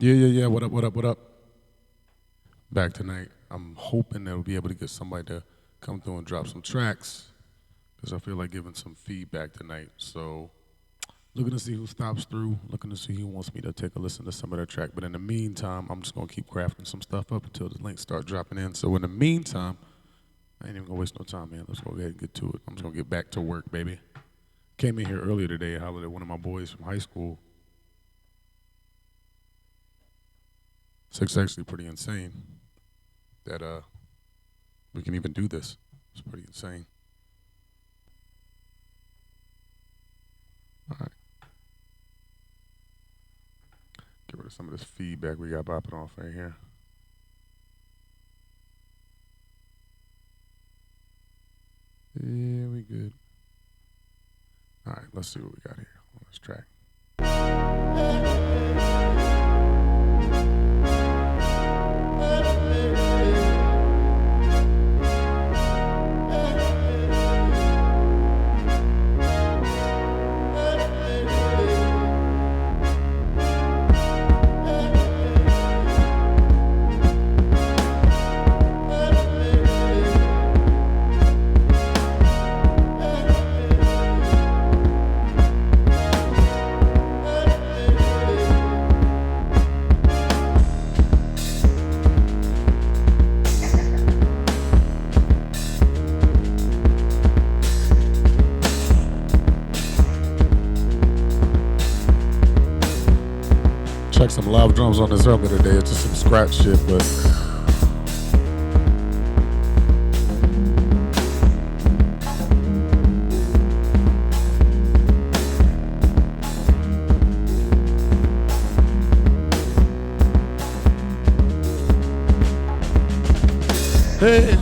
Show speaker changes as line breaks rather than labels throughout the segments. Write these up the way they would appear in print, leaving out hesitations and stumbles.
Yeah. What up? Back tonight. I'm hoping that we'll be able to get somebody to come through and drop some tracks because I feel like giving some feedback tonight. So, looking to see who stops through, looking to see who wants me to take a listen to some of their track. But in the meantime, I'm just going to keep crafting some stuff up until the links start dropping in. So, in the meantime, I ain't even going to waste no time, man. Let's go ahead and get to it. I'm just going to get back to work, baby. Came in here earlier today, hollered at one of my boys from high school. So it's actually pretty insane that we can even do this. It's pretty insane. All right. Get rid of some of this feedback we got bopping off right here. Yeah, we good. All right, let's see what we got here on this track. Check some live drums on this earlier today. It's just some scratch shit, but hey.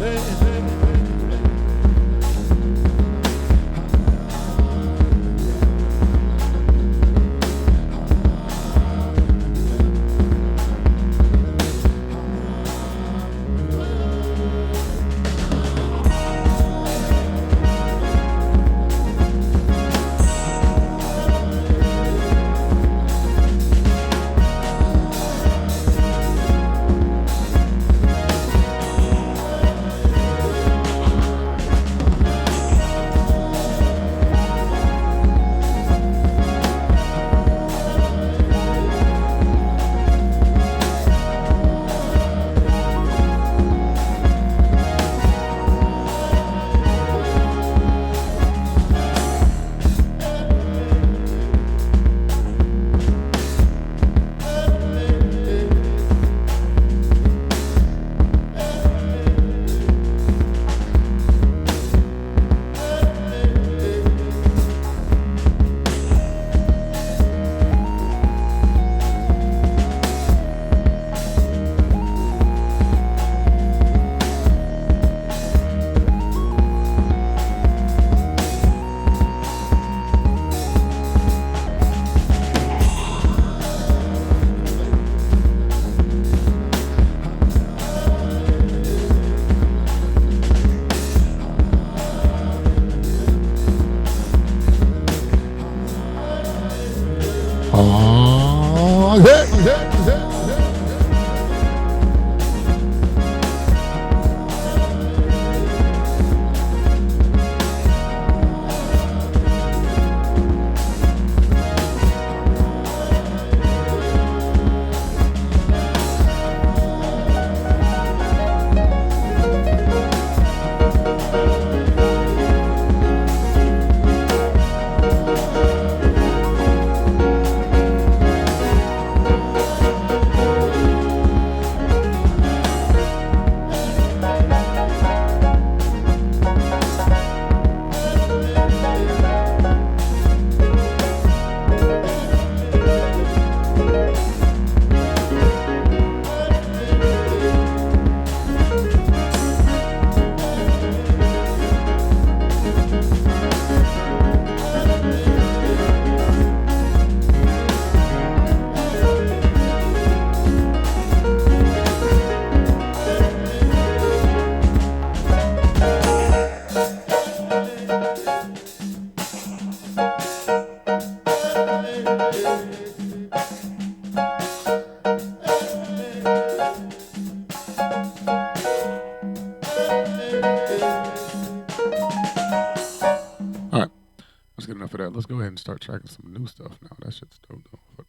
That's good enough for that. Let's go ahead and start tracking some new stuff now. That shit's dope, though. Fuck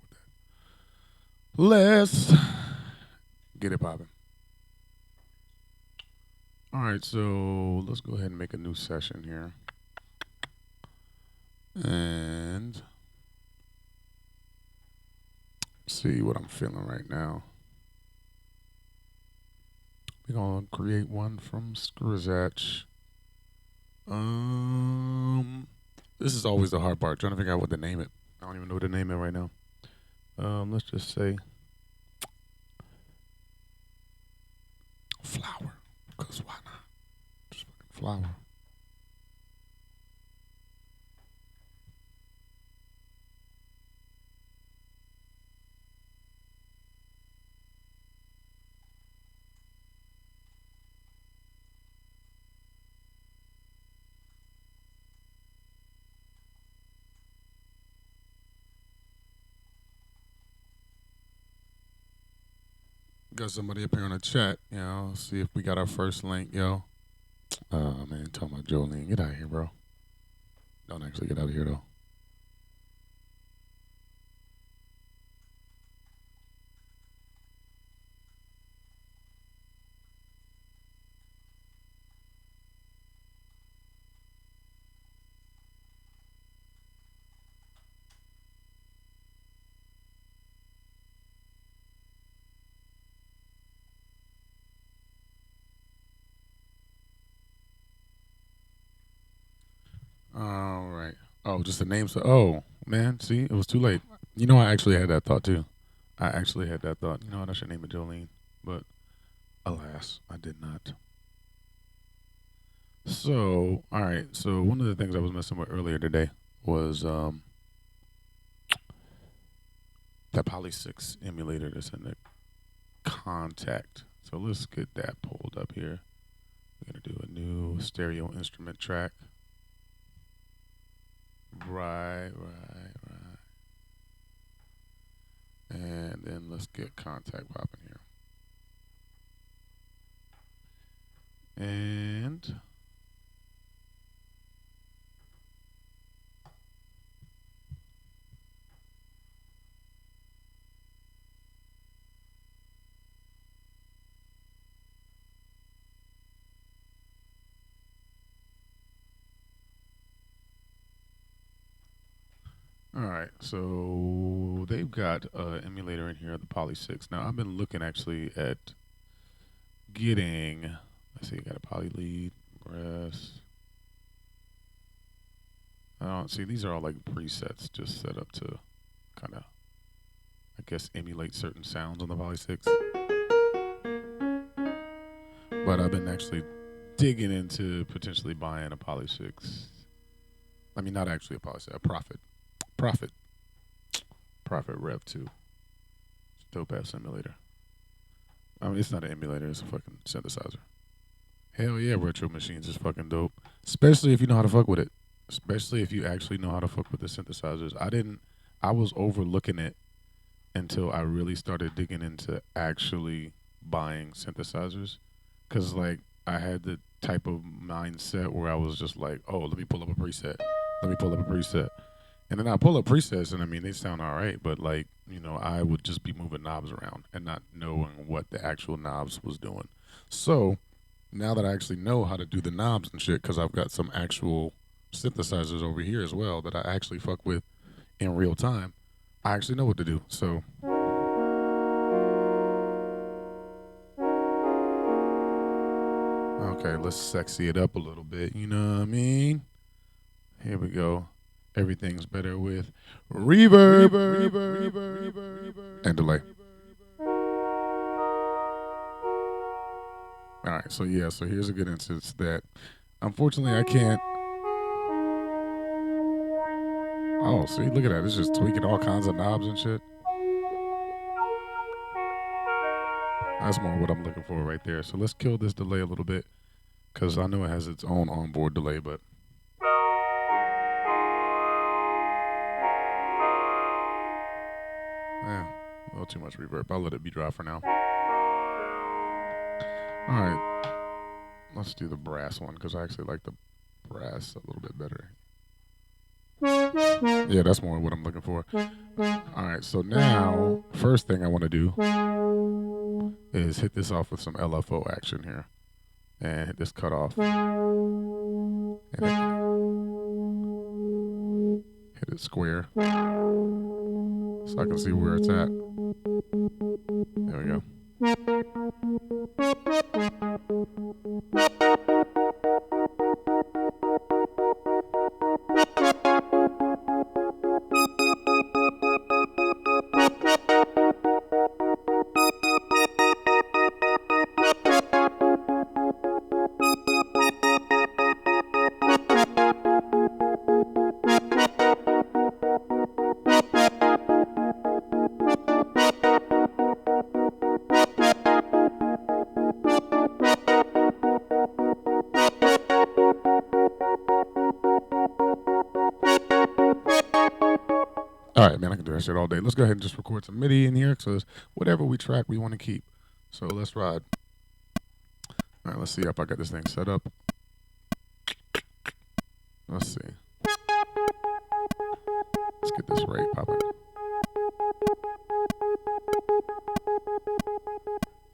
with that. Let's get it popping. All right, so let's go ahead and make a new session here. And see what I'm feeling right now. We're gonna create one from scratch. This is always the hard part, trying to figure out what to name it. I don't even know what to name it right now. Let's just say flower, because why not? Just fucking flower. Got somebody up here in the chat, see if we got our first link, yo. Man, talking about Jolene. Get out of here, bro. Don't actually get out of here, though. All right. Oh, just the names. Oh, man, see, it was too late. I actually had that thought, too. I actually had that thought. You know what? I should name it Jolene. But alas, I did not. So, all right. So, one of the things I was messing with earlier today was that Poly 6 emulator that's in the contact. So, let's get that pulled up here. We're going to do a new stereo instrument track. Right. And then let's get contact popping here. And all right, so they've got an emulator in here, the Poly 6. Now, I've been looking actually at getting, let's see, got a Poly lead, brass. I don't see, these are all like presets just set up to kind of, I guess, emulate certain sounds on the Poly 6. But I've been actually digging into potentially buying a Poly 6. I mean, not actually a Poly 6, a Prophet Rev 2. It's a dope ass emulator. I mean, it's not an emulator, it's a fucking synthesizer. Hell yeah, retro machines is fucking dope. Especially if you know how to fuck with it. Especially if you actually know how to fuck with the synthesizers. I was overlooking it until I really started digging into actually buying synthesizers. Cause like I had the type of mindset where I was just like, oh, let me pull up a preset. And then I pull up presets and I mean, they sound all right, but like, I would just be moving knobs around and not knowing what the actual knobs was doing. So now that I actually know how to do the knobs and shit, because I've got some actual synthesizers over here as well that I actually fuck with in real time, I actually know what to do. So okay, let's sexy it up a little bit. You know what I mean? Here we go. Everything's better with reverb, and delay. All right, so yeah, so here's a good instance that unfortunately I can't. Oh, see, look at that. It's just tweaking all kinds of knobs and shit. That's more what I'm looking for right there. So let's kill this delay a little bit because I know it has its own onboard delay, but. Yeah, a little too much reverb. I'll let it be dry for now. All right, let's do the brass one because I actually like the brass a little bit better. Yeah, that's more what I'm looking for. All right, so now, first thing I want to do is hit this off with some LFO action here. And hit this cut off. And hit it square. So I can see where it's at. There we go. All right, man, I can do that shit all day. Let's go ahead and just record some MIDI in here because whatever we track, we want to keep. So let's ride. All right, let's see if I got this thing set up. Let's see. Let's get this rate popping.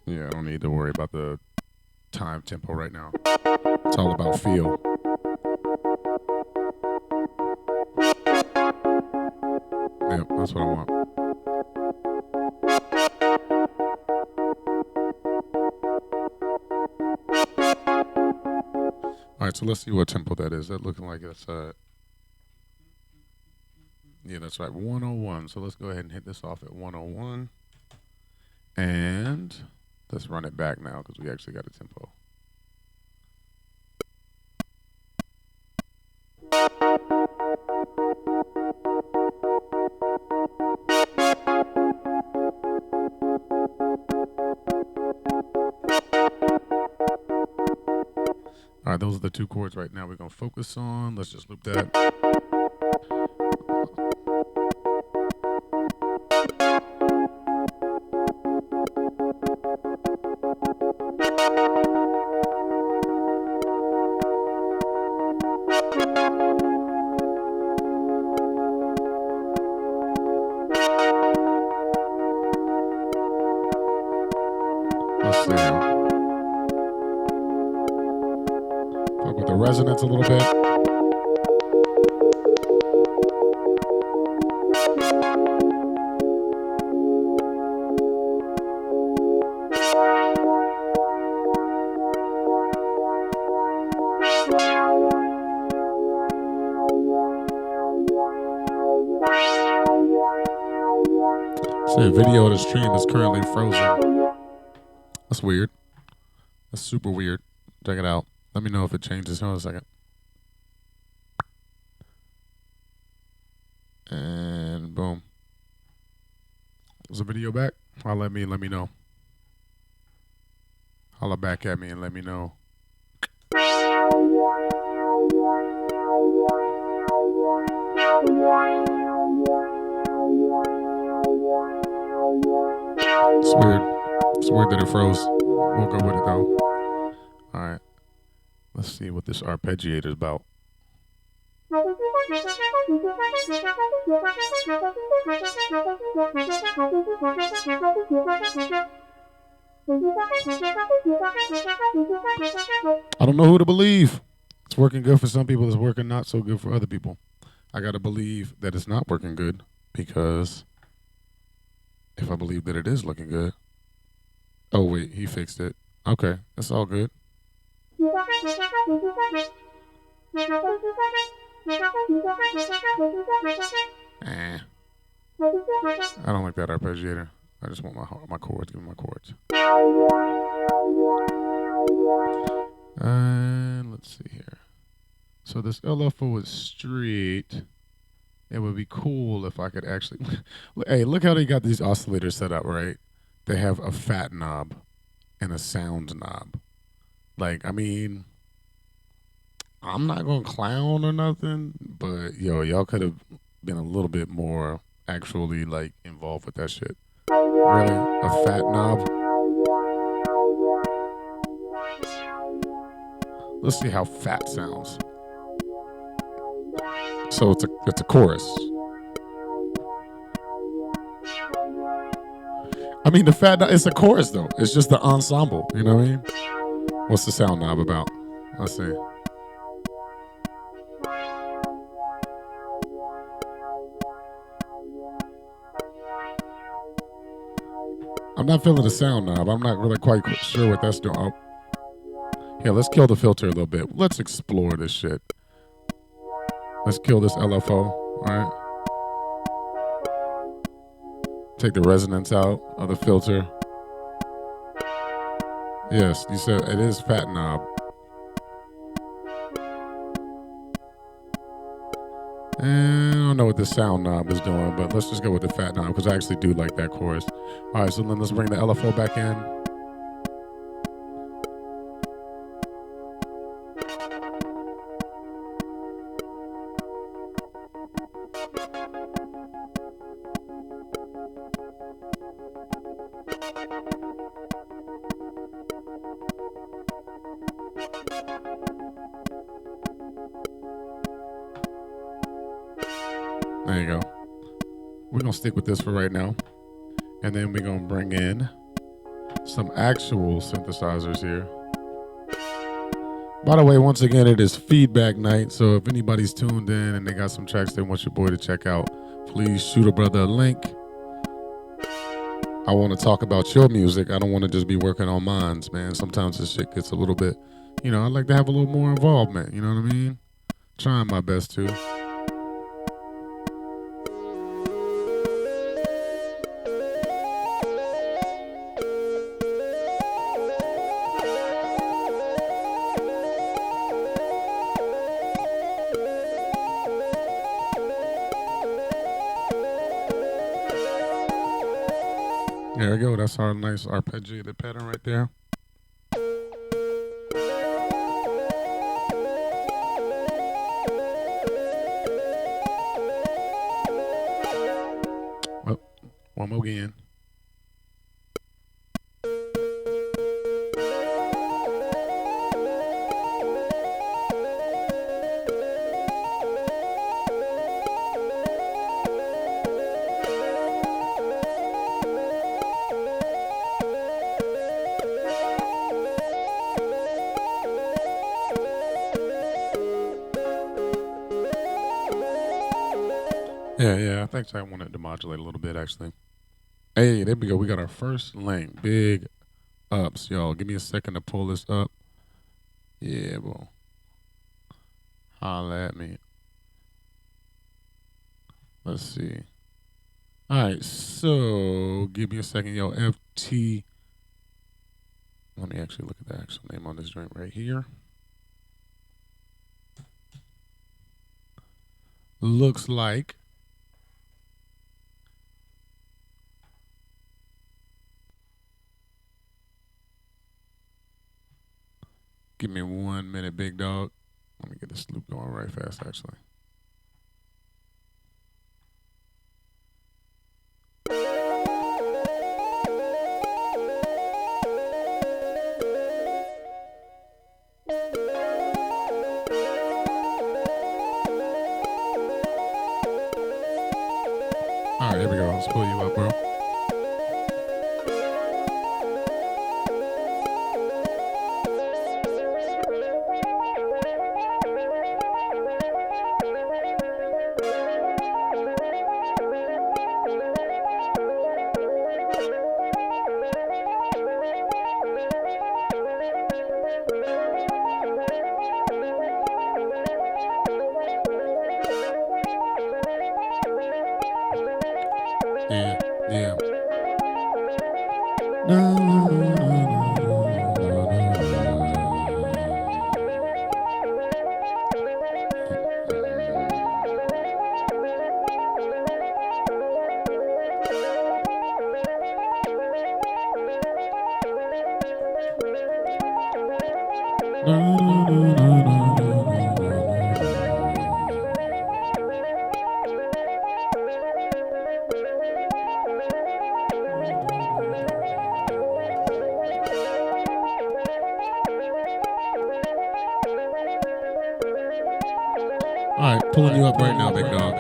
Yeah, I don't need to worry about the time tempo right now. It's all about feel. Yep, that's what I want. All right, so let's see what tempo that is. That looking like it's yeah, that's right, 101. So let's go ahead and hit this off at 101. And let's run it back now because we actually got a tempo. All right, those are the two chords right now we're going to focus on. Let's just loop that. Let's see. Fuck with the resonance a little bit. See, a video of the stream is currently frozen. That's weird. That's super weird. Check it out. Let me know if it changes. Hold on a second. And boom. Is the video back? Holla at me and let me know. Holla back at me and let me know. It's weird. It's weird that it froze. We'll go with it though. All right. Let's see what this arpeggiator is about. I don't know who to believe. It's working good for some people. It's working not so good for other people. I got to believe that it's not working good because if I believe that it is looking good. Oh, wait, he fixed it. Okay, that's all good. I don't like that arpeggiator. I just want my chords. Give me my chords. And let's see here. So this LFO is straight. It would be cool if I could actually... Hey, look how they got these oscillators set up, right? They have a fat knob and a sound knob. Like, I mean, I'm not going to clown or nothing, but, yo, y'all could have been a little bit more actually, like, involved with that shit. Really? A fat knob? Let's see how fat sounds. So it's a chorus. I mean, the fat knob, it's a chorus though. It's just the ensemble. You know what I mean? What's the sound knob about? Let's see. I'm not feeling the sound knob. I'm not really quite sure what that's doing. Oh. Yeah, let's kill the filter a little bit. Let's explore this shit. Let's kill this LFO. All right. Take the resonance out of the filter. Yes, you said it is fat knob. And I don't know what the sound knob is doing, but let's just go with the fat knob because I actually do like that chorus. All right, so then let's bring the LFO back in. There you go. We're going to stick with this for right now. And then we're going to bring in some actual synthesizers here. By the way, once again, it is feedback night. So if anybody's tuned in and they got some tracks they want your boy to check out, please shoot a brother a link. I want to talk about your music. I don't want to just be working on mine, man. Sometimes this shit gets a little bit, I like to have a little more involvement. You know what I mean? Trying my best to. There we go. That's our nice arpeggiated pattern right there. Oh, one more again. Yeah, I think I wanted to modulate a little bit, actually. Hey, there we go. We got our first link. Big ups, y'all. Give me a second to pull this up. Yeah, boy. Holla at me. Let's see. All right, so give me a second, yo. FT. Let me actually look at the actual name on this joint right here. Looks like give me 1 minute, big dog. Let me get this loop going right fast, actually. All right, here we go. Let's pull you up, bro. Yeah. All right, pulling you up right now, big dog.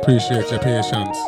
Appreciate your patience.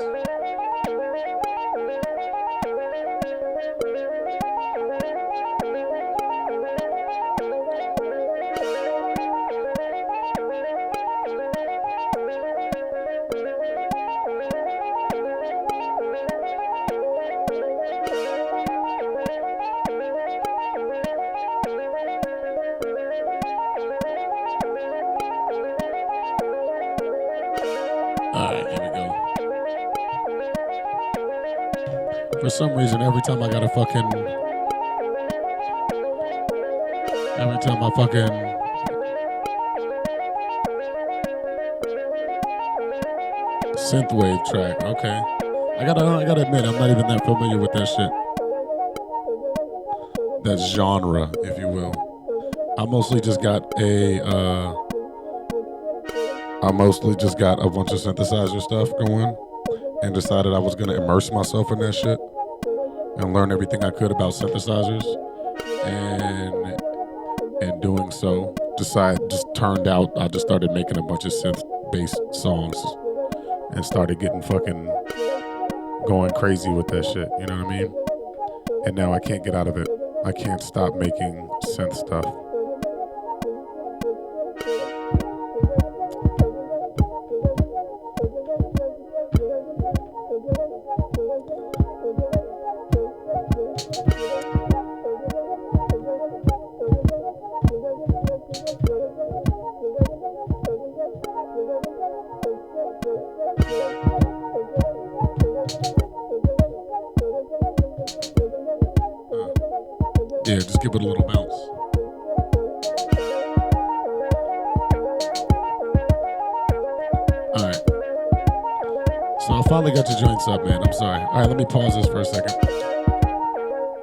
For some reason, every time I fucking synthwave track, okay. I gotta admit, I'm not even that familiar with that shit. That genre, if you will. I mostly just got a bunch of synthesizer stuff going and decided I was gonna immerse myself in that shit and learn everything I could about synthesizers. And in doing so, turned out I just started making a bunch of synth-based songs and started getting fucking going crazy with that shit, you know what I mean? And now I can't get out of it. I can't stop making synth stuff. Yeah, just give it a little bounce. All right. So I finally got your joints up, man. I'm sorry. All right, let me pause this for a second.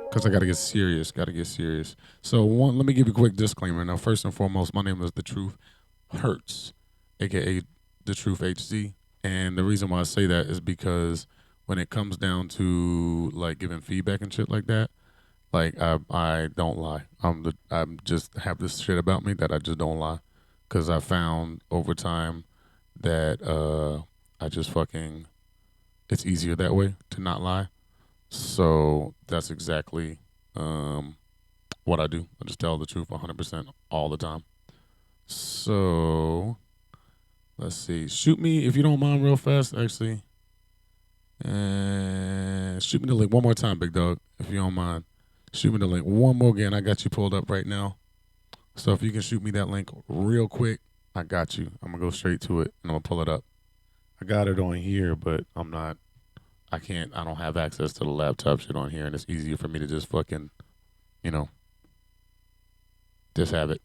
Because I got to get serious. So let me give you a quick disclaimer. Now, first and foremost, my name is The Truth Hurts, a.k.a. The Truth HZ. And the reason why I say that is because when it comes down to, like, giving feedback and shit like that, like, I don't lie. I'm just have this shit about me that I just don't lie. Because I found over time that I just fucking, it's easier that way to not lie. So that's exactly what I do. I just tell the truth 100% all the time. So, let's see. Shoot me, if you don't mind, real fast, actually. And shoot me the link one more time, big dog, if you don't mind. Shoot me the link one more again. I got you pulled up right now. So if you can shoot me that link real quick, I got you. I'm going to go straight to it, and I'm going to pull it up. I got it on here, but I don't have access to the laptop shit on here, and it's easier for me to just fucking, just have it.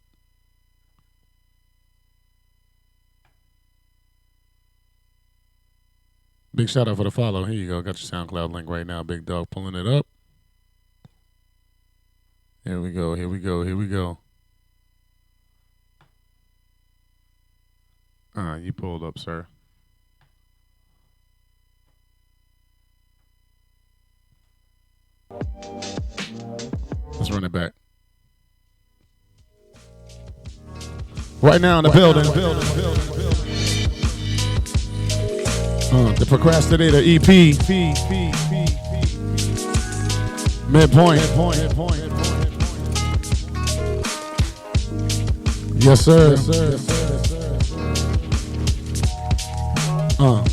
Big shout out for the follow. Here you go. Got your SoundCloud link right now, big dog. Pulling it up. Here we go. You pulled up, sir. Let's run it back. Right now in the building. The Procrastinator EP. Midpoint. Yes, sir. All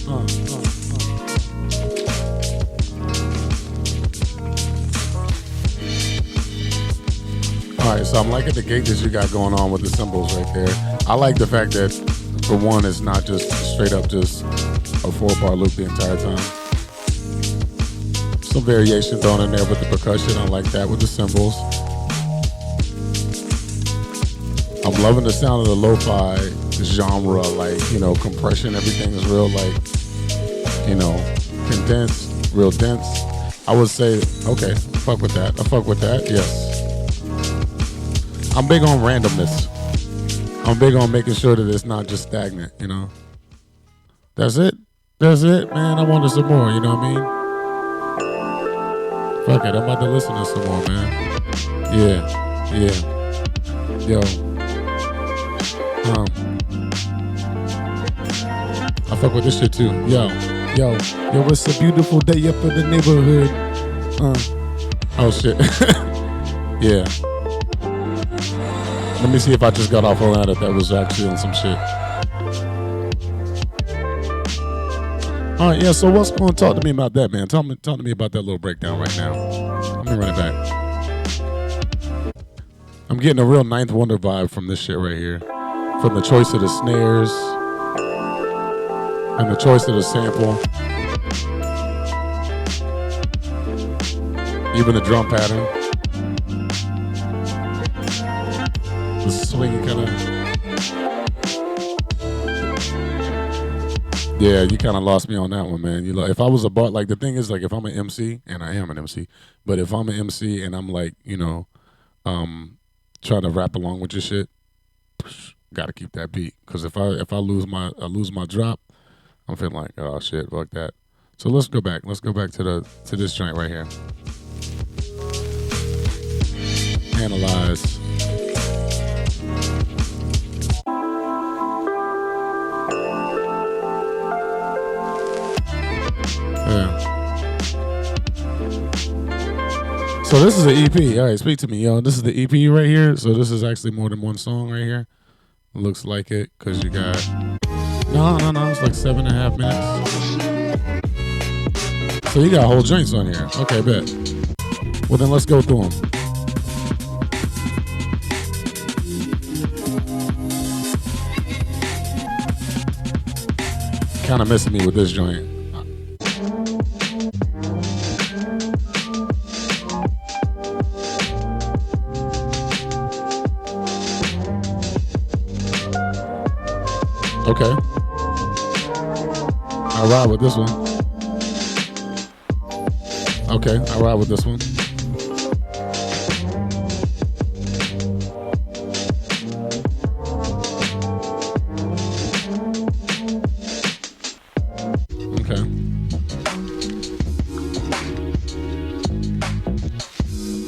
right, so I'm liking the gauges you got going on with the cymbals right there. I like the fact that, for one, it's not just straight up just a 4-bar loop the entire time. Some variation thrown in there with the percussion. I like that with the cymbals. I'm loving the sound of the lo-fi genre, like, compression. Everything is real, like, condensed, real dense. I would say, okay, fuck with that. I fuck with that, yes. I'm big on randomness. I'm big on making sure that it's not just stagnant, That's it, man. I wanted some more, you know what I mean? Fuck it, I'm about to listen to some more, man. Yeah. Yo. fuck with this shit too. Yo, it's a beautiful day up in the neighborhood. Oh shit. Yeah. Let me see if I just got off on that, if that was actually on some shit. All right, yeah, so what's going to talk to me about that, man? Talk to me about that little breakdown right now. Let me run it back. I'm getting a real Ninth Wonder vibe from this shit right here. From the choice of the snares and the choice of the sample. Even the drum pattern. The swing kind of. Yeah, you kind of lost me on that one, man. You know, if I was a bar, like the thing is, like if I'm an MC, and I am an MC, but if I'm an MC and I'm like, you know, trying to rap along with your shit, gotta keep that beat. Because if I lose my drop, I'm feeling like, oh shit, fuck that. So let's go back. Let's go back to this joint right here. Analyze. Yeah. So this is an EP. All right, speak to me, yo. This is the EP right here. So this is actually more than one song right here. Looks like it, because you got... No. It's like 7.5 minutes. So you got whole joints on here. Okay, bet. Well, then let's go through them. Kind of missing me with this joint. Okay. I ride with this one. Okay, I ride with this one. Okay.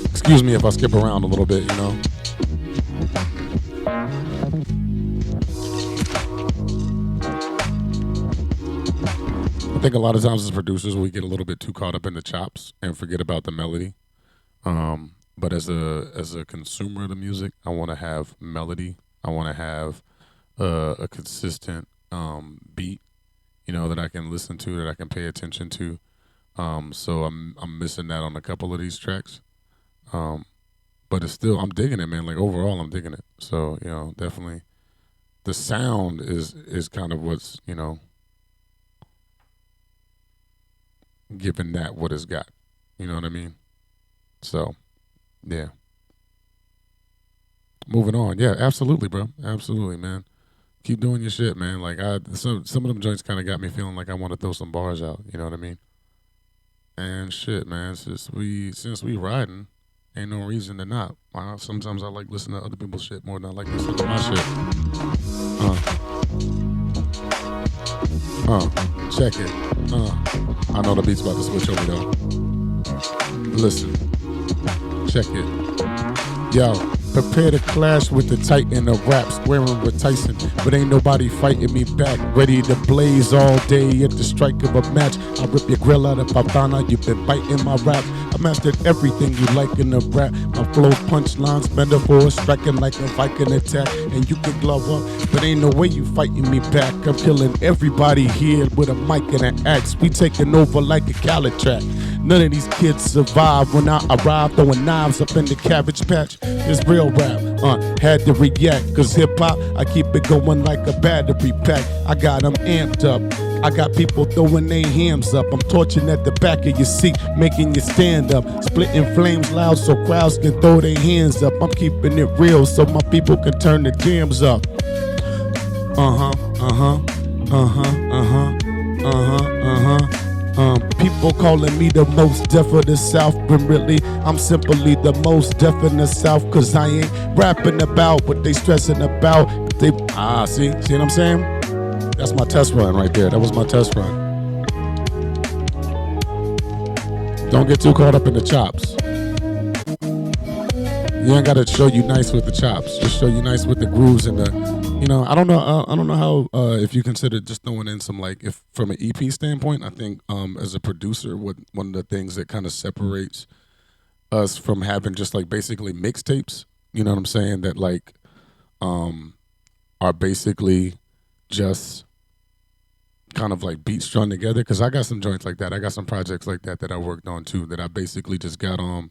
Excuse me if I skip around a little bit, you know. I think a lot of times as producers we get a little bit too caught up in the chops and forget about the melody. But as a consumer of the music, I want to have melody. I want to have a consistent beat, you know, that I can listen to, that I can pay attention to. So I'm missing that on a couple of these tracks. But it's still, I'm digging it, man. Like overall, I'm digging it. So, you know, definitely the sound is kind of what's, you know, giving that what it's got. You know what I mean? So, yeah. Moving on. Yeah, absolutely, bro. Absolutely, man. Keep doing your shit, man. Like some of them joints kind of got me feeling like I want to throw some bars out. You know what I mean? And shit, man. Since we riding, ain't no reason to not. Sometimes I like listening to other people's shit more than I like listening to my shit. Check it. I know the beat's about to switch over though. Listen. Check it. Yo, prepare to clash with the titan of rap, squaring with Tyson, but ain't nobody fighting me back. Ready to blaze all day at the strike of a match. I'll rip your grill out if I found out you've been biting my rap. I mastered everything you like in the rap. My flows, punchlines, metaphors, striking like a Viking attack. And you can glove up, but ain't no way you fighting me back. I'm killing everybody here with a mic and an axe. We taking over like a Cali track. None of these kids survive when I arrive, throwing knives up in the cabbage patch. It's real rap, had to react, cause hip hop, I keep it going like a battery pack. I got them amped up, I got people throwing their hands up. I'm torching at the back of your seat, making you stand up. Splitting flames loud so crowds can throw their hands up. I'm keeping it real so my people can turn the jams up. People calling me the most deaf of the South, when really I'm simply the most deaf in the South, cause I ain't rapping about what they stressing about. See what I'm saying? That's my test run right there. That was my test run. Don't get too caught up in the chops. You ain't gotta show you nice with the chops. Just show you nice with the grooves and the I don't know. I don't know how if you consider just throwing in some like if from an EP standpoint. I think as a producer, what one of the things that kind of separates us from having just like basically mixtapes. You know what I'm saying? That like um are basically just kind of like beats strung together. Because I got some joints like that. I got some projects like that that I worked on too. That I basically just got on.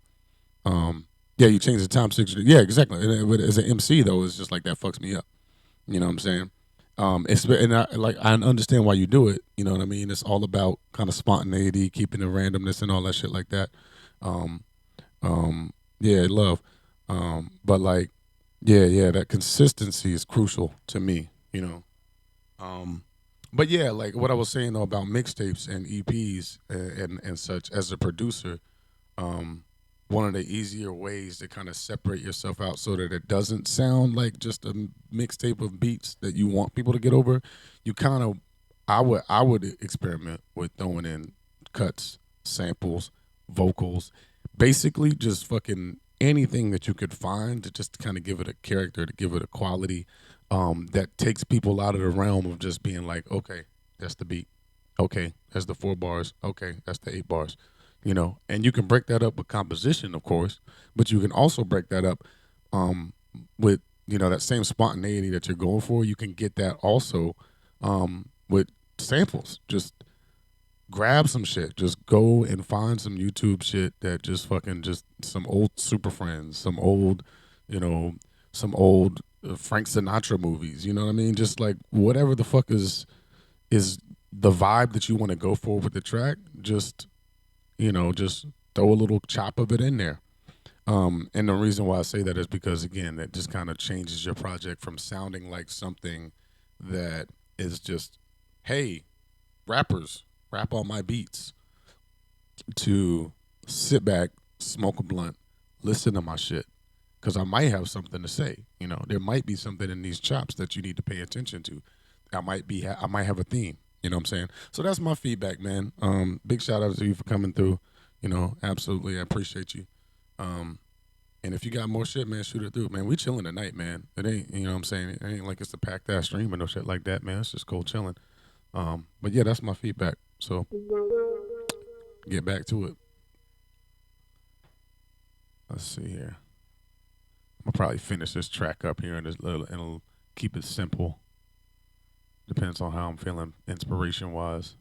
Yeah, you change the time signature. Yeah, exactly. But as an MC though, it's just like that fucks me up. You know what I'm saying? And I understand why you do it. You know what I mean? It's all about kind of spontaneity, keeping the randomness and all that shit like that. Um, yeah, love. But like, yeah, that consistency is crucial to me. Um, but yeah, like what I was saying though about mixtapes and EPs and such as a producer, um, one of the easier ways to kind of separate yourself out so that it doesn't sound like just a mixtape of beats that you want people to get over. You kind of, I would experiment with throwing in cuts, samples, vocals, basically just fucking anything that you could find to just kind of give it a character, to give it a quality that takes people out of the realm of just being like, okay, that's the beat. Okay, that's the 4 bars. Okay, that's the 8 bars. And you can break that up with composition, of course, but you can also break that up with that same spontaneity that you're going for. You can get that also with samples. Just grab some shit. Just go and find some YouTube shit that just fucking just some old Super Friends, you know, some old Frank Sinatra movies. You know what I mean? Just like whatever the fuck is the vibe that you want to go for with the track. Just throw a little chop of it in there. And the reason why I say that is because again, that just kind of changes your project from sounding like something that is just, hey, rappers, rap on my beats, to sit back, smoke a blunt, listen to my shit. Because I might have something to say. There might be something in these chops that you need to pay attention to. I might have a theme. You know what I'm saying? So that's my feedback, man. Big shout out to you for coming through. Absolutely, I appreciate you. Um, and if you got more shit, man, shoot it through, man. We chilling tonight, man. It ain't, you know what I'm saying? It ain't like it's a packed ass stream or no shit like that, man. It's just cold chilling. But yeah, that's my feedback. So get back to it. Let's see here. I'll probably finish this track up here and it'll keep it simple. Depends on how I'm feeling inspiration wise.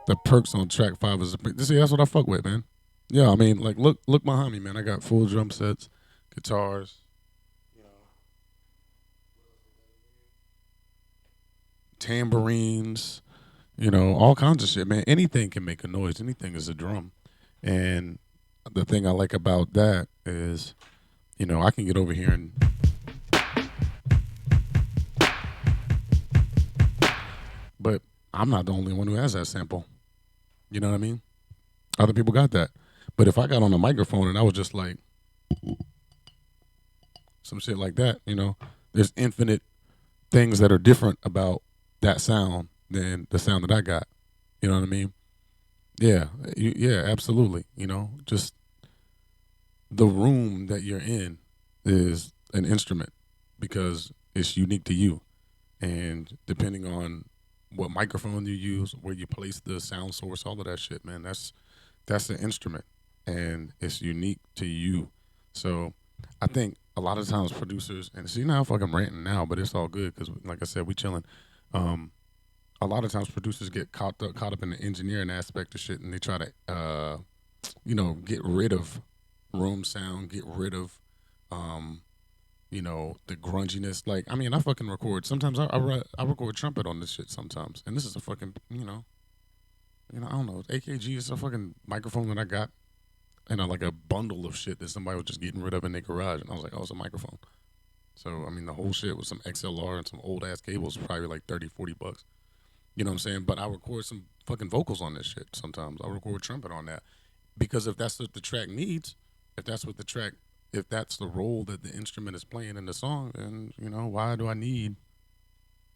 The perks on track 5 is see that's what I fuck with, man. Yeah, I mean, like look behind me, man. I got full drum sets, guitars, tambourines, all kinds of shit, man. Anything can make a noise. Anything is a drum. And the thing I like about that is, I can get over here and but I'm not the only one who has that sample. You know what I mean? Other people got that. But if I got on a microphone and I was just like some shit like that, there's infinite things that are different about that sound than the sound that I got. You know what I mean? Yeah, yeah, absolutely. Just the room that you're in is an instrument because it's unique to you. And depending on what microphone you use, where you place the sound source, all of that shit, man, that's the instrument and it's unique to you. So I think a lot of times producers, and see now if I'm ranting now, but it's all good because like I said, we chilling. Um, a lot of times producers get caught up in the engineering aspect of shit and they try to get rid of room sound, get rid of um, the grunginess. Like, I mean, I fucking record. Sometimes I record trumpet on this shit sometimes. And this is a fucking, I don't know. AKG is a fucking microphone that I got in like a bundle of shit that somebody was just getting rid of in their garage. And I was like, oh, it's a microphone. So, I mean, the whole shit with some XLR and some old ass cables probably like 30, $40. You know what I'm saying? But I record some fucking vocals on this shit sometimes. I record trumpet on that. Because if that's what the track needs, if that's what the track, if that's the role that the instrument is playing in the song, then, why do I need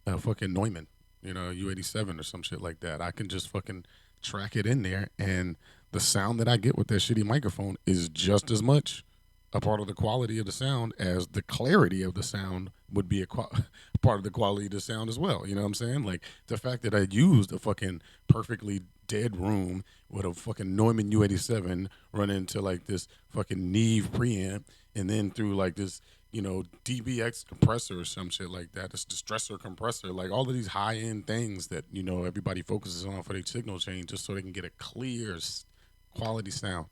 a fucking Neumann? U87 or some shit like that. I can just fucking track it in there, and the sound that I get with that shitty microphone is just as much a part of the quality of the sound as the clarity of the sound would be a part of the quality of the sound as well. You know what I'm saying? Like the fact that I used a fucking perfectly dead room with a fucking Neumann U87 running into like this fucking Neve preamp, and then through like this DBX compressor or some shit like that, this distressor compressor, like all of these high end things that everybody focuses on for their signal chain just so they can get a clear quality sound.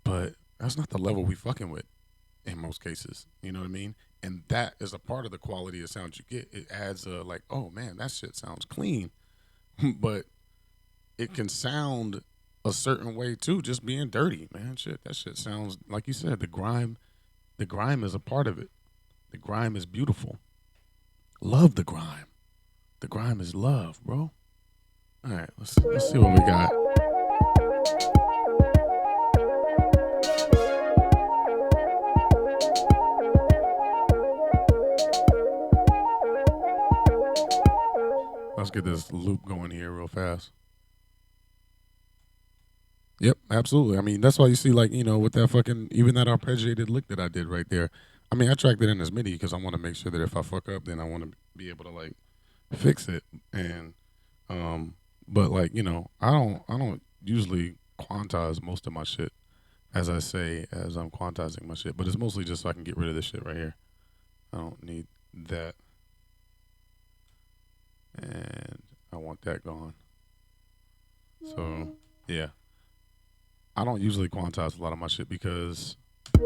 But that's not the level we fucking with in most cases. You know what I mean? And that is a part of the quality of sound you get. It adds a like, oh man, that shit sounds clean, but it can sound a certain way too, just being dirty, man. Shit, that shit sounds like you said. The grime, is a part of it. The grime is beautiful. Love the grime. The grime is love, bro. All right, let's see what we got. Let's get this loop going here real fast. Yep, absolutely. I mean, that's why you see, like, with that fucking, even that arpeggiated lick that I did right there. I mean, I tracked it in as MIDI because I want to make sure that if I fuck up, then I want to be able to, like, fix it. And, but, like, I don't usually quantize most of my shit, as I say, as I'm quantizing my shit. But it's mostly just so I can get rid of this shit right here. I don't need that. And I want that gone. So, yeah. I don't usually quantize a lot of my shit because the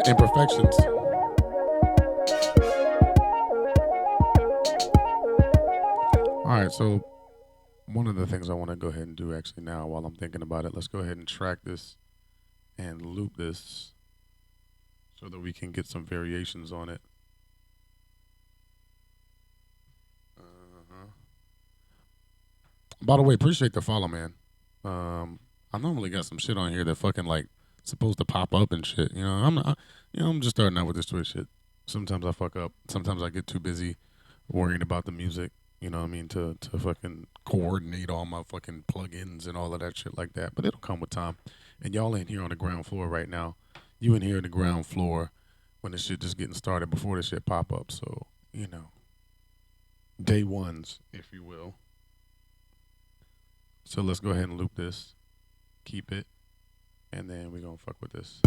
imperfections. All right, so one of the things I want to go ahead and do actually now while I'm thinking about it, let's go ahead and track this and loop this so that we can get some variations on it. By the way, appreciate the follow, man. I normally got some shit on here that fucking like supposed to pop up and shit. I'm not. I'm just starting out with this Twitch shit. Sometimes I fuck up. Sometimes I get too busy worrying about the music. You know what I mean? To fucking coordinate all my fucking plugins and all of that shit like that. But it'll come with time. And y'all ain't here on the ground floor right now. You in here on the ground floor when the shit just getting started before the shit pop up. So day ones, if you will. So let's go ahead and loop this, keep it, and then we're going to fuck with this.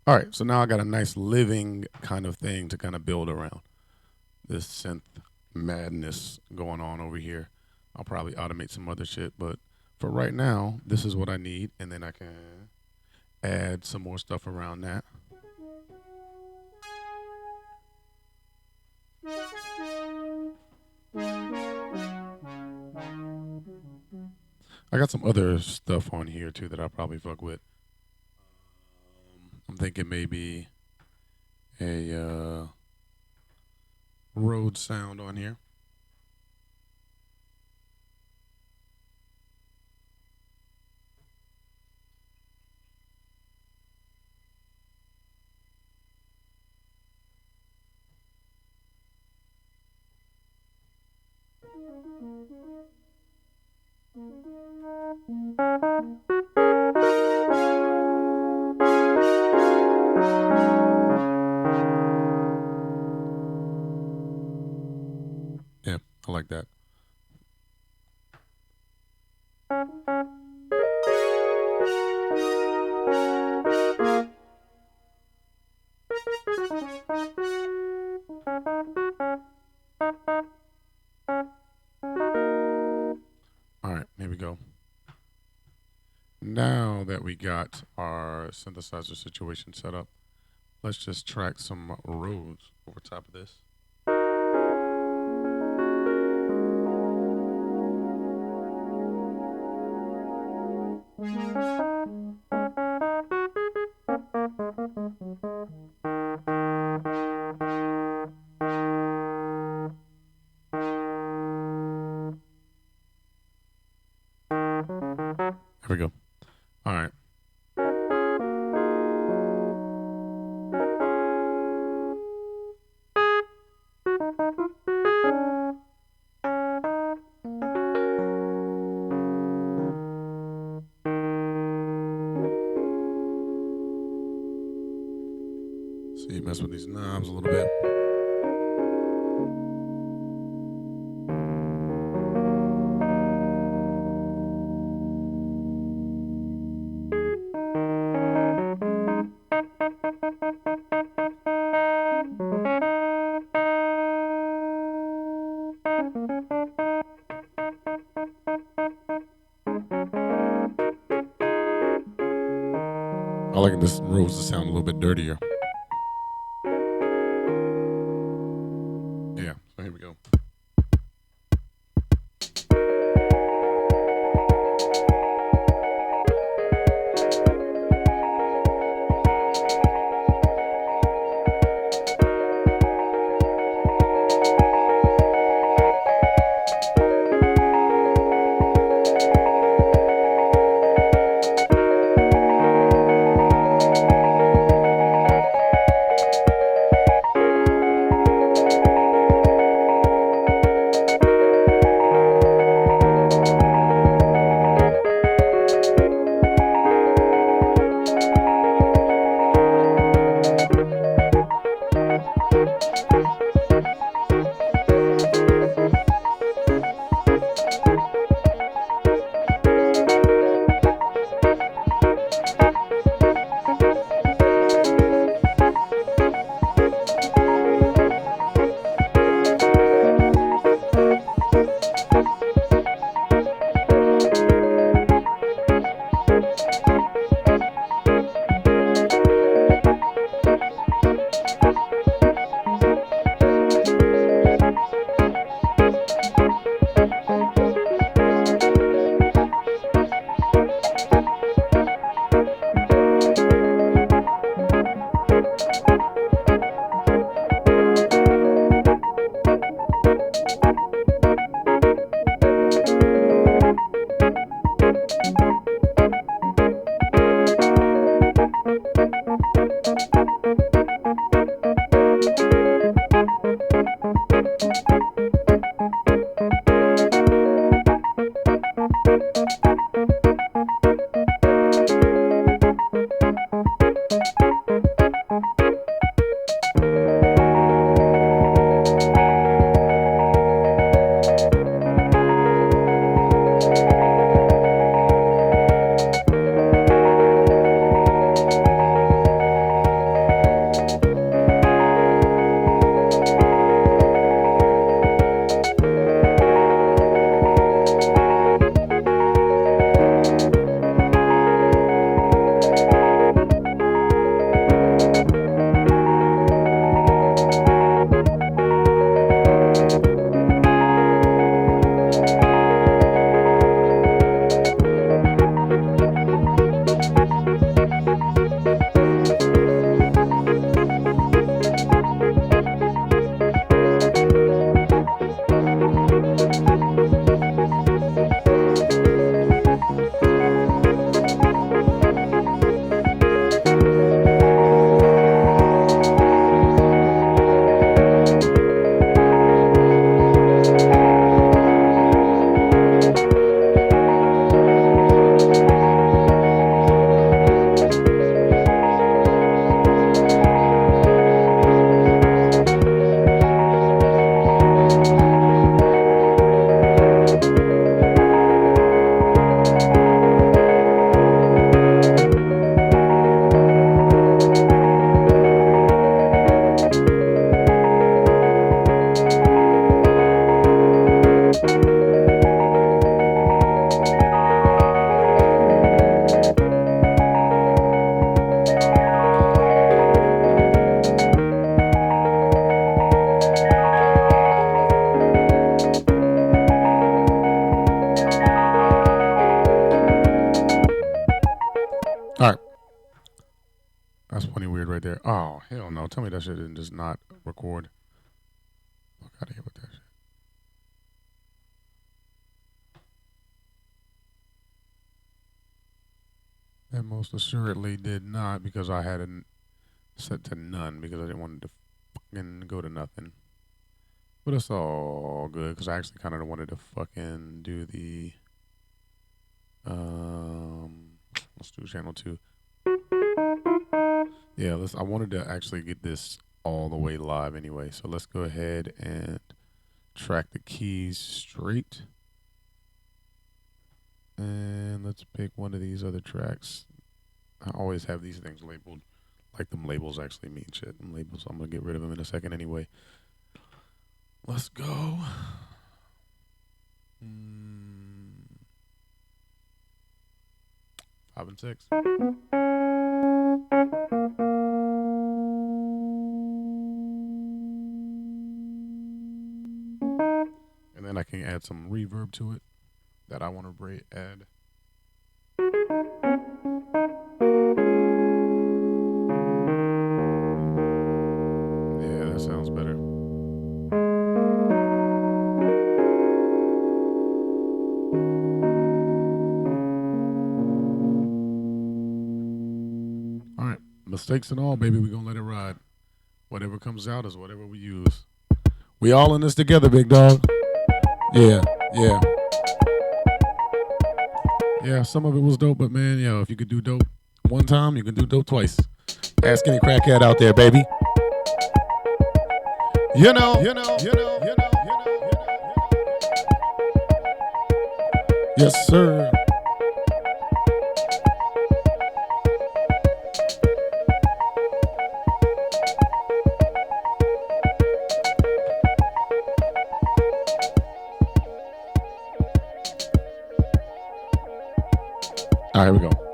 All right, so now I got a nice living kind of thing to kind of build around. This synth madness going on over here. I'll probably automate some other shit, but for right now, this is what I need, and then I can add some more stuff around that. I got some other stuff on here too that I'll probably fuck with. I'm thinking maybe a road sound on here. Yeah, I like that. All right, here we go. Now that we got our synthesizer situation set up, let's just track some roads over top of this. Here we go. All right. So you mess with these knobs a little bit. I like this rose to sound a little bit dirtier. Yeah, so here we go. That's funny weird right there. Oh, hell no. Tell me that shit didn't just not record. Fuck out of here with that shit. That most assuredly did not because I had it set to none because I didn't want it to fucking go to nothing. But it's all good because I actually kind of wanted to fucking do the. Let's do channel 2. Yeah, I wanted to actually get this all the way live anyway. So let's go ahead and track the keys straight. And let's pick one of these other tracks. I always have these things labeled like them labels actually mean shit. Them labels, I'm going to get rid of them in a second anyway. Let's go. 5 and 6. And then I can add some reverb to it that I want to add. Yeah, that sounds better. All right, mistakes and all, baby, we're going to let it ride. Whatever comes out is whatever we use. We all in this together, big dog. Yeah. Yeah, some of it was dope, but man, yo, if you could do dope one time, you can do dope twice. Ask any crackhead out there, baby. You know. Yes, sir. All right, here we go.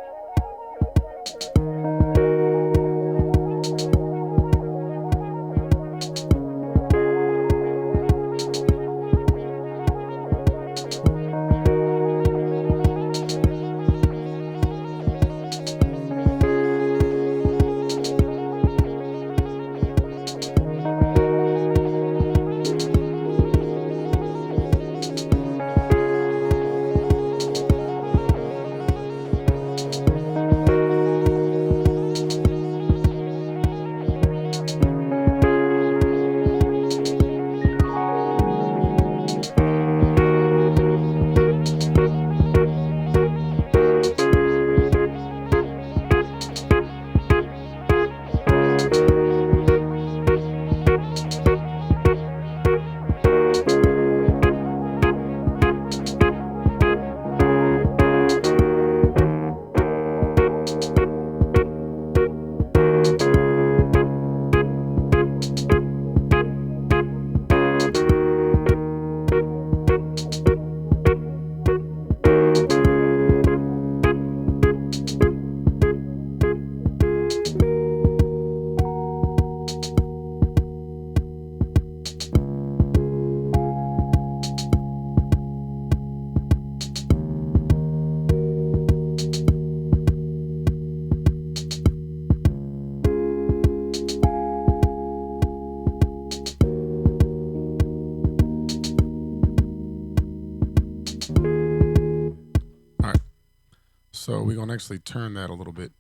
So we're going to actually turn that a little bit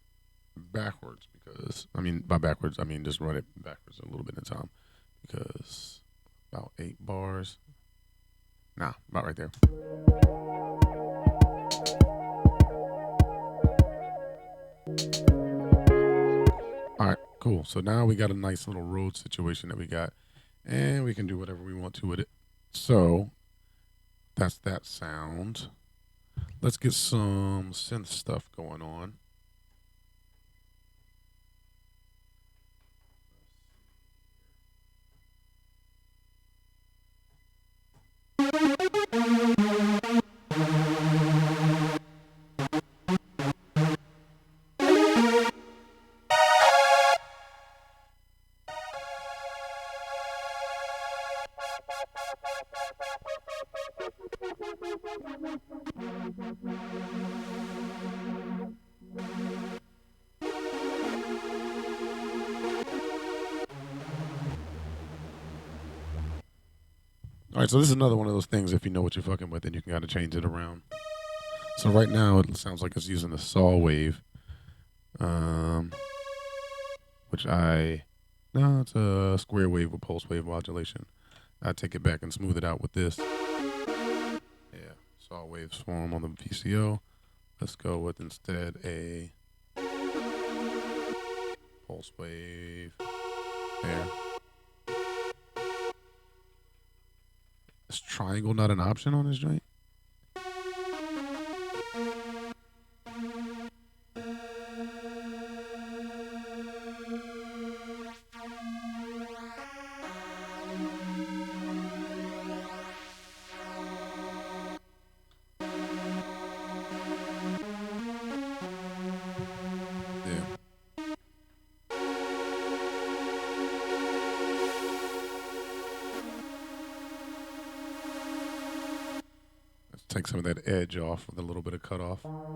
backwards because, by backwards, just run it backwards a little bit in time because about 8 bars. Nah, about right there. All right, cool. So now we got a nice little road situation that we got, and we can do whatever we want to with it. So that's that sound. Let's get some synth stuff going on. All right, so this is another one of those things. If you know what you're fucking with, then you can kind of change it around. So right now it sounds like it's using the saw wave, um, which no, it's a square wave with pulse wave modulation. I take it back and smooth it out with this. Yeah, saw waves form on the VCO. Let's go with instead a pulse wave. There. Is triangle not an option on this joint? Yeah. Let's take some of that edge off with a little bit of cutoff. All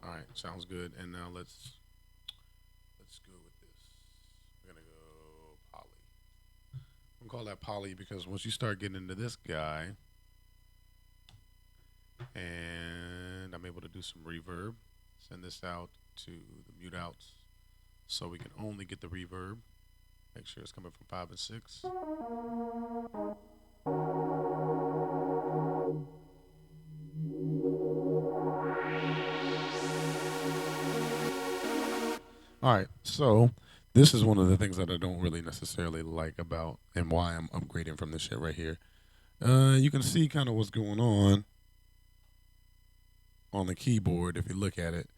right, sounds good. And now let's go with this. We're gonna go poly. I'm gonna call that poly because once you start getting into this guy, and I'm able to do some reverb, send this out to the mute outs, so we can only get the reverb. Make sure it's coming from 5 and 6. All right, so this is one of the things that I don't really necessarily like about and why I'm upgrading from this shit right here. You can see kind of what's going on the keyboard. If you look at it,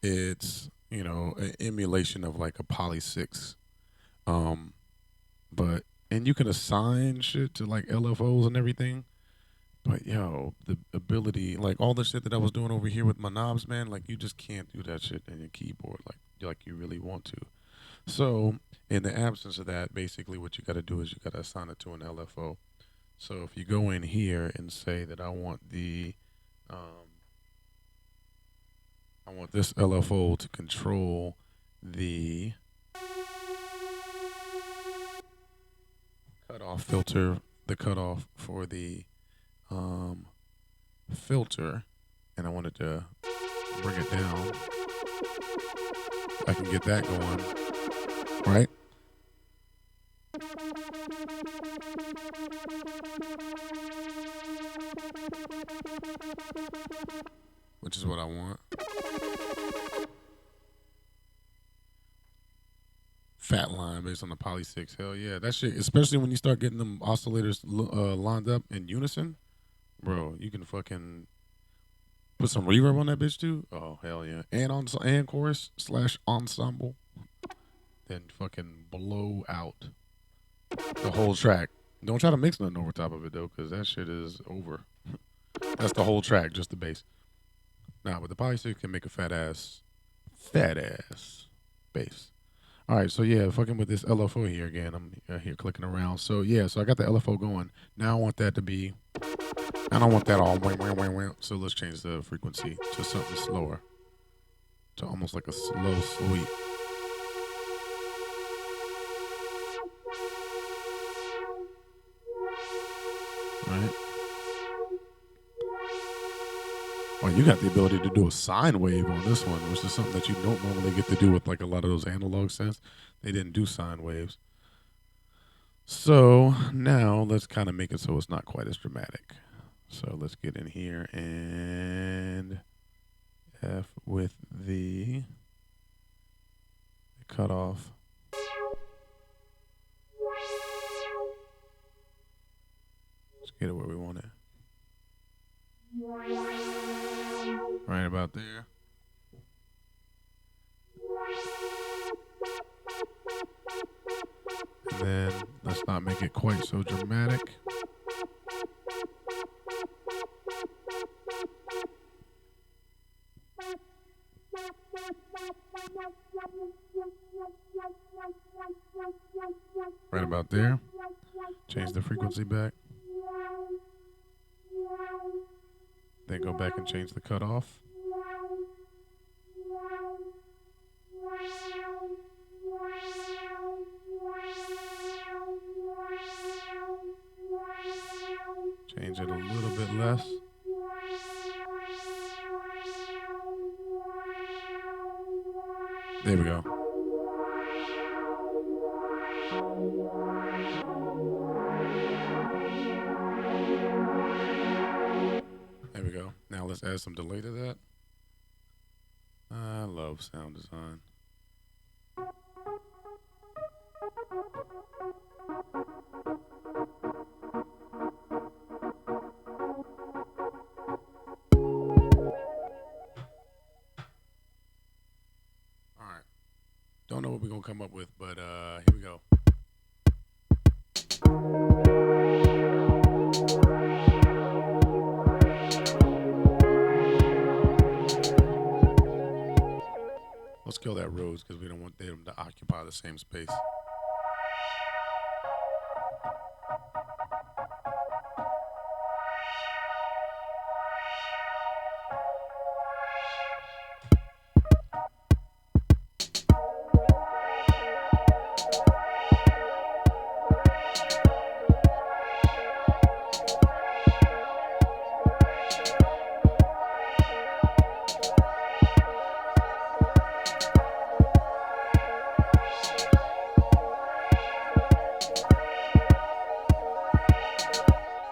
it's an emulation of like a Poly 6. But and you can assign shit to like LFOs and everything. But yo, the ability, like all the shit that I was doing over here with my knobs, man, like you just can't do that shit in your keyboard like you really want to. So in the absence of that, basically what you got to do is you got to assign it to an LFO. So if you go in here and say that I want this LFO to control the cutoff filter, the cutoff for the filter, and I wanted to bring it down. I can get that going, right? Which is what I want. Fat line based on the Poly 6. Hell yeah. That shit, especially when you start getting them oscillators lined up in unison, bro, you can fucking put some reverb on that bitch too. Oh, hell yeah. And chorus / ensemble. Then fucking blow out the whole track. Don't try to mix nothing over top of it though, because that shit is over. That's the whole track, just the bass. Nah, but the Poly 6 can make a fat ass bass. All right, so yeah, fucking with this LFO here again. I'm here clicking around. So yeah, so I got the LFO going. Now I want that to be, I don't want that all wah, wah, wah, wah. So let's change the frequency to something slower, to almost like a slow sweep. Right? Oh, you got the ability to do a sine wave on this one, which is something that you don't normally get to do with like a lot of those analog synths. They didn't do sine waves. So now let's kind of make it so it's not quite as dramatic. So let's get in here and F with the cutoff. Let's get it where we want it. Right about there. And then let's not make it quite so dramatic. Right about there. Change the frequency back. Then go back and change the cutoff. There we go. There we go. Now let's add some delay to that. I love sound design. All right. Don't know what we're gonna come up with, but here we go. Let's kill that rose because we don't want them to occupy the same space.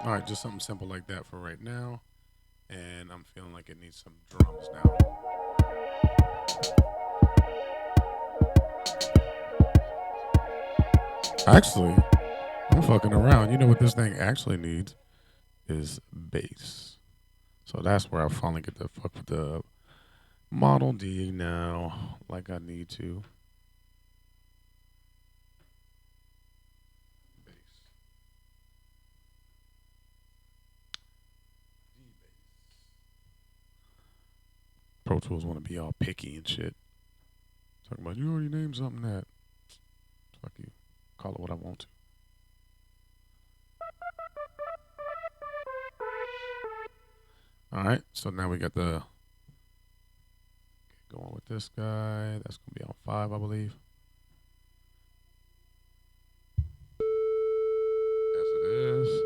All right, just something simple like that for right now. And I'm feeling like it needs some drums now. Actually, I'm fucking around. You know what this thing actually needs is bass. So that's where I finally get to fuck with the Model D now, like I need to. Bass. D bass. Pro Tools want to be all picky and shit. Talking about you already named something that. Fuck you. Call it what I want to. All right, so now we got the going with this guy. That's gonna be on 5, I believe. Yes, it is.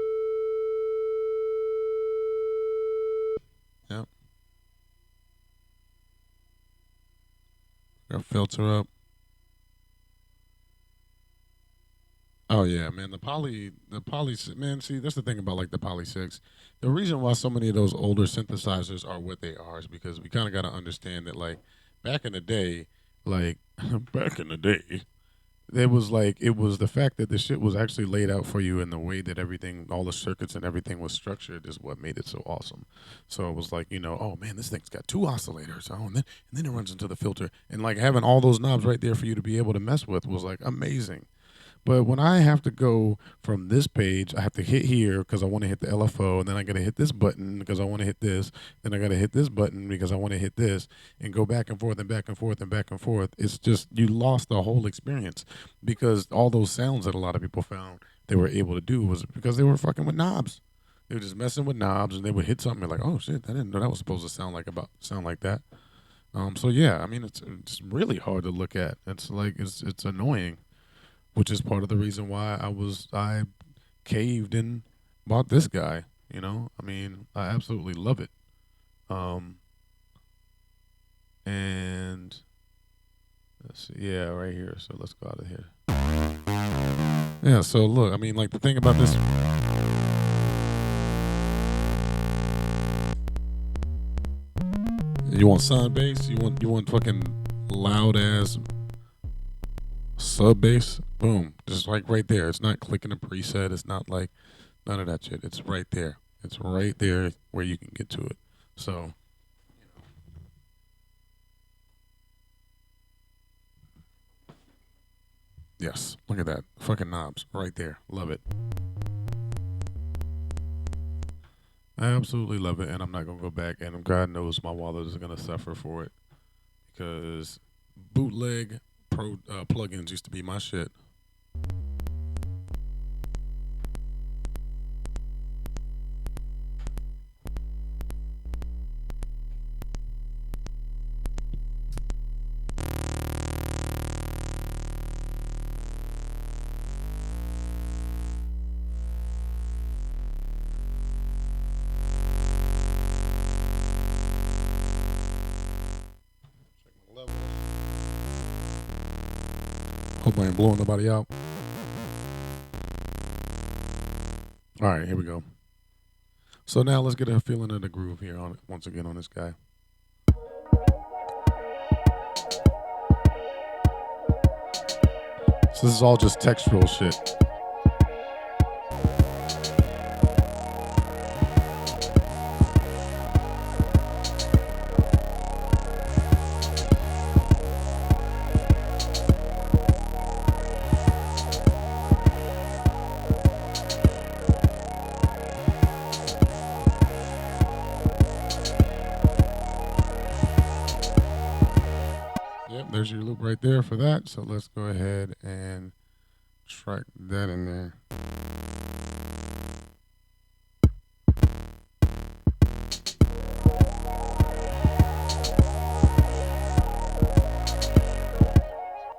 Yep. Got filter up. Oh yeah, man. Man. See, that's the thing about like the Poly 6. The reason why so many of those older synthesizers are what they are is because we kind of got to understand that like back in the day, like back in the day, it was the fact that the shit was actually laid out for you and the way that everything, all the circuits and everything was structured is what made it so awesome. So it was like, oh man, this thing's got 2 oscillators. Oh, and then it runs into the filter. And like having all those knobs right there for you to be able to mess with was like amazing. But when I have to go from this page, I have to hit here because I want to hit the LFO, and then I got to hit this button because I want to hit this. Then I got to hit this button because I want to hit this, and go back and forth and back and forth and back and forth. It's just you lost the whole experience because all those sounds that a lot of people found they were able to do was because they were fucking with knobs. They were just messing with knobs, and they would hit something like, "Oh shit, I didn't know that was supposed to sound like that." So yeah, I mean it's really hard to look at. It's like it's annoying, which is part of the reason why I caved and bought this guy. I mean, I absolutely love it. Um, and let's see, yeah, right here. So let's go out of here. Yeah. So look, I mean, like the thing about this. You want sound bass? You want fucking loud ass sub bass? Boom. Just like right there. It's not clicking a preset. It's not like none of that shit. It's right there. It's right there where you can get to it. So yes, look at that. Fucking knobs right there. Love it. I absolutely love it, and I'm not gonna go back. And God knows my wallet is gonna suffer for it because bootleg pro plugins used to be my shit. Check my levels. Hope I ain't blowing nobody out. All right, here we go. So now let's get a feeling of the groove here once again on this guy. So this is all just textural shit. There's your loop right there for that. So let's go ahead and track that in there.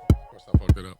Of course, I fucked it up.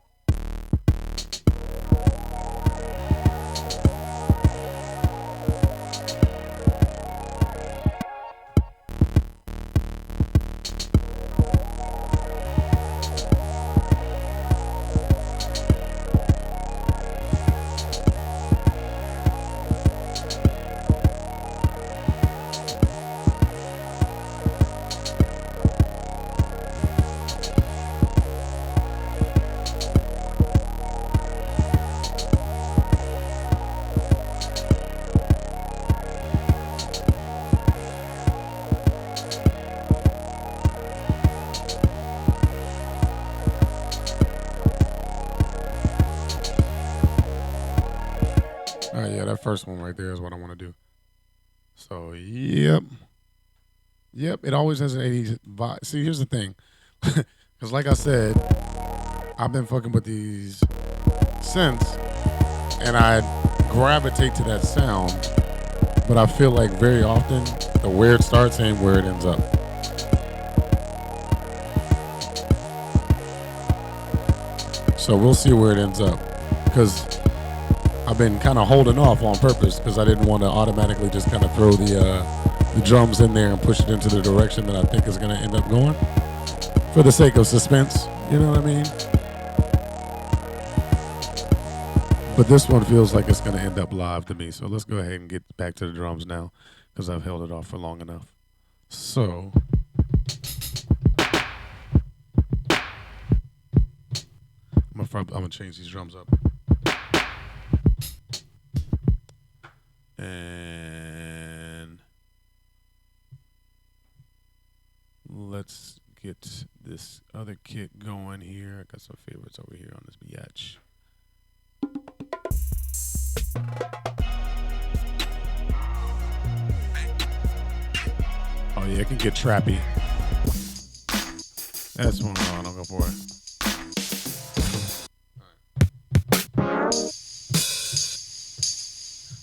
Yeah, that first one right there is what I want to do. So, yep, it always has an 80s vibe. See, here's the thing. Because like I said, I've been fucking with these synths, and I gravitate to that sound, but I feel like very often the where it starts ain't where it ends up. So we'll see where it ends up, because I've been kind of holding off on purpose because I didn't want to automatically just kind of throw the drums in there and push it into the direction that I think is going to end up going, for the sake of suspense. You know what I mean? But this one feels like it's going to end up live to me. So let's go ahead and get back to the drums now, because I've held it off for long enough. So I'm going to change these drums up. And let's get this other kit going here. I got some favorites over here on this biatch. Oh yeah, it can get trappy. That's one on. I'll go for it.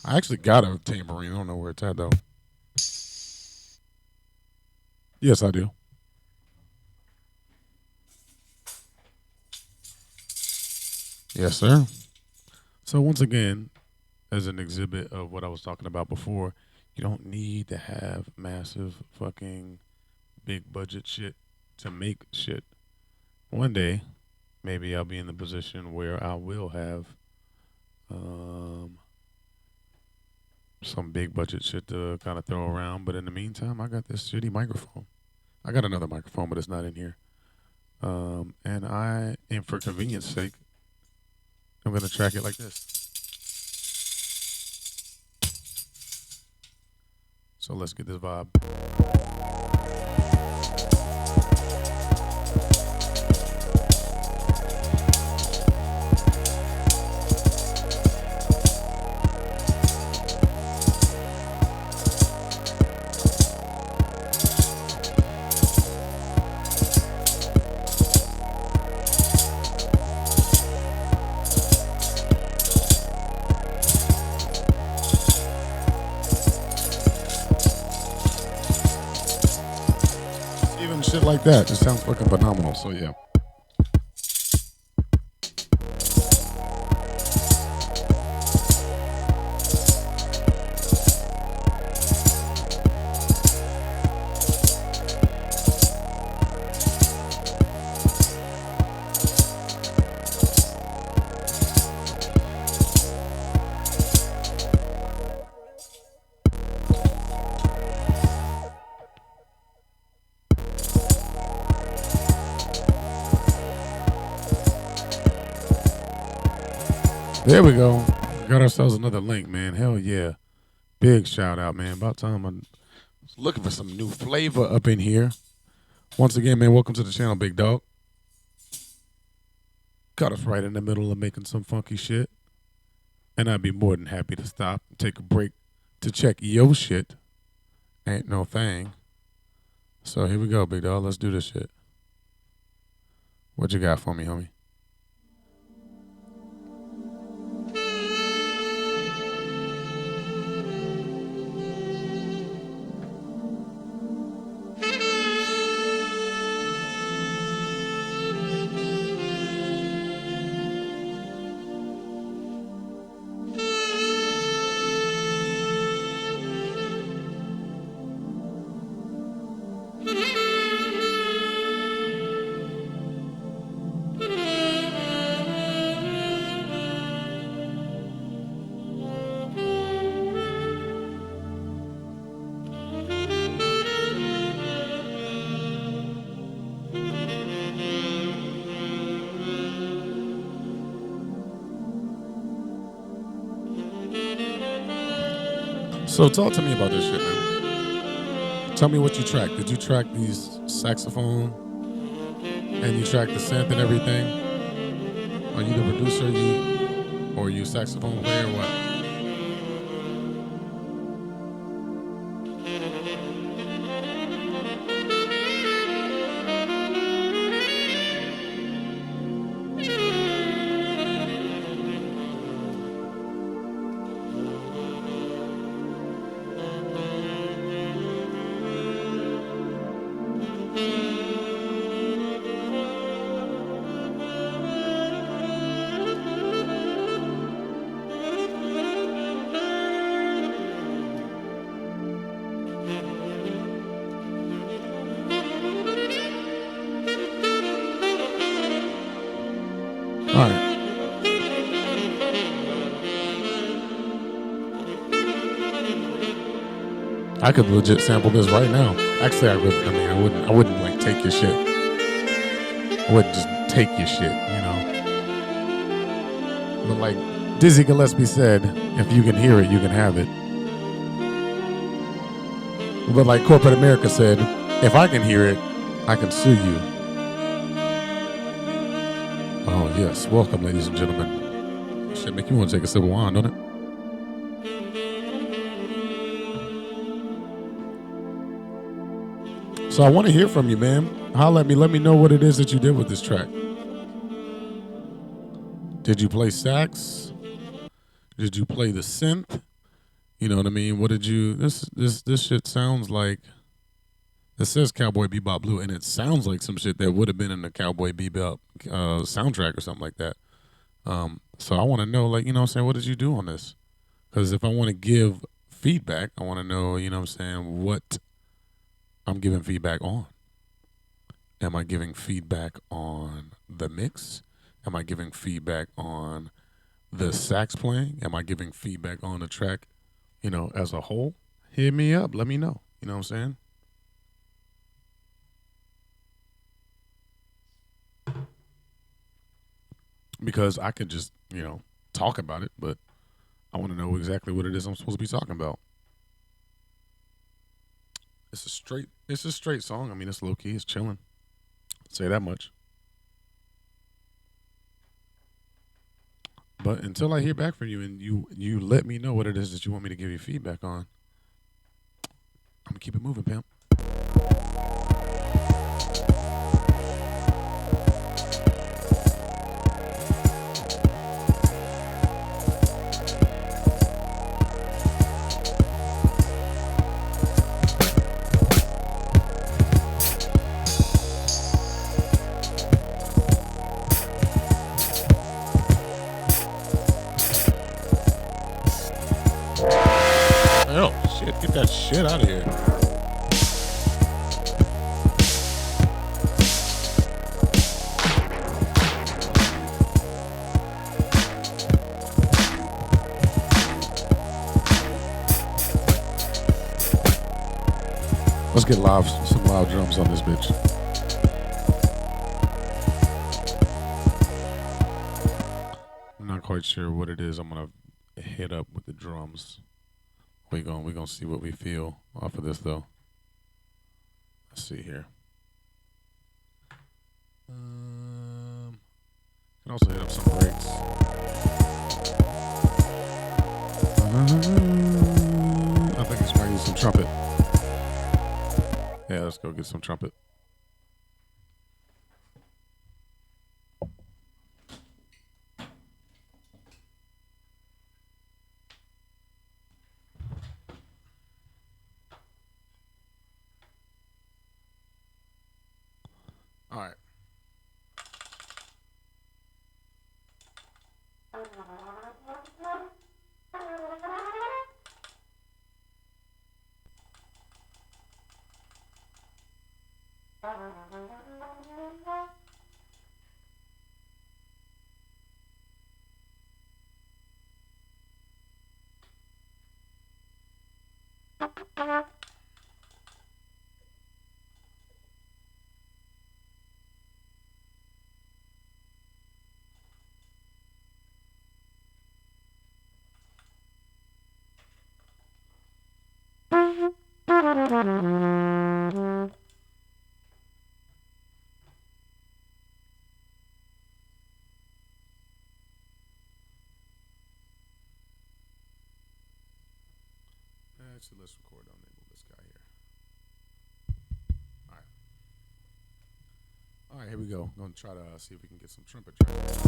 I actually got a tambourine. I don't know where it's at, though. Yes, I do. Yes, sir. So once again, as an exhibit of what I was talking about before, you don't need to have massive fucking big budget shit to make shit. One day, maybe I'll be in the position where I will have some big budget shit to kind of throw around. But in the meantime, I got this shitty microphone. I got another microphone, but it's not in here. And for convenience sake, I'm going to track it like this. So let's get this vibe. Shit like that just sounds fucking phenomenal. So yeah. There we go. Got ourselves another link, man. Hell yeah. Big shout out, man. About time I was looking for some new flavor up in here. Once again, man, welcome to the channel, big dog. Got us right in the middle of making some funky shit. And I'd be more than happy to stop and take a break to check yo shit. Ain't no thing. So here we go, big dog. Let's do this shit. What you got for me, homie? So talk to me about this shit, man. Tell me what you tracked. Did you track these saxophone and you track the synth and everything? Are you the producer, or are you a saxophone player, or what? I could legit sample this right now. Actually, I wouldn't like take your shit. I wouldn't just take your shit, you know. But like Dizzy Gillespie said, if you can hear it, you can have it. But like corporate America said, if I can hear it, I can sue you. Oh yes, welcome, ladies and gentlemen. Shit make you want to take a sip of wine, don't it? So I want to hear from you, man. Holla at me. Let me know what it is that you did with this track. Did you play sax? Did you play the synth? You know what I mean? What did you? This shit sounds like. It says Cowboy Bebop Blue, and it sounds like some shit that would have been in the Cowboy Bebop soundtrack or something like that. So I want to know, like, you know what I'm saying? What did you do on this? Because if I want to give feedback, I want to know, you know what I'm saying, what I'm giving feedback on. Am I giving feedback on the mix? Am I giving feedback on the sax playing? Am I giving feedback on the track, you know, as a whole? Hit me up. Let me know. You know what I'm saying? Because I could just, you know, talk about it, but I want to know exactly what it is I'm supposed to be talking about. It's a straight song. I mean, it's low key. It's chilling. I'll say that much. But until I hear back from you and you let me know what it is that you want me to give you feedback on, I'm gonna keep it moving, pimp. Get that shit out of here. Let's get some loud drums on this bitch. I'm not quite sure what it is I'm gonna hit up with the drums. We gonna see what we feel off of this though. Let's see here. Can also hit up some breaks. I think it's might use some trumpet. Yeah, let's go get some trumpet. All right. Actually, let's record on this guy here. All right. All right, here we go. I'm going to try to see if we can get some trumpet tracks.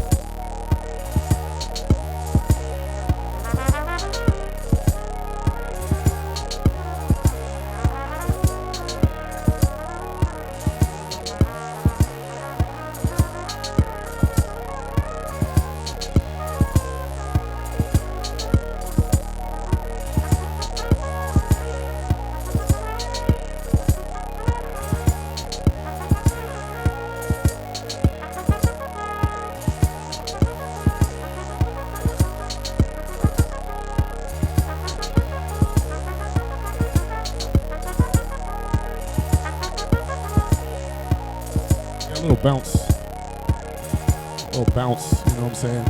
A little bounce, you know what I'm saying?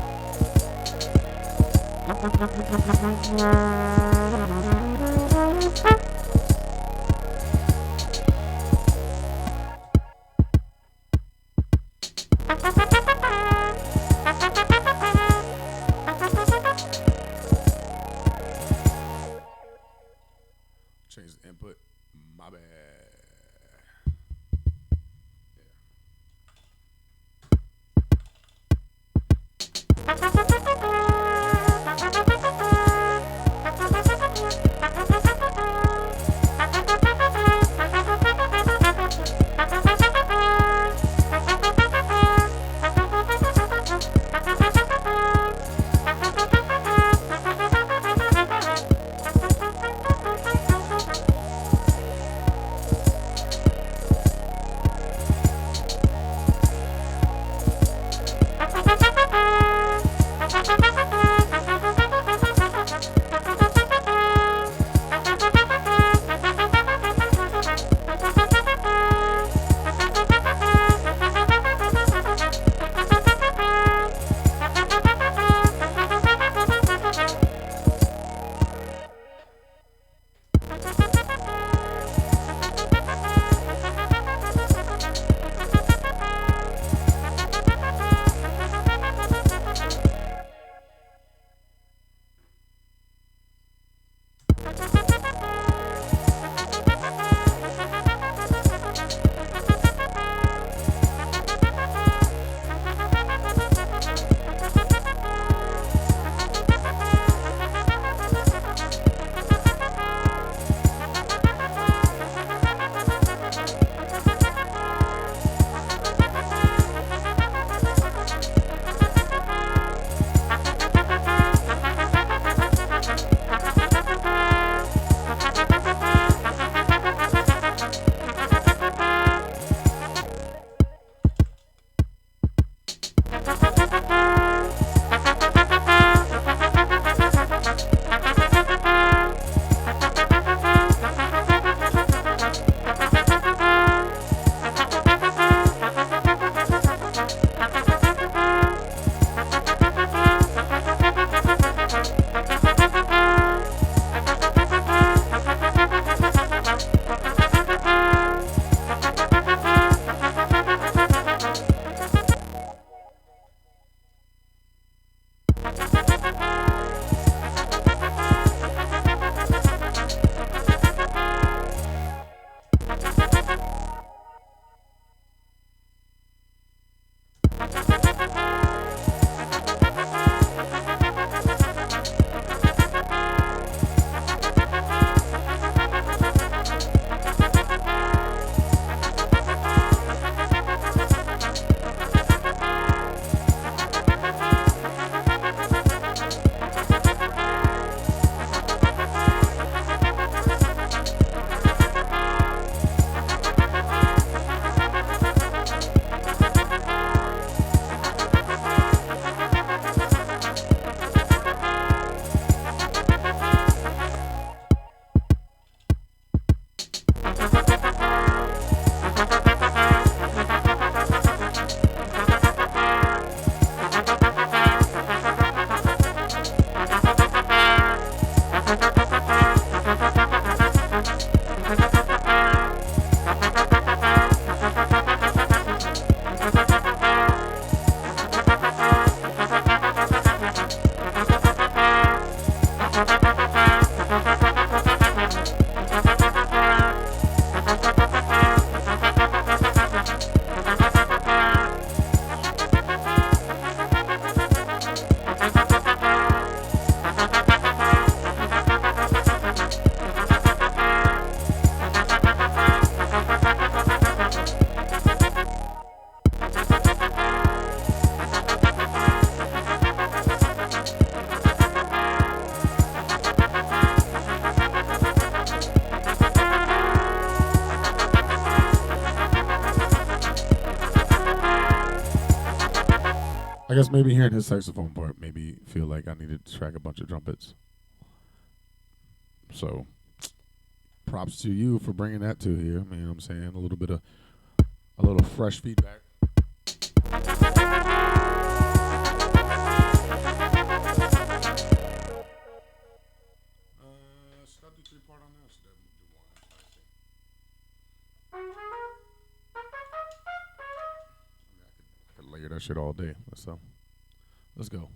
Change the input, my bad. I guess maybe hearing his saxophone part made me feel like I needed to track a bunch of trumpets. So props to you for bringing that to here. You know what I'm saying? A little fresh feedback. Should I do three part on that? Or should I do one? I could layer that shit all day. So let's go.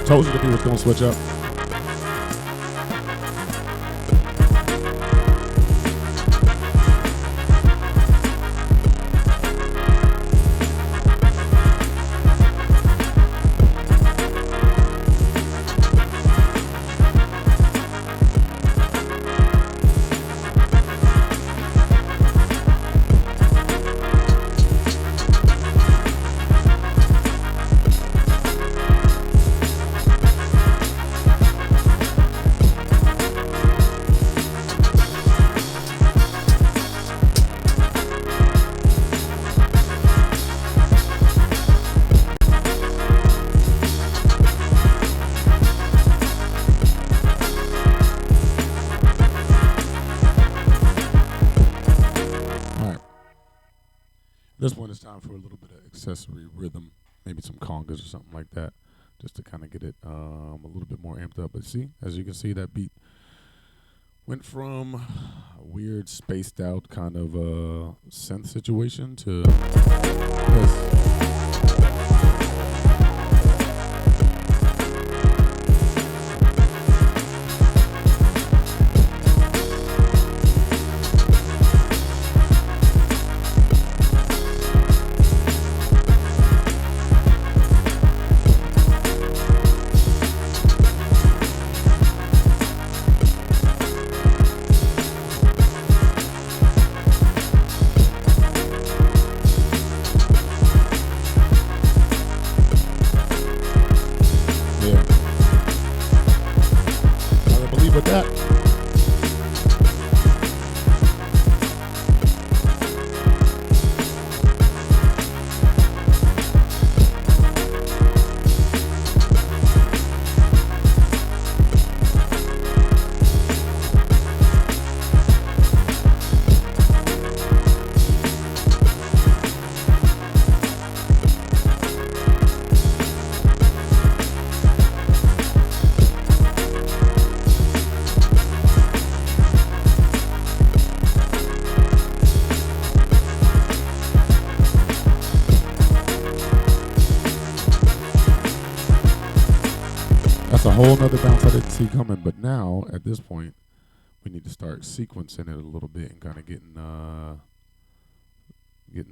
Told you the beat was gonna switch up. This one is time for a little bit of accessory rhythm, maybe some congas or something like that, just to kind of get it a little bit more amped up. But see, as you can see, that beat went from a weird, spaced out kind of synth situation to this. A whole nother bounce I didn't see coming, but now at this point we need to start sequencing it a little bit and kind of getting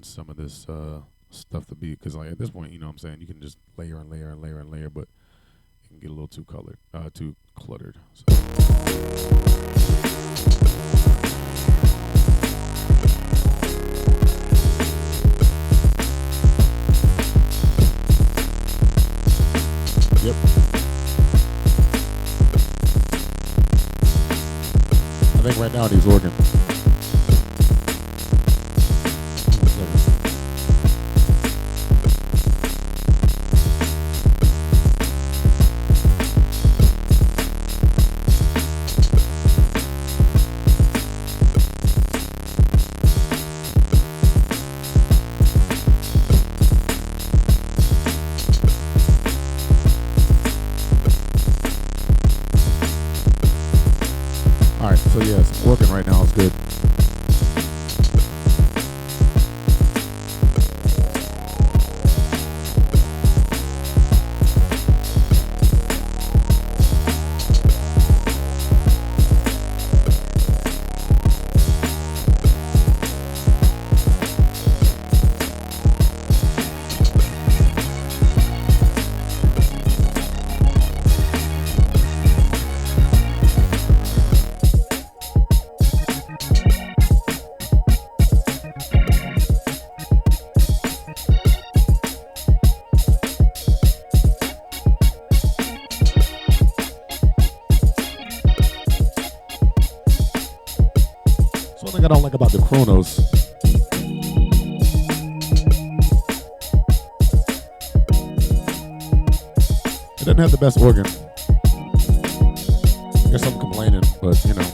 some of this stuff to be, because like at this point, you know what I'm saying, you can just layer and layer and layer and layer, but it can get a little too cluttered. So. Yep. I think right now he's working. Alright, so yeah, it's working right now, it's good. I don't like about the Chronos. It doesn't have the best organ. I guess I'm complaining, but you know.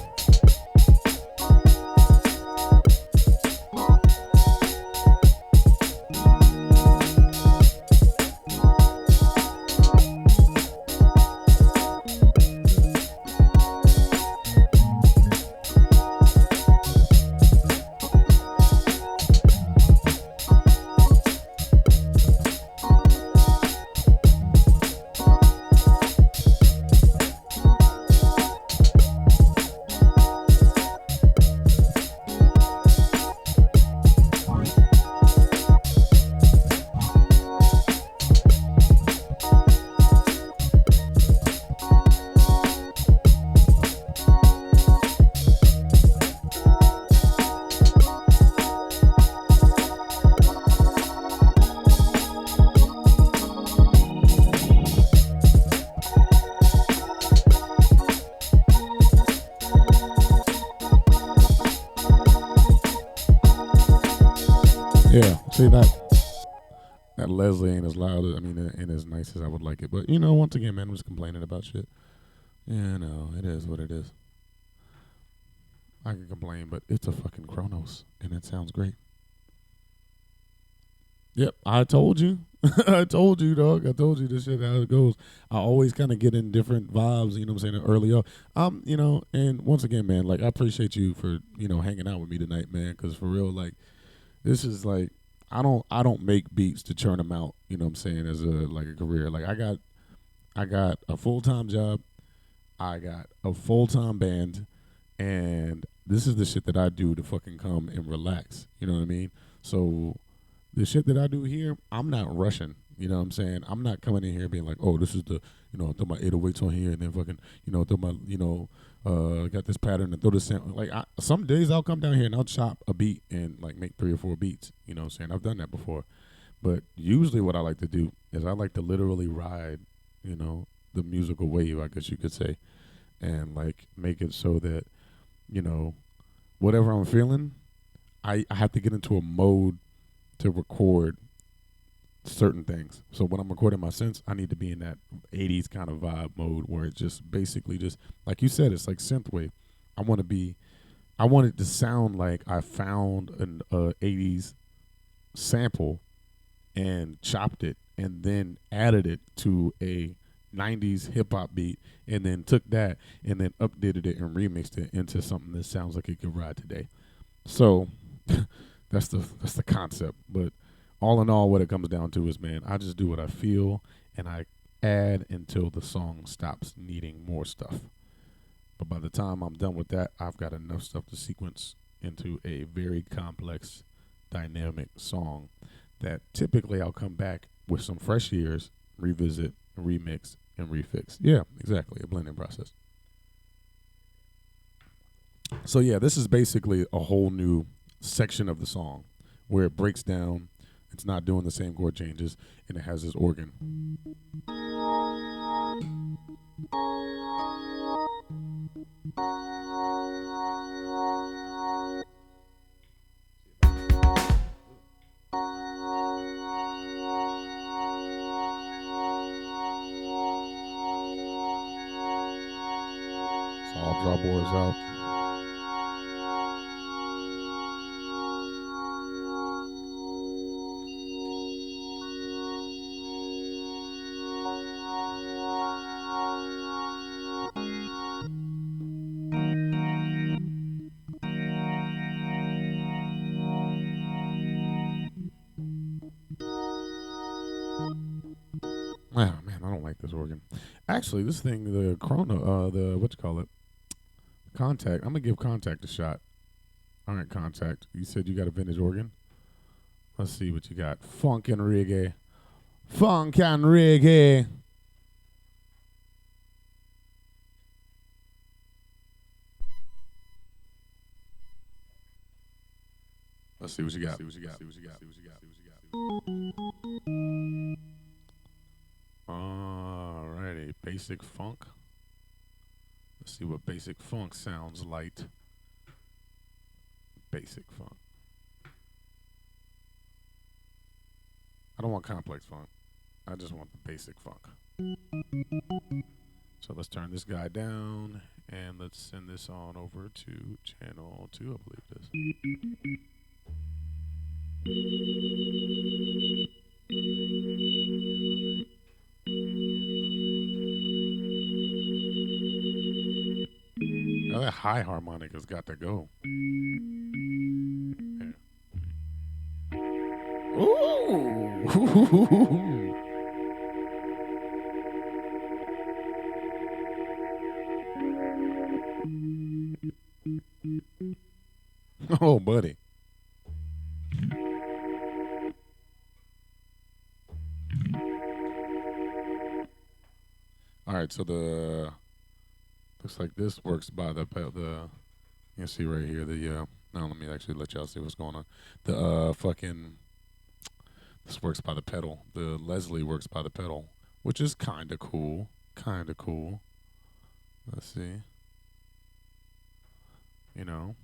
Yeah, see that Leslie ain't as loud. I mean, ain't as nice as I would like it. But once again, man, I'm just complaining about shit. Yeah, no, it is what it is. I can complain, but it's a fucking Kronos, and it sounds great. Yep, I told you. I told you, dog. I told you this shit how it goes. I always kind of get in different vibes, you know what I'm saying, early on. And once again, man, like I appreciate you for, hanging out with me tonight, man, cuz for real like this is like I don't make beats to churn them out, you know what I'm saying, as a career. Like I got a full-time job. I got a full-time band, and this is the shit that I do to fucking come and relax. You know what I mean? So the shit that I do here, I'm not rushing. You know what I'm saying? I'm not coming in here being like, oh, this is the, throw my 808s on here and then fucking, throw my, got this pattern and throw this sample. Like, some days I'll come down here and I'll chop a beat and like make 3 or 4 beats. You know what I'm saying? I've done that before. But usually what I like to do is I like to literally ride, the musical wave, I guess you could say, and like make it so that, you know, whatever I'm feeling, I have to get into a mode to record certain things. So when I'm recording my synths, I need to be in that 80s kind of vibe mode where it's just basically just like you said, it's like synthwave. I want to be, I want it to sound like I found an 80s sample and chopped it and then added it to a 90s hip hop beat and then took that and then updated it and remixed it into something that sounds like it could ride today. So that's the concept. But all in all, what it comes down to is, man, I just do what I feel and I add until the song stops needing more stuff. But by the time I'm done with that, I've got enough stuff to sequence into a very complex, dynamic song that typically I'll come back with some fresh ears, revisit, remix, and refix. Yeah, exactly, a blending process. So yeah, this is basically a whole new section of the song where it breaks down. It's not doing the same chord changes, and it has this organ. So I'll draw boards out. Oh man, I don't like this organ. Actually, this thing, the Chrono, the what you call it, Contact. I'm gonna give Contact a shot. All right, Contact. You said you got a vintage organ. Let's see what you got. Funk and reggae. Funk and reggae. Let's see what you got. See what you got. See what you got. See what you got. See what you got. Alrighty, basic funk. Let's see what basic funk sounds like. Basic funk. I don't want complex funk. I just want the basic funk. So let's turn this guy down and let's send this on over to channel 2, I believe it is. Oh, that high harmonic has got to go. Yeah. Ooh. Oh, buddy. All right, so the looks like this works by the you can see right here the now let me actually let y'all see what's going on. The fucking this works by the pedal. The Leslie works by the pedal, which is kind of cool. Kind of cool. Let's see. You know.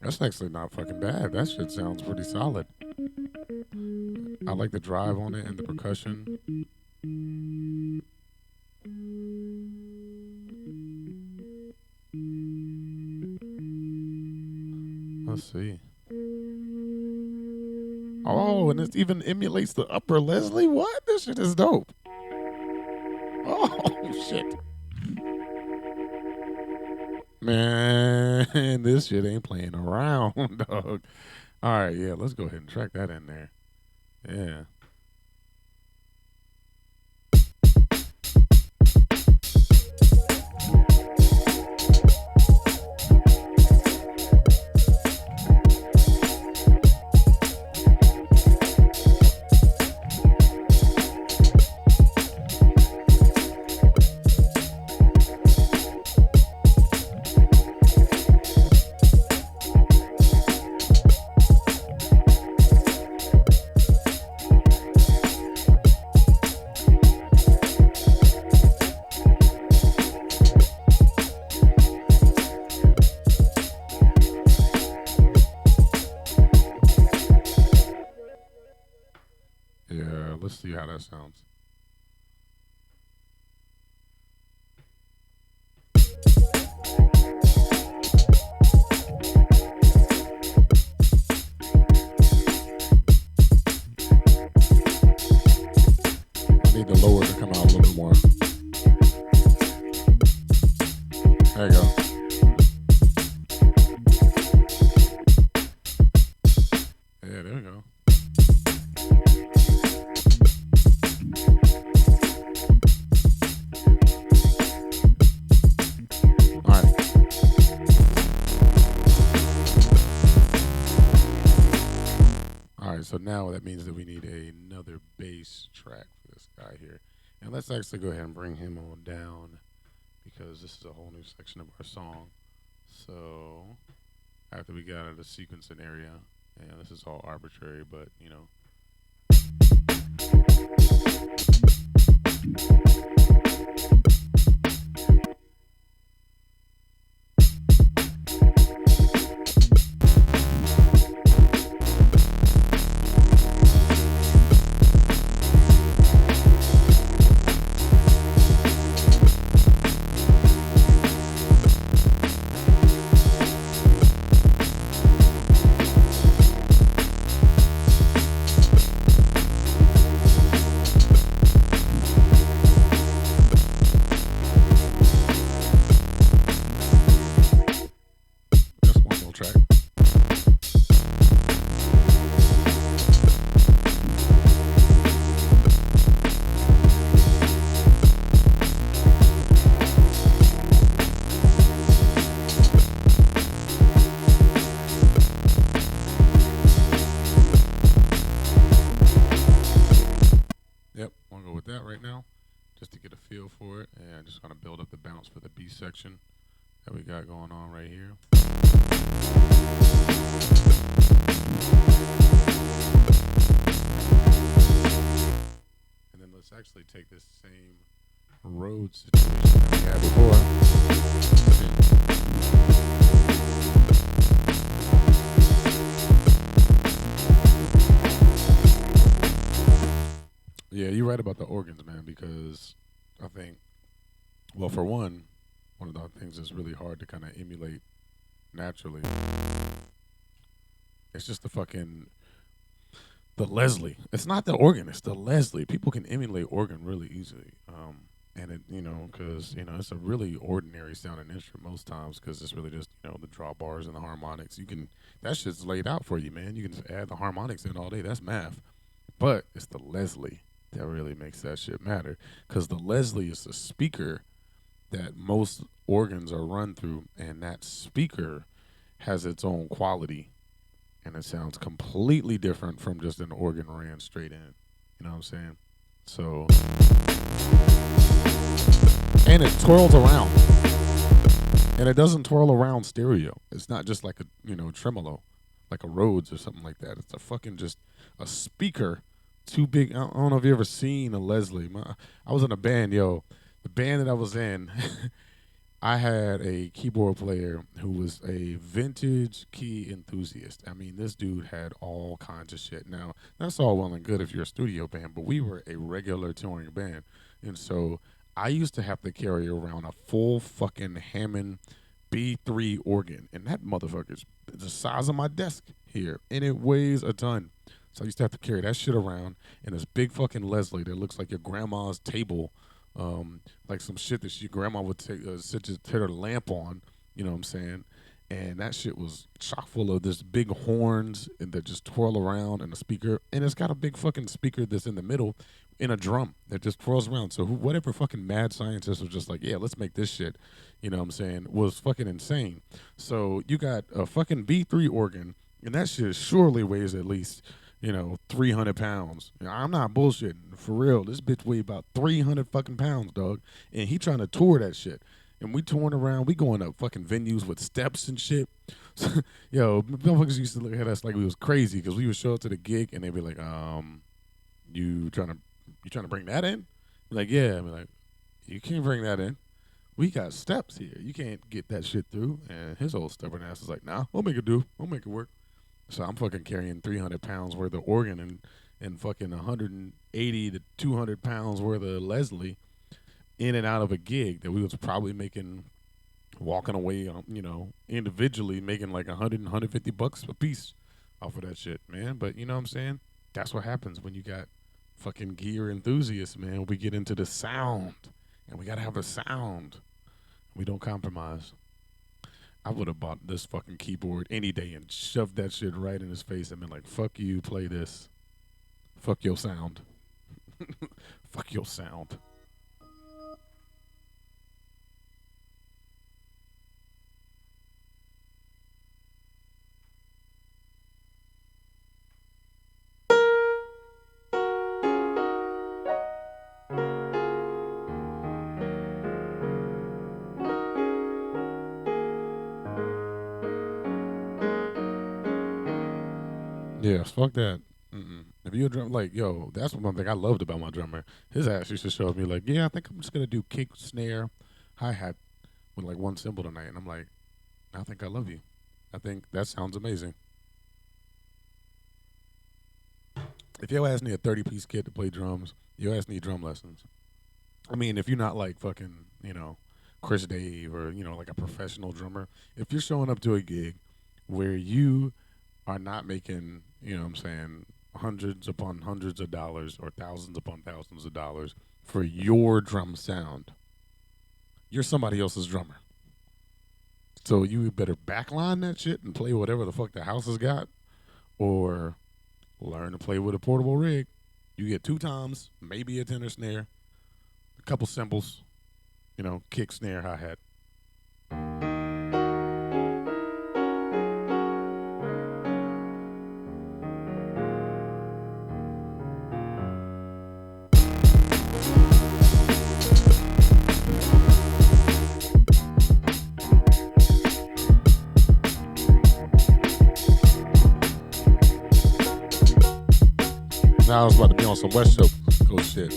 That's actually not fucking bad. That shit sounds pretty solid. I like the drive on it and the percussion. Let's see. Oh, and it even emulates the upper Leslie? What? This shit is dope. Oh, shit. Man, this shit ain't playing around, dog. All right, yeah, let's go ahead and track that in there. Yeah. Yeah, let's see how that sounds. I need the lower to come out a little bit more. There you go. Yeah, there we go. All right, so now that means that we need another bass track for this guy here. And let's actually go ahead and bring him on down because this is a whole new section of our song. So after we got out of the sequencing area, and this is all arbitrary, but you know. Yep, I'll go with that right now, just to get a feel for it, and I just want to build up the bounce for the B section that we got going on right here. And then let's actually take this same road situation that we had before. Yeah, you're right about the organs, man, because I think, well, for one of the things that's really hard to kind of emulate naturally, it's just the Leslie. It's not the organ, it's the Leslie. People can emulate organ really easily. And it, because, it's a really ordinary sounding instrument most times because it's really just, the drawbars and the harmonics. That shit's laid out for you, man. You can just add the harmonics in all day. That's math. But it's the Leslie that really makes that shit matter, because the Leslie is the speaker that most organs are run through, and that speaker has its own quality, and it sounds completely different from just an organ ran straight in. You know what I'm saying? So, and it twirls around, and it doesn't twirl around stereo. It's not just like a tremolo, like a Rhodes or something like that. It's a fucking just a speaker. Too big. I don't know if you ever seen a Leslie. I was in a band, The band that I was in, I had a keyboard player who was a vintage key enthusiast. I mean, this dude had all kinds of shit. Now, that's all well and good if you're a studio band, but we were a regular touring band. And so I used to have to carry around a full fucking Hammond B3 organ. And that motherfucker's the size of my desk here. And it weighs a ton. So I used to have to carry that shit around in this big fucking Leslie that looks like your grandma's table, like some shit that your grandma would sit her lamp on. You know what I'm saying? And that shit was chock full of this big horns and that just twirl around and a speaker. And it's got a big fucking speaker that's in the middle in a drum that just twirls around. So whatever fucking mad scientist was just like, yeah, let's make this shit, you know what I'm saying, was fucking insane. So you got a fucking B3 organ, and that shit surely weighs at least 300 pounds. I'm not bullshitting. For real, this bitch weigh about 300 fucking pounds, dog. And he trying to tour that shit. And we touring around. We going up fucking venues with steps and shit. Yo, motherfuckers used to look at us like we was crazy because we would show up to the gig and they'd be like, you trying to bring that in? We're like, yeah. I'm like, you can't bring that in. We got steps here. You can't get that shit through. And his old stubborn ass is like, nah, we'll make it do. We'll make it work. So I'm fucking carrying 300 pounds worth of organ and fucking 180 to 200 pounds worth of Leslie in and out of a gig that we was probably making, walking away, individually making like 100 and 150 bucks a piece off of that shit, man. But you know what I'm saying? That's what happens when you got fucking gear enthusiasts, man. We get into the sound, and we got to have a sound. We don't compromise. I would have bought this fucking keyboard any day and shoved that shit right in his face and been like, fuck you, play this. Fuck your sound. Fuck your sound. Yeah, fuck that. Mm-mm. If you a drum, like, yo, that's one thing I loved about my drummer. His ass used to show me, like, yeah, I think I'm just gonna do kick, snare, hi hat with like one cymbal tonight, and I'm like, I think I love you. I think that sounds amazing. If your ass need a 30-piece kit to play drums, your ass need drum lessons. I mean, if you're not like fucking, Chris Dave or like a professional drummer, if you're showing up to a gig where you are not making, what I'm saying, hundreds upon hundreds of dollars or thousands upon thousands of dollars for your drum sound, you're somebody else's drummer. So you better backline that shit and play whatever the fuck the house has got, or learn to play with a portable rig. You get 2 toms, maybe a tenor snare, a couple cymbals, kick, snare, hi-hat. Now I was about to be on some West Coast shit.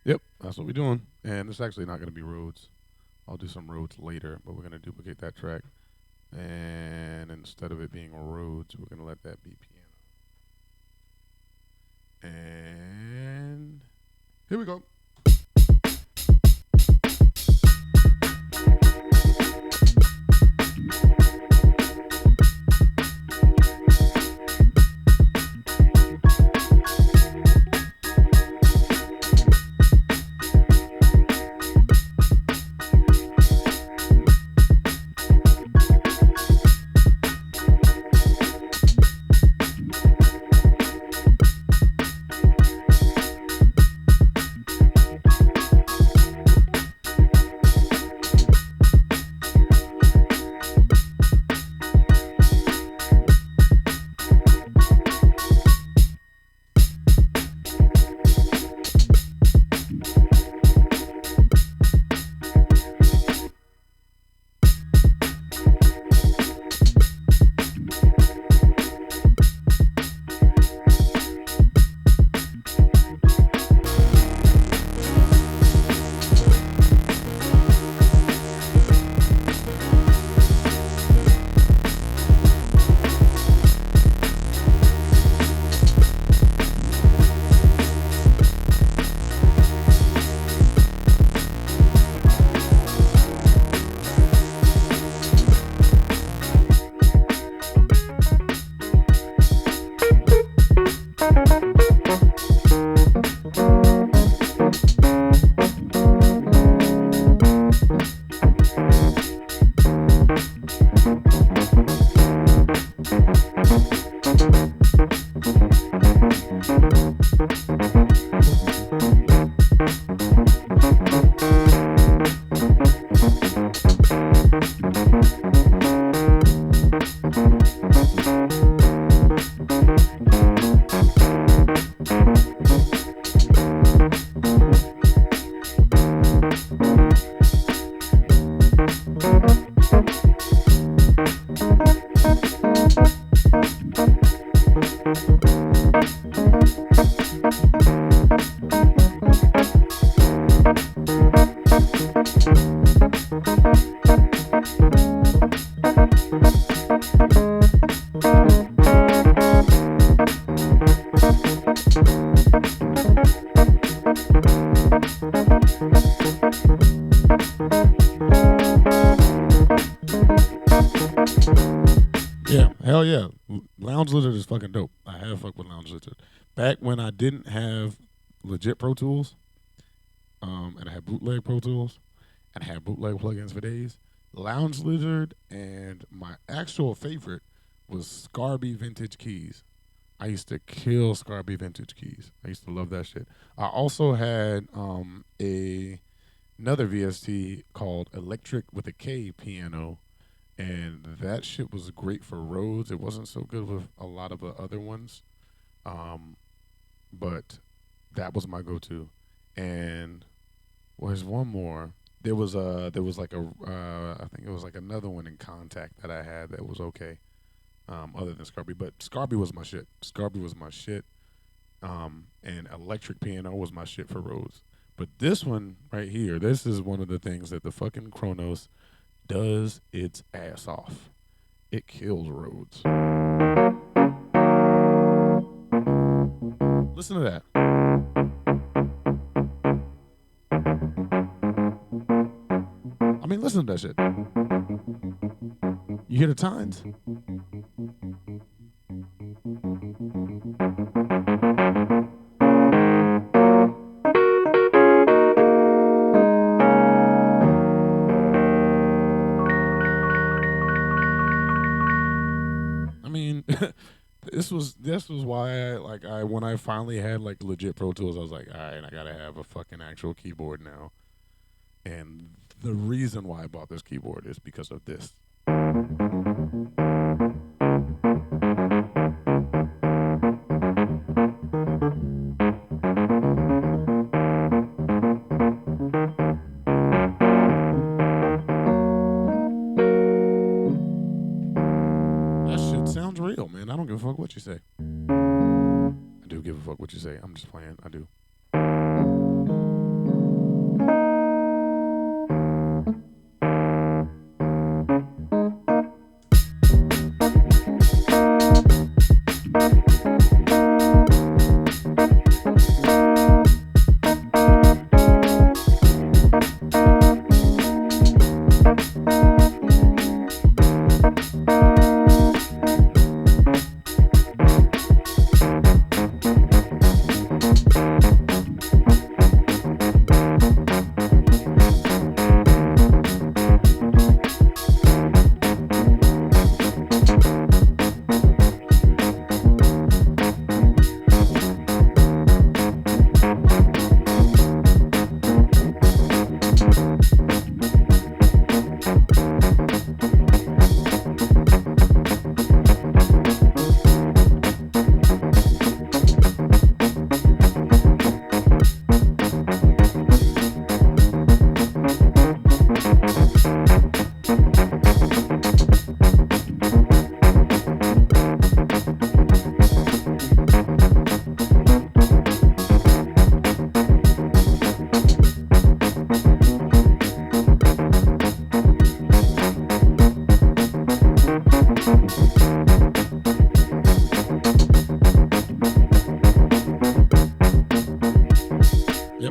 Yep, that's what we're doing. And it's actually not going to be Rhodes. I'll do some Rhodes later, but we're going to duplicate that track. And instead of it being Rhodes, we're going to let that be piano. And here we go. Lounge Lizard is fucking dope. I have fucked with Lounge Lizard. Back when I didn't have legit Pro Tools, and I had bootleg Pro Tools, and I had bootleg plugins for days, Lounge Lizard and my actual favorite was Scarby Vintage Keys. I used to kill Scarby Vintage Keys. I used to love that shit. I also had another VST called Electric with a K piano, and that shit was great for roads. It wasn't so good with a lot of the other ones, but that was my go-to. And there's one more. There was like I think it was like another one in Contact that I had that was okay, other than Scarby. But Scarby was my shit. Scarby was my shit. And Electric piano was my shit for roads. But this one right here, this is one of the things that the fucking Kronos does its ass off. It kills roads. Listen to that. I mean, listen to that shit. You hear the tines? I mean, this was why I when I finally had like legit Pro Tools, I was like, all right, I gotta have a fucking actual keyboard now. And the reason why I bought this keyboard is because of this. That shit sounds real, man. I don't give a fuck what you say. I do give a fuck what you say. I'm just playing. I do.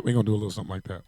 We're going to do a little something like that.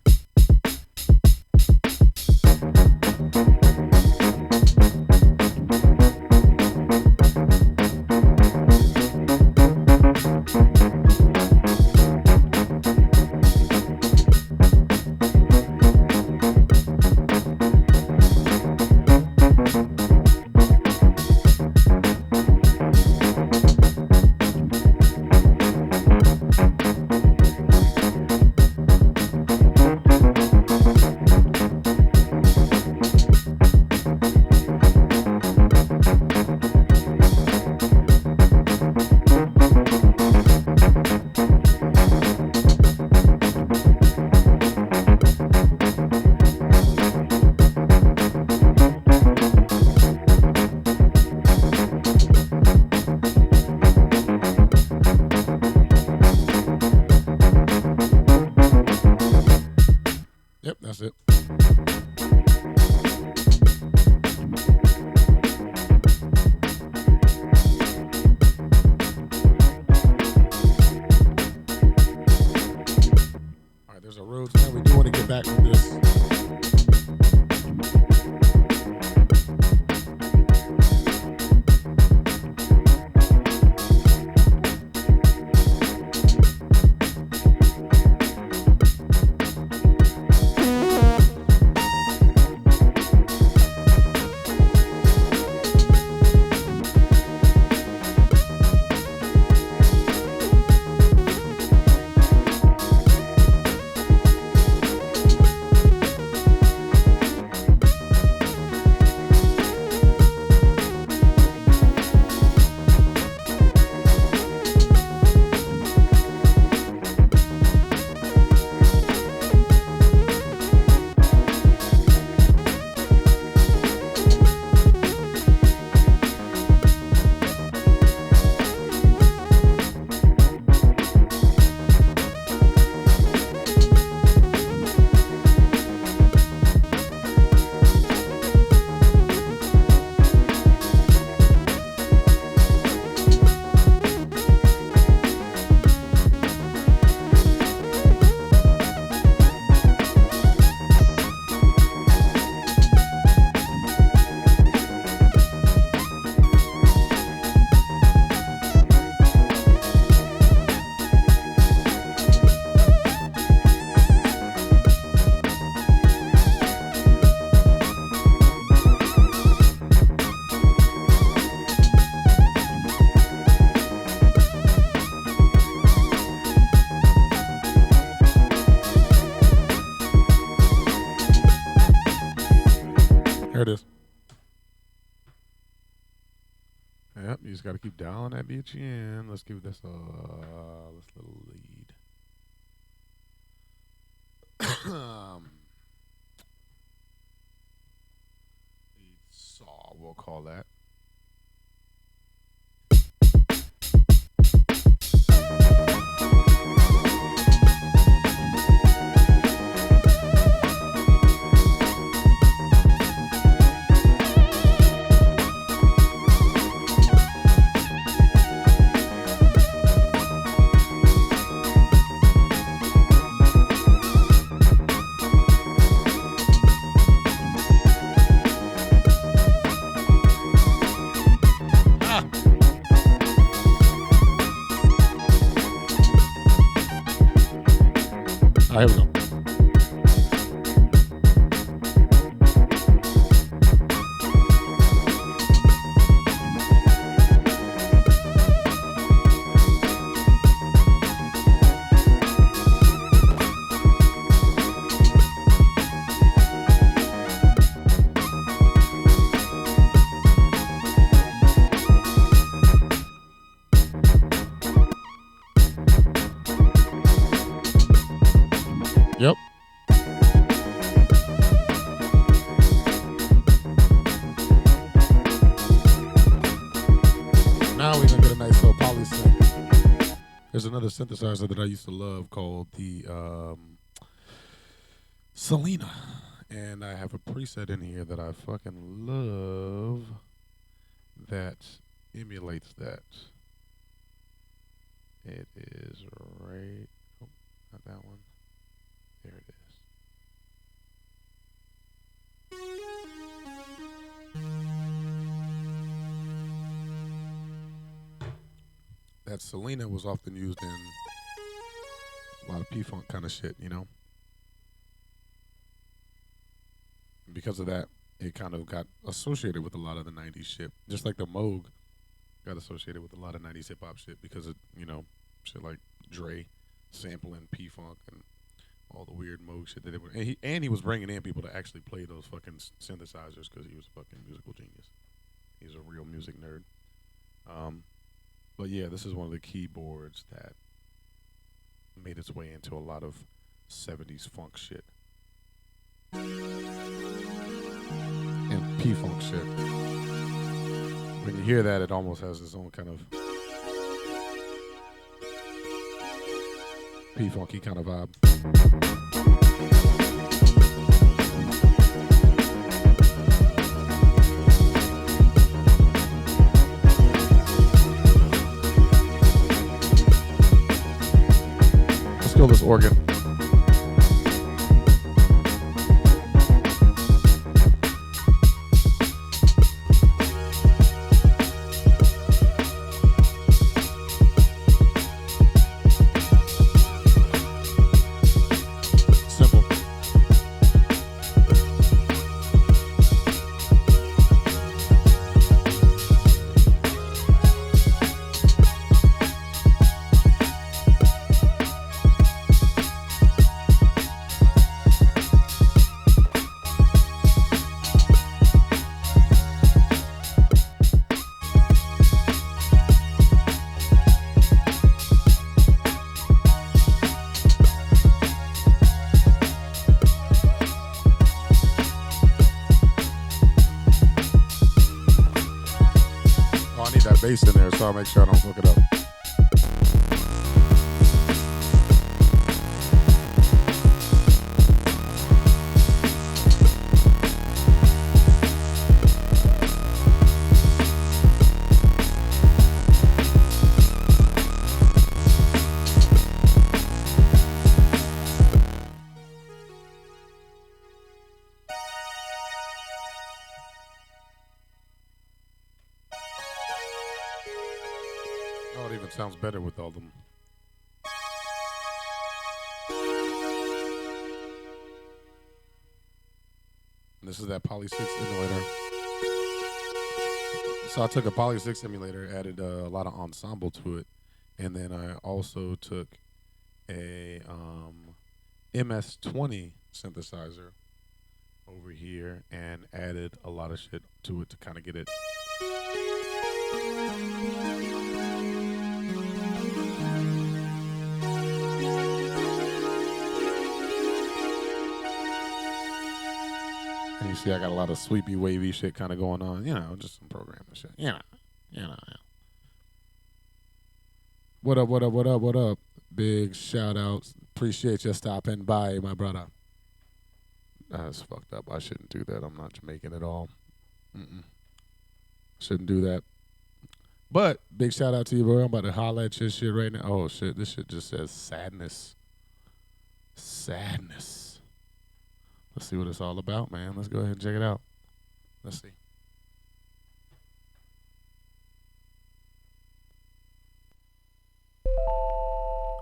got to keep dialing that bitch in. Let's give this a little lead. Lead saw, we'll call that. All right, here we go. Yep. Now we're gonna get a nice little polysynth. There's another synthesizer that I used to love called the Selena, and I have a preset in here that I fucking love that emulates that. It is right. Oh, not that one. There it is. That Selena was often used in a lot of P-Funk kind of shit, you know? And because of that, it kind of got associated with a lot of the 90s shit. Just like the Moog got associated with a lot of 90s hip-hop shit because of, you know, shit like Dre sampling P-Funk and all the weird Moog shit that they were. And he was bringing in people to actually play those fucking synthesizers because he was a fucking musical genius. He's a real music nerd. But yeah, this is one of the keyboards that made its way into a lot of 70s funk shit. And P-Funk shit. When you hear that, it almost has its own kind of P-Funky kind of vibe. Let's kill this organ. Bass in there, so I'll make sure I don't fuck it up. Oh, it even sounds better with all them. And this is that Poly 6 emulator. So I took a Poly 6 emulator, added a lot of ensemble to it, and then I also took a MS-20 synthesizer over here and added a lot of shit to it to kind of get it And you see, I got a lot of sweepy, wavy shit kind of going on. Just some programming shit. Yeah. What up, what up, what up, what up? Big shout outs. Appreciate you stopping by, my brother. That's fucked up. I shouldn't do that. I'm not Jamaican at all. Mm-mm. Shouldn't do that. But big shout out to you, bro. I'm about to holler at your shit right now. Oh shit, this shit just says sadness. Sadness. Let's see what it's all about, man. Let's go ahead and check it out. Let's see.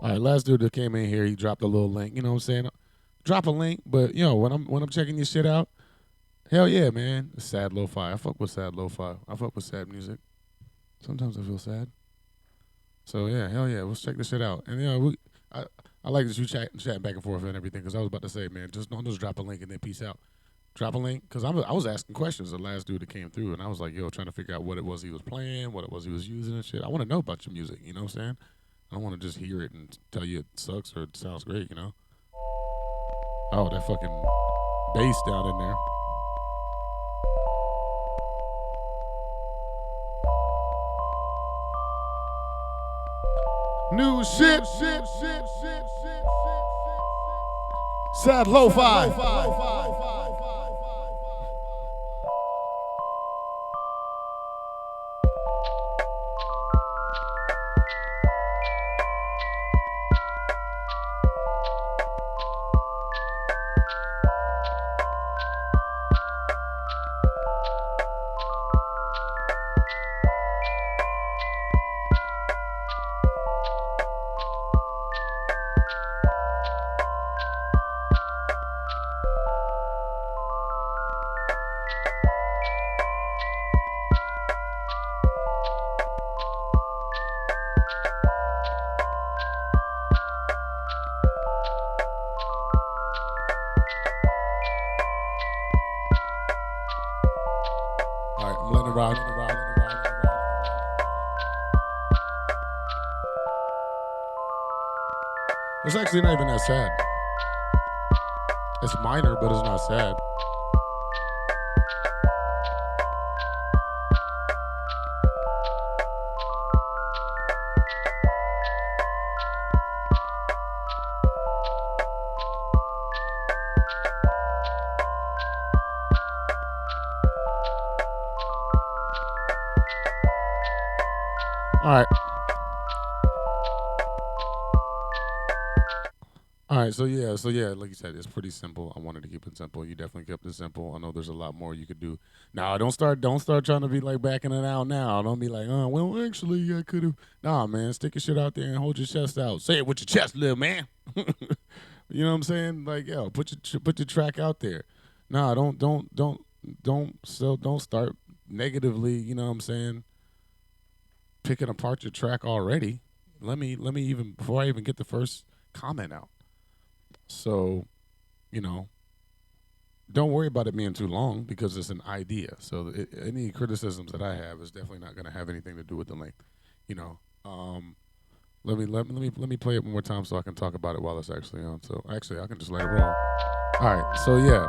All right, last dude that came in here, he dropped a little link. You know what I'm saying? Drop a link, but when I'm checking your shit out, hell yeah, man. It's sad lo-fi. I fuck with sad lo-fi. I fuck with sad music. Sometimes I feel sad. So yeah, hell yeah, let's check this shit out. And I like that you chatting back and forth and everything, because I was about to say, man, don't just drop a link and then peace out. Drop a link, because I was asking questions the last dude that came through, and I was like, trying to figure out what it was he was playing, what it was he was using and shit. I want to know about your music, you know what I'm saying? I don't want to just hear it and tell you it sucks or it sounds great, you know? Oh, that fucking bass down in there. New shit. Sad lo-fi. All right, I'm letting it ride. It's actually not even that sad. It's minor, but it's not sad. All right. All right, so yeah, like you said, it's pretty simple. I wanted to keep it simple. You definitely kept it simple. I know there's a lot more you could do. Now, don't start trying to be like backing it out now. Don't be like, oh, well, actually, I could have. Nah, man, stick your shit out there and hold your chest out. Say it with your chest, little man. You know what I'm saying? Like, put your track out there. Nah, don't start negatively. You know what I'm saying? Picking apart your track already. Let me even before I even get the first comment out. So, don't worry about it being too long because it's an idea. So any criticisms that I have is definitely not going to have anything to do with the length. You know, let me play it one more time so I can talk about it while it's actually on. So actually, I can just let it roll. All right. So yeah.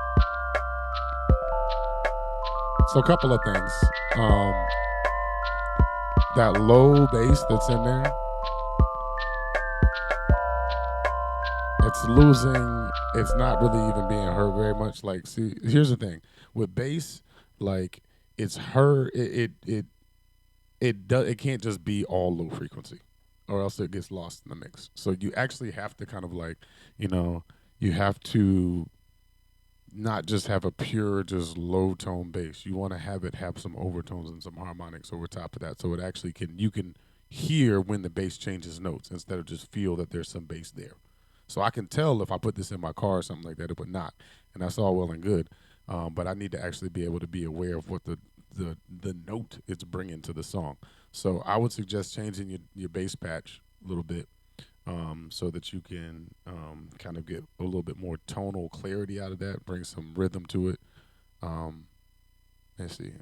So a couple of things. That low bass that's in there, it's losing. It's not really even being heard very much. Like, see, here's the thing with bass, like it's heard. It can't just be all low frequency, or else it gets lost in the mix. So you actually have to kind of like, you have to not just have a pure just low tone bass. You want to have it have some overtones and some harmonics over top of that, so it actually you can hear when the bass changes notes instead of just feel that there's some bass there. So I can tell if I put this in my car or something like that, it would not, and that's all well and good. But I need to actually be able to be aware of what the note it's bringing to the song. So I would suggest changing your bass patch a little bit, so that you can kind of get a little bit more tonal clarity out of that, bring some rhythm to it. Let's see.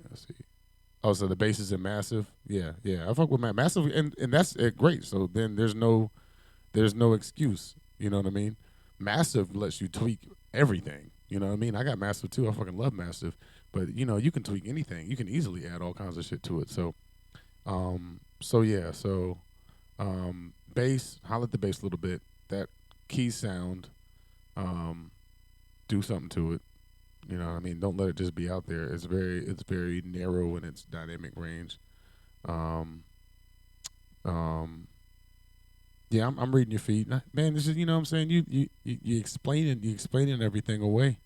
Oh, so the bass is in massive. Yeah, yeah. I fuck with massive, and that's great. So then there's no excuse. You know what I mean? Massive lets you tweak everything. You know what I mean? I got massive too. I fucking love massive. But you can tweak anything. You can easily add all kinds of shit to it. So yeah. So bass, holler at the bass a little bit. That key sound, um, do something to it. You know what I mean? Don't let it just be out there. It's very narrow in its dynamic range. Um, um, yeah, I'm reading your feed, man. This is what I'm saying. You explaining everything away.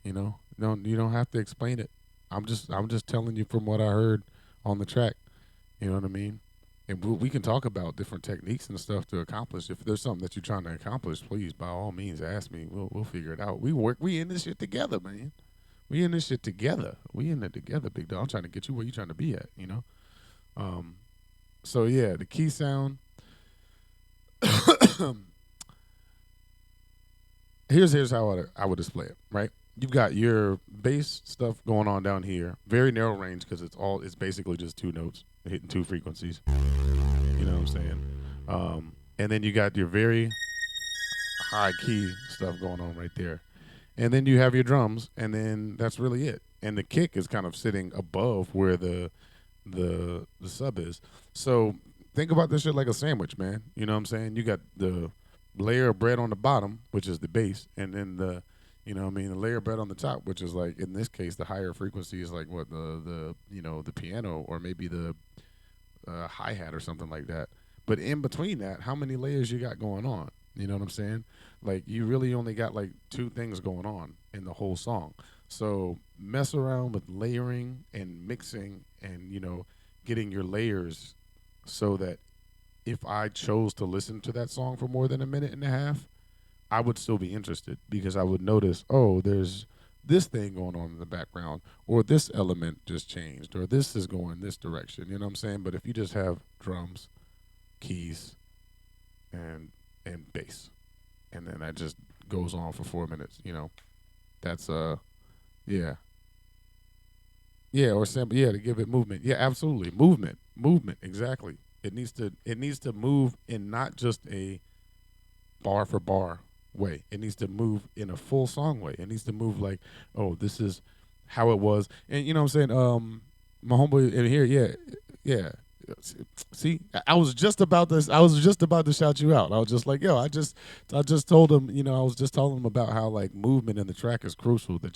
You don't have to explain it. I'm just telling you from what I heard on the track. You know what I mean? And we can talk about different techniques and stuff to accomplish. If there's something that you're trying to accomplish, please by all means ask me. We'll figure it out. We in this shit together, man. We in this shit together. We in it together, big dog. I'm trying to get you where you trying to be at. Um, so yeah, the key sound. Here's how I would display it. Right, you've got your bass stuff going on down here, very narrow range because it's basically just two notes hitting two frequencies. You know what I'm saying? And then you got your very high key stuff going on right there. And then you have your drums, and then that's really it. And the kick is kind of sitting above where the sub is. So think about this shit like a sandwich, man. You know what I'm saying? You got the layer of bread on the bottom, which is the bass, and then the layer of bread on the top, which is like in this case the higher frequency is like what the piano or maybe the hi hat or something like that. But in between that, how many layers you got going on? You know what I'm saying? Like you really only got like two things going on in the whole song. So mess around with layering and mixing and getting your layers so that if I chose to listen to that song for more than a minute and a half, I would still be interested because I would notice, oh, there's this thing going on in the background, or this element just changed, or this is going this direction. You know what I'm saying? But if you just have drums, keys, and bass, and then that just goes on for 4 minutes, that's yeah. Yeah, or sample, yeah, to give it movement. Yeah, absolutely. Movement, exactly. It needs to move in not just a bar for bar way. It needs to move in a full song way. It needs to move like, oh, this is how it was. And you know what I'm saying? My homeboy in here, yeah, yeah. See, I was just about this. I was just about to shout you out. I was just like, yo, I just told him, I was just telling him about how like movement in the track is crucial. That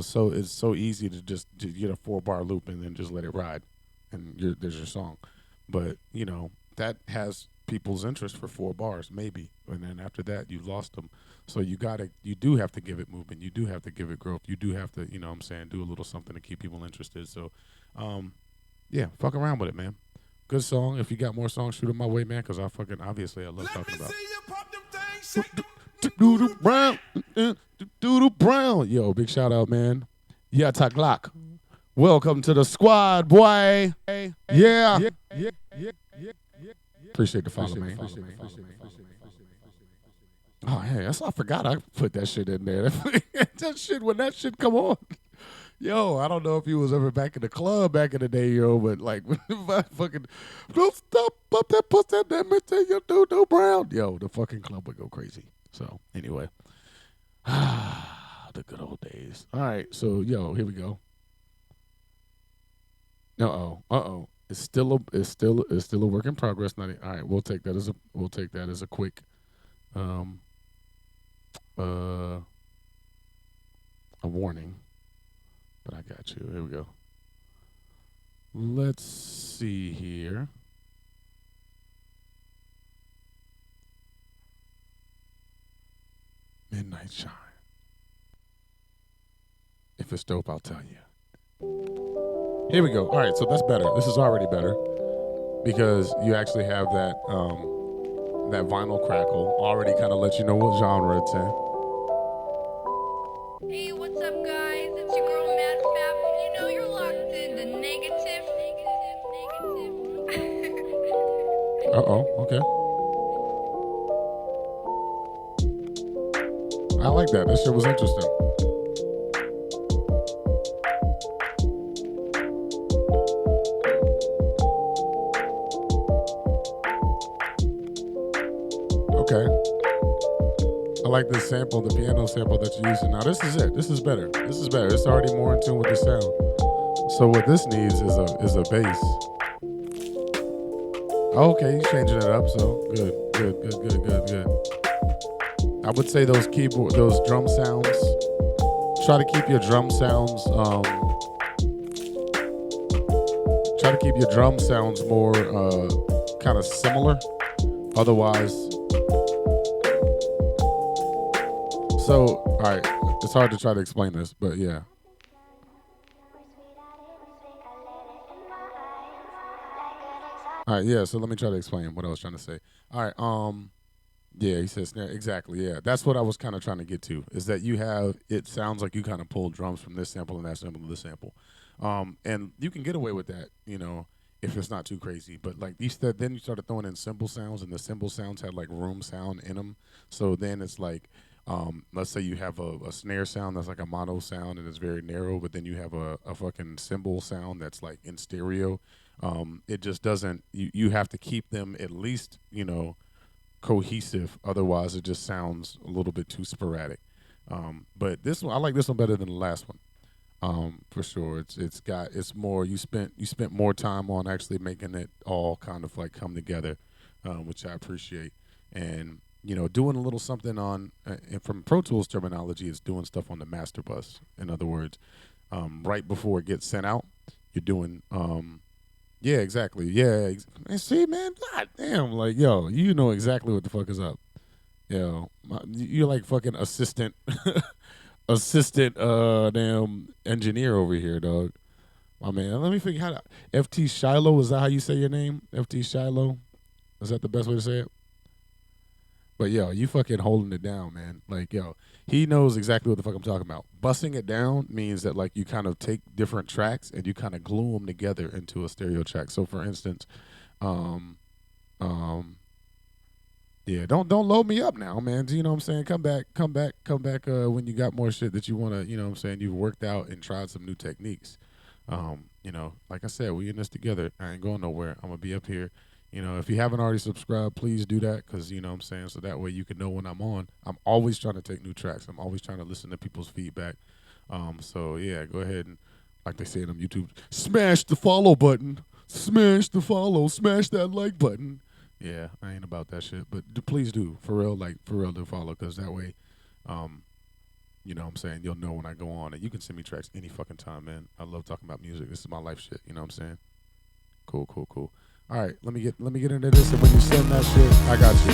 so it's so easy to just to get a 4-bar loop and then just let it ride, and there's your song. But that has people's interest for 4 bars, maybe, and then after that you lost them. So you do have to give it movement. You do have to give it growth. You do have to, what I'm saying, do a little something to keep people interested. So, yeah, fuck around with it, man. Good song. If you got more songs, shoot them my way, man. Because obviously I love talking about. Doodle Brown, Doodle Brown. Yo, big shout out, man. Yeah, Glock. Welcome to the squad, boy. Yeah. Appreciate the follow, man. Oh, hey, I forgot I put that shit in there. When that shit come on. Yo, I don't know if you was ever back in the club back in the day, yo, but like, if I fucking, don't stop up that pussy, damn it, tell you Doodle Brown. Yo, the fucking club would go crazy. So, anyway. The good old days. All right, so, yo, here we go. Uh-oh. It's still a work in progress. All right, we'll take that as a quick a warning. But I got you. Here we go. Let's see here. Midnight Shine. If it's dope, I'll tell you. Here we go. All right, so that's better. This is already better because you actually have that that vinyl crackle already kind of let you know what genre it's in.
Hey, what's up, guys? It's your girl, Mad Fab. You're locked into negative.
Okay. I like that. That shit was interesting. Okay. I like this sample, the piano sample that you're using. Now this is it. This is better. This is better. It's already more in tune with the sound. So what this needs is a bass. Okay, he's changing it up. So good, good, good, good, good, good. I would say those drum sounds. Try to keep your drum sounds. Try to keep your drum sounds more kind of similar. Otherwise, so all right, it's hard to try to explain this, but yeah. All right, yeah. So let me try to explain what I was trying to say. All right, yeah, he says snare. Exactly, yeah. That's what I was kind of trying to get to. Is that you have? It sounds like you kind of pull drums from this sample and that sample to this sample, and you can get away with that, if it's not too crazy. But like you said, then you started throwing in cymbal sounds, and the cymbal sounds had like room sound in them. So then it's like, let's say you have a snare sound that's like a mono sound and it's very narrow, but then you have a fucking cymbal sound that's like in stereo. It just doesn't. You have to keep them at least, cohesive. Otherwise, it just sounds a little bit too sporadic. But this one, I like this one better than the last one. For sure, it's more. You spent more time on actually making it all kind of like come together, which I appreciate. And doing a little something on, and from Pro Tools terminology, is doing stuff on the master bus. In other words, right before it gets sent out, you're doing. Yeah, exactly. Yeah, man, see, man, god damn, like, yo, you know exactly what the fuck is up. You're like fucking assistant, damn engineer over here, dog. My man, let me figure how to. FT Shiloh, is that how you say your name? FT Shiloh, is that the best way to say it? But yo, you fucking holding it down, man. Like, yo, he knows exactly what the fuck I'm talking about. Bussing it down means that like you kind of take different tracks and you kind of glue them together into a stereo track. So for instance, um, um, yeah, don't load me up now, man. You know what I'm saying? Come back when you got more shit that you wanna, what I'm saying, you've worked out and tried some new techniques. Like I said, we in this together. I ain't going nowhere. I'm gonna be up here. If you haven't already subscribed, please do that, because what I'm saying, so that way you can know when I'm on. I'm always trying to take new tracks. I'm always trying to listen to people's feedback. So yeah, go ahead and, like they say on YouTube, smash the follow button, smash the follow, smash that like button. Yeah, I ain't about that shit, but please do, for real, like for real, do follow, because that way, what I'm saying, you'll know when I go on, and you can send me tracks any fucking time, man. I love talking about music. This is my life shit. You know what I'm saying? Cool, cool, cool. All right, let me get into this, and when you send that shit, I got you.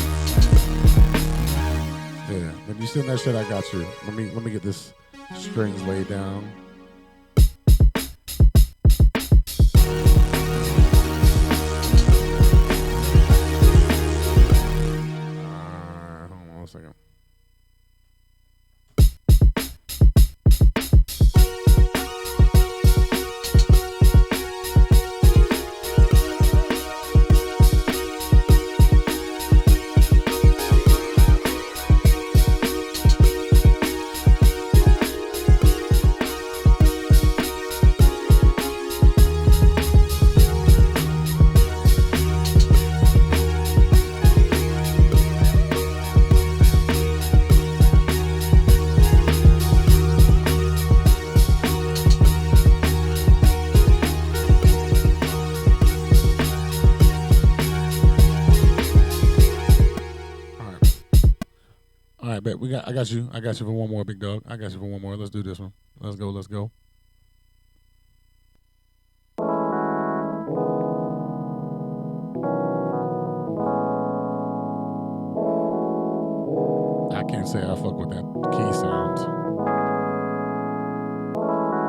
Yeah, when you send that shit, I got you. Let me get this strings laid down. Hold on one second. All right, bet I got you. I got you for one more, big dog. I got you for one more. Let's do this one. Let's go. Let's go. I can't say I fuck with that key sound.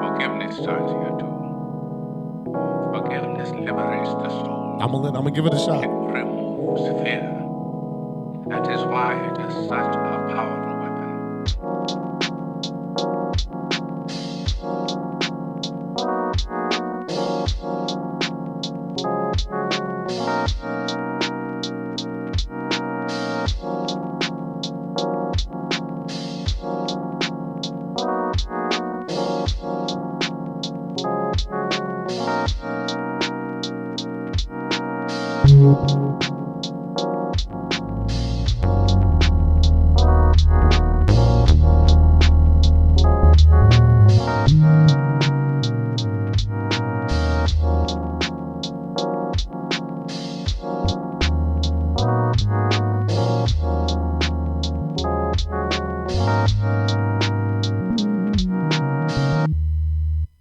Forgiveness starts here too. Forgiveness liberates the soul.
I'm gonna give it a shot.
It removes fear. That is why it is such a powerful weapon.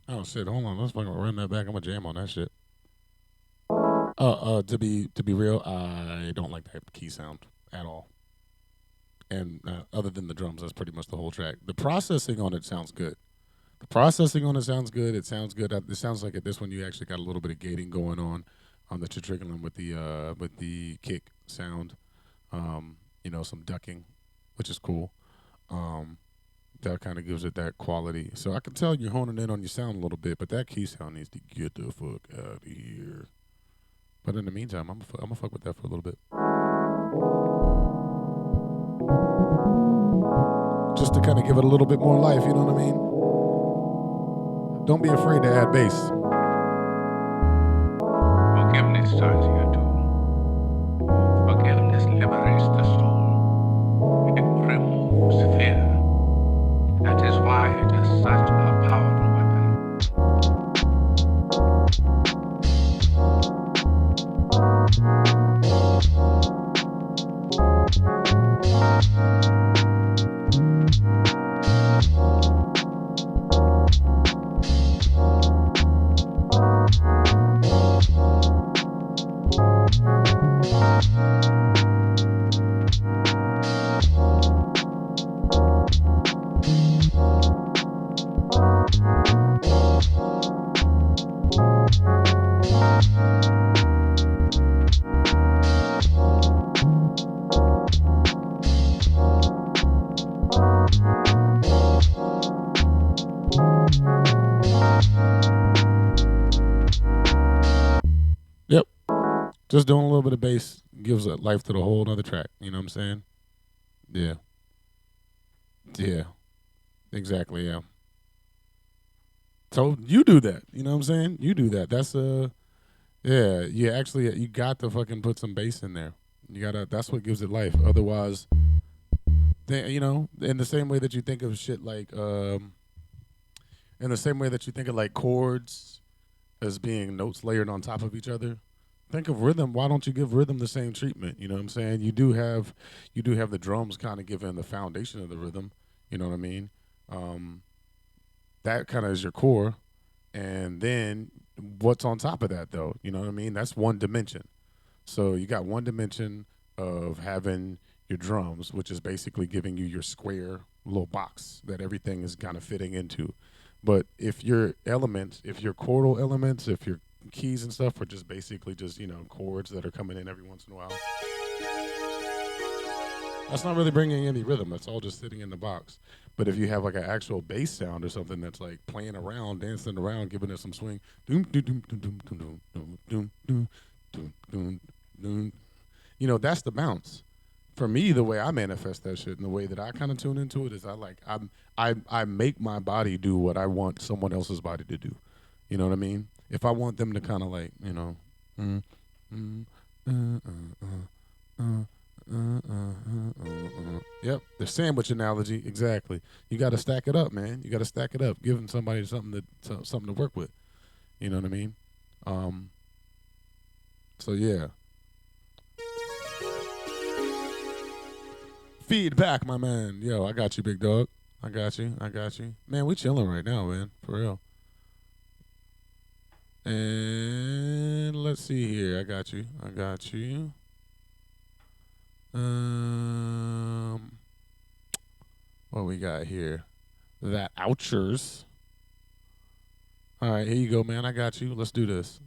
Oh shit! Hold on, let's fucking run that back. I'm gonna jam on that shit. To be real, I don't like that key sound at all. And other than the drums, that's pretty much the whole track. The processing on it sounds good. The processing on it sounds good. It sounds good. It sounds like at this one you actually got a little bit of gating going on that you're trickling with the kick sound. Some ducking, which is cool. That kind of gives it that quality. So I can tell you're honing in on your sound a little bit, but that key sound needs to get the fuck out of here. But in the meantime, I'm gonna fuck with that for a little bit. Just to kind of give it a little bit more life, you know what I mean? Don't be afraid to add bass.
Forgiveness starts here too. Forgiveness liberates the soul. It removes fear. That is why it is such a powerful weapon.
Yep. Just doing a little bit of bass gives a life to the whole other track. You know what I'm saying? Yeah. Yeah. Exactly, yeah. So you do that. You know what I'm saying? You do that. That's yeah, you got to fucking put some bass in there. You gotta that's what gives it life. Otherwise in the same way that you think of shit like in the same way that you think of like chords as being notes layered on top of each other. Think of rhythm. Why don't you give rhythm the same treatment? You know what I'm saying? You do have the drums kind of giving the foundation of the rhythm. You know what I mean? That kind of is your core, and then what's on top of that though? You know what I mean? That's one dimension. So you got one dimension of having your drums, which is basically giving you your square little box that everything is kind of fitting into. But if your elements, if your chordal elements, if your keys and stuff are just basically just, chords that are coming in every once in a while, that's not really bringing any rhythm. That's all just sitting in the box. But if you have like an actual bass sound or something that's like playing around, dancing around, giving it some swing, doom doom doom doom doom doom doom doom doom doom doom doom, that's the bounce. For me, the way I manifest that shit and the way that I kind of tune into it is I make my body do what I want someone else's body to do. You know what I mean? If I want them to kind of like, yep, the sandwich analogy, exactly. You got to stack it up, man. You got to stack it up, giving somebody something to work with. You know what I mean? So yeah. Feedback, my man. Yo, I got you, big dog. I got you. Man, we chilling right now, man. For real. And let's see here. I got you. What we got here? That ouchers. All right, here you go, man. I got you. Let's do this.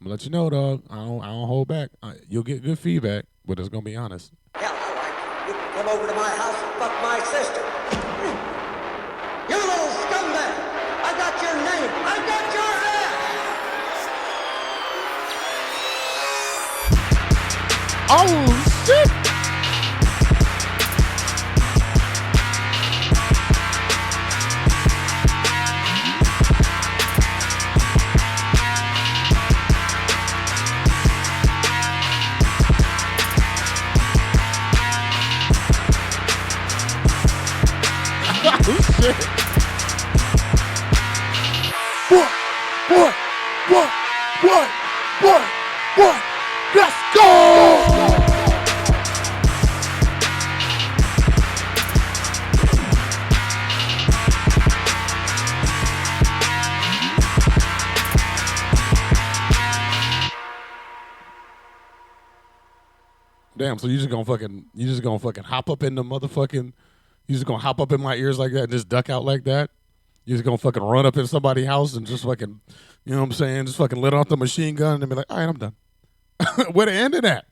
I'm gonna let you know, dog. I don't hold back. You'll get good feedback, but it's gonna be honest.
Hell, I like you. You can come over to my house and fuck my sister. You little scumbag! I got your name. I got your ass.
Oh shit! What? Let's go! Damn. So you just gonna fucking hop up in the motherfucking. You just gonna hop up in my ears like that and just duck out like that. You just gonna fucking run up in somebody's house and just fucking, you know what I'm saying? Just fucking let off the machine gun and be like, all right, I'm done. Where the end of that?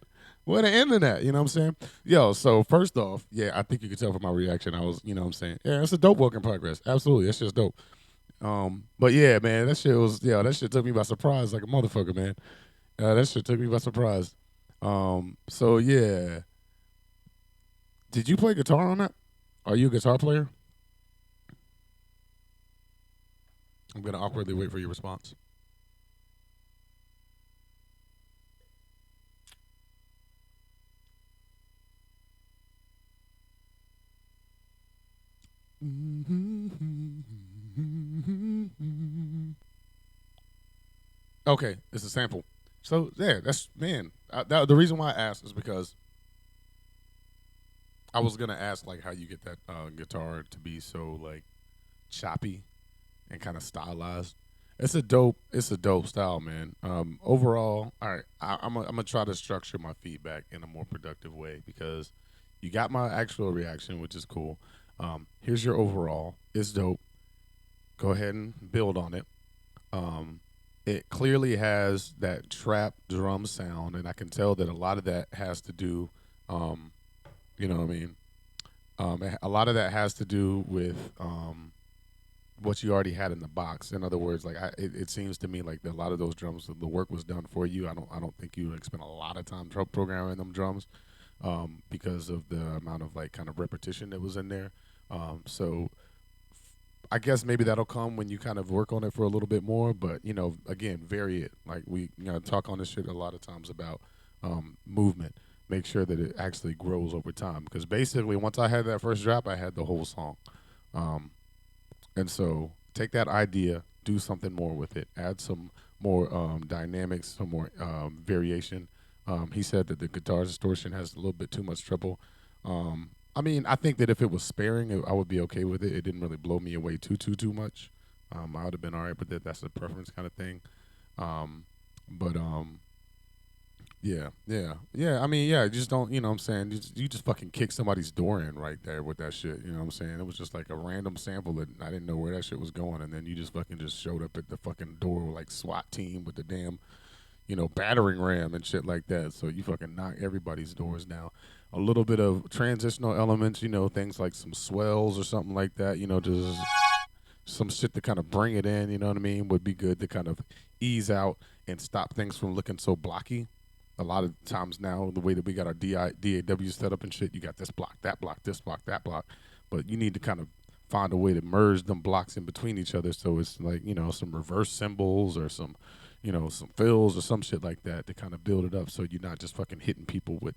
Where the end of that? You know what I'm saying? Yo, so first off, yeah, I think you could tell from my reaction. I was, you know what I'm saying? Yeah, it's a dope work in progress. Absolutely. That's just dope. But yeah, man, that shit took me by surprise like a motherfucker, man. That shit took me by surprise. So yeah. Did you play guitar on that? Are you a guitar player? I'm gonna awkwardly wait for your response. Okay, it's a sample. So yeah, that's man. The reason why I asked is because I was gonna ask like how you get that guitar to be so like choppy and kind of stylized. It's a dope style, man. Overall, all right, I'm gonna try to structure my feedback in a more productive way because you got my actual reaction, which is cool. Here's your overall. It's dope. Go ahead and build on it. Um, it clearly has that trap drum sound, and I can tell that a lot of that has to do, um, you know what I mean. A lot of that has to do with what you already had in the box. In other words, like it seems to me like a lot of those drums, the work was done for you. I don't think you like spent a lot of time programming them drums because of the amount of like kind of repetition that was in there. So I guess maybe that'll come when you kind of work on it for a little bit more. But you know, again, vary it. Like we talk on this shit a lot of times about movement. Make sure that it actually grows over time. Because basically, once I had that first drop, I had the whole song. Um, and so take that idea, do something more with it, add some more dynamics, some more variation. He said that the guitar distortion has a little bit too much treble. I mean, I think that if it was sparing, I would be okay with it. It didn't really blow me away too much. I would have been all right with it. That's a preference kind of thing. But yeah. I mean, yeah. Just don't, you know what I'm saying? You just fucking kick somebody's door in right there with that shit. You know what I'm saying? It was just like a random sample that I didn't know where that shit was going, and then you just fucking just showed up at the fucking door like SWAT team with the damn, battering ram and shit like that. So you fucking knock everybody's doors down. A little bit of transitional elements, things like some swells or something like that. Just some shit to kind of bring it in. You know what I mean? Would be good to kind of ease out and stop things from looking so blocky. A lot of times now, the way that we got our DAW set up and shit, you got this block, that block, this block, that block. But you need to kind of find a way to merge them blocks in between each other so it's like, some reverse symbols or some fills or some shit like that to kind of build it up so you're not just fucking hitting people with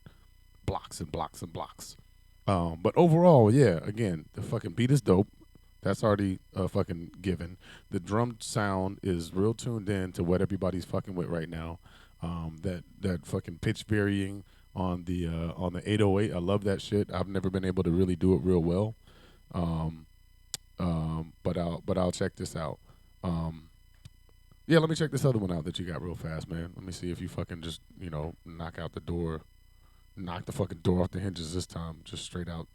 blocks and blocks and blocks. But overall, yeah, again, the fucking beat is dope. That's already fucking given. The drum sound is real tuned in to what everybody's fucking with right now. That fucking pitch varying on the 808. I love that shit. I've never been able to really do it real well. But I'll check this out. Yeah, let me check this other one out that you got real fast, man. Let me see if you fucking just, knock the fucking door off the hinges this time, just straight out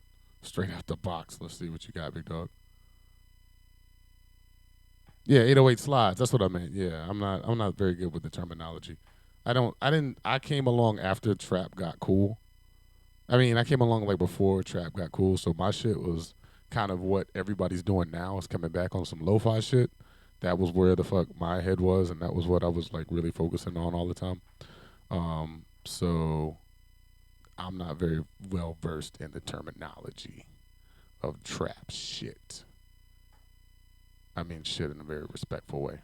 the box. Let's see what you got, big dog. Yeah, 808 slides. That's what I meant. Yeah, I'm not very good with the terminology. I came along after trap got cool. I mean, I came along like before trap got cool, so my shit was kind of what everybody's doing now is coming back on some lo-fi shit. That was where the fuck my head was, and that was what I was like really focusing on all the time. So I'm not very well versed in the terminology of trap shit. I mean shit in a very respectful way.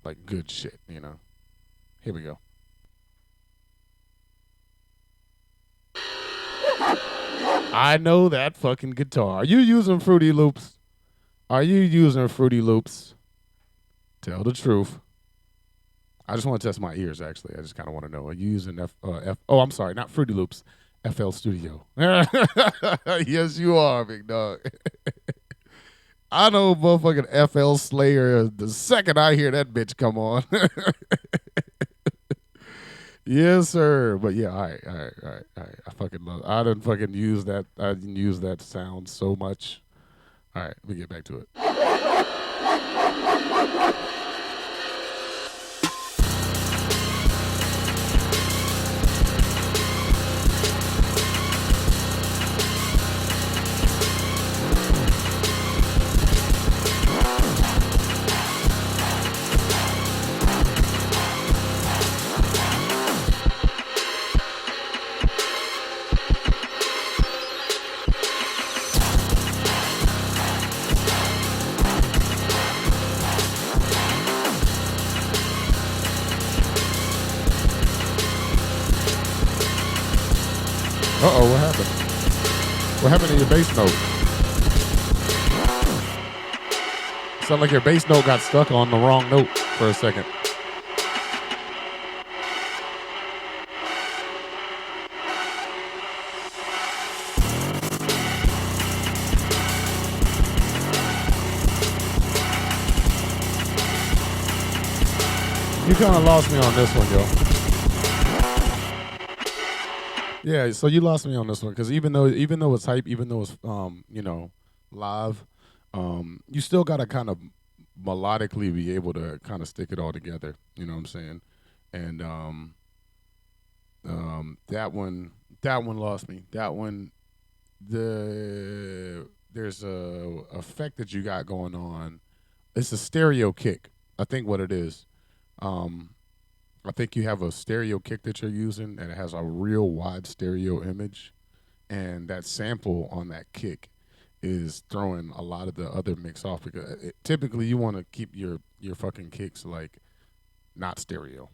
Like good shit, Here we go. I know that fucking guitar. Are you using Fruity Loops? Are you using Fruity Loops? Tell the truth. I just want to test my ears, actually. I just kind of want to know. Are you using oh, I'm sorry, not Fruity Loops. FL Studio. Yes, you are, big dog. I know motherfucking FL Slayer the second I hear that bitch come on. Yes, sir. But yeah, all right, all right, all right, all right. I fucking love. I done fucking use that. I didn't use that sound so much. All right, let me get back to it. Uh-oh, what happened? What happened to your bass note? Sound like your bass note got stuck on the wrong note for a second. You kind of lost me on this one, yo. Yeah, so you lost me on this one because even though it's hype, even though it's live, you still gotta kind of melodically be able to kind of stick it all together. You know what I'm saying? And that one lost me. That one, there's a effect that you got going on. It's a stereo kick. I think what it is. I think you have a stereo kick that you're using, and it has a real wide stereo image, and that sample on that kick is throwing a lot of the other mix off because typically you want to keep your fucking kicks like not stereo,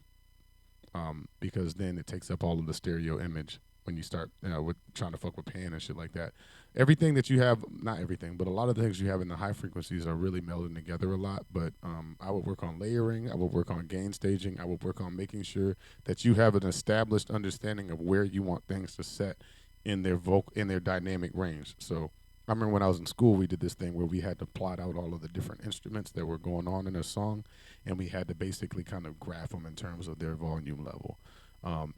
because then it takes up all of the stereo image when you start with trying to fuck with pan and shit like that. Everything that you have, not everything, but a lot of the things you have in the high frequencies are really melding together a lot. But I would work on layering. I would work on gain staging. I would work on making sure that you have an established understanding of where you want things to set in their dynamic range. So I remember when I was in school, we did this thing where we had to plot out all of the different instruments that were going on in a song, and we had to basically kind of graph them in terms of their volume level.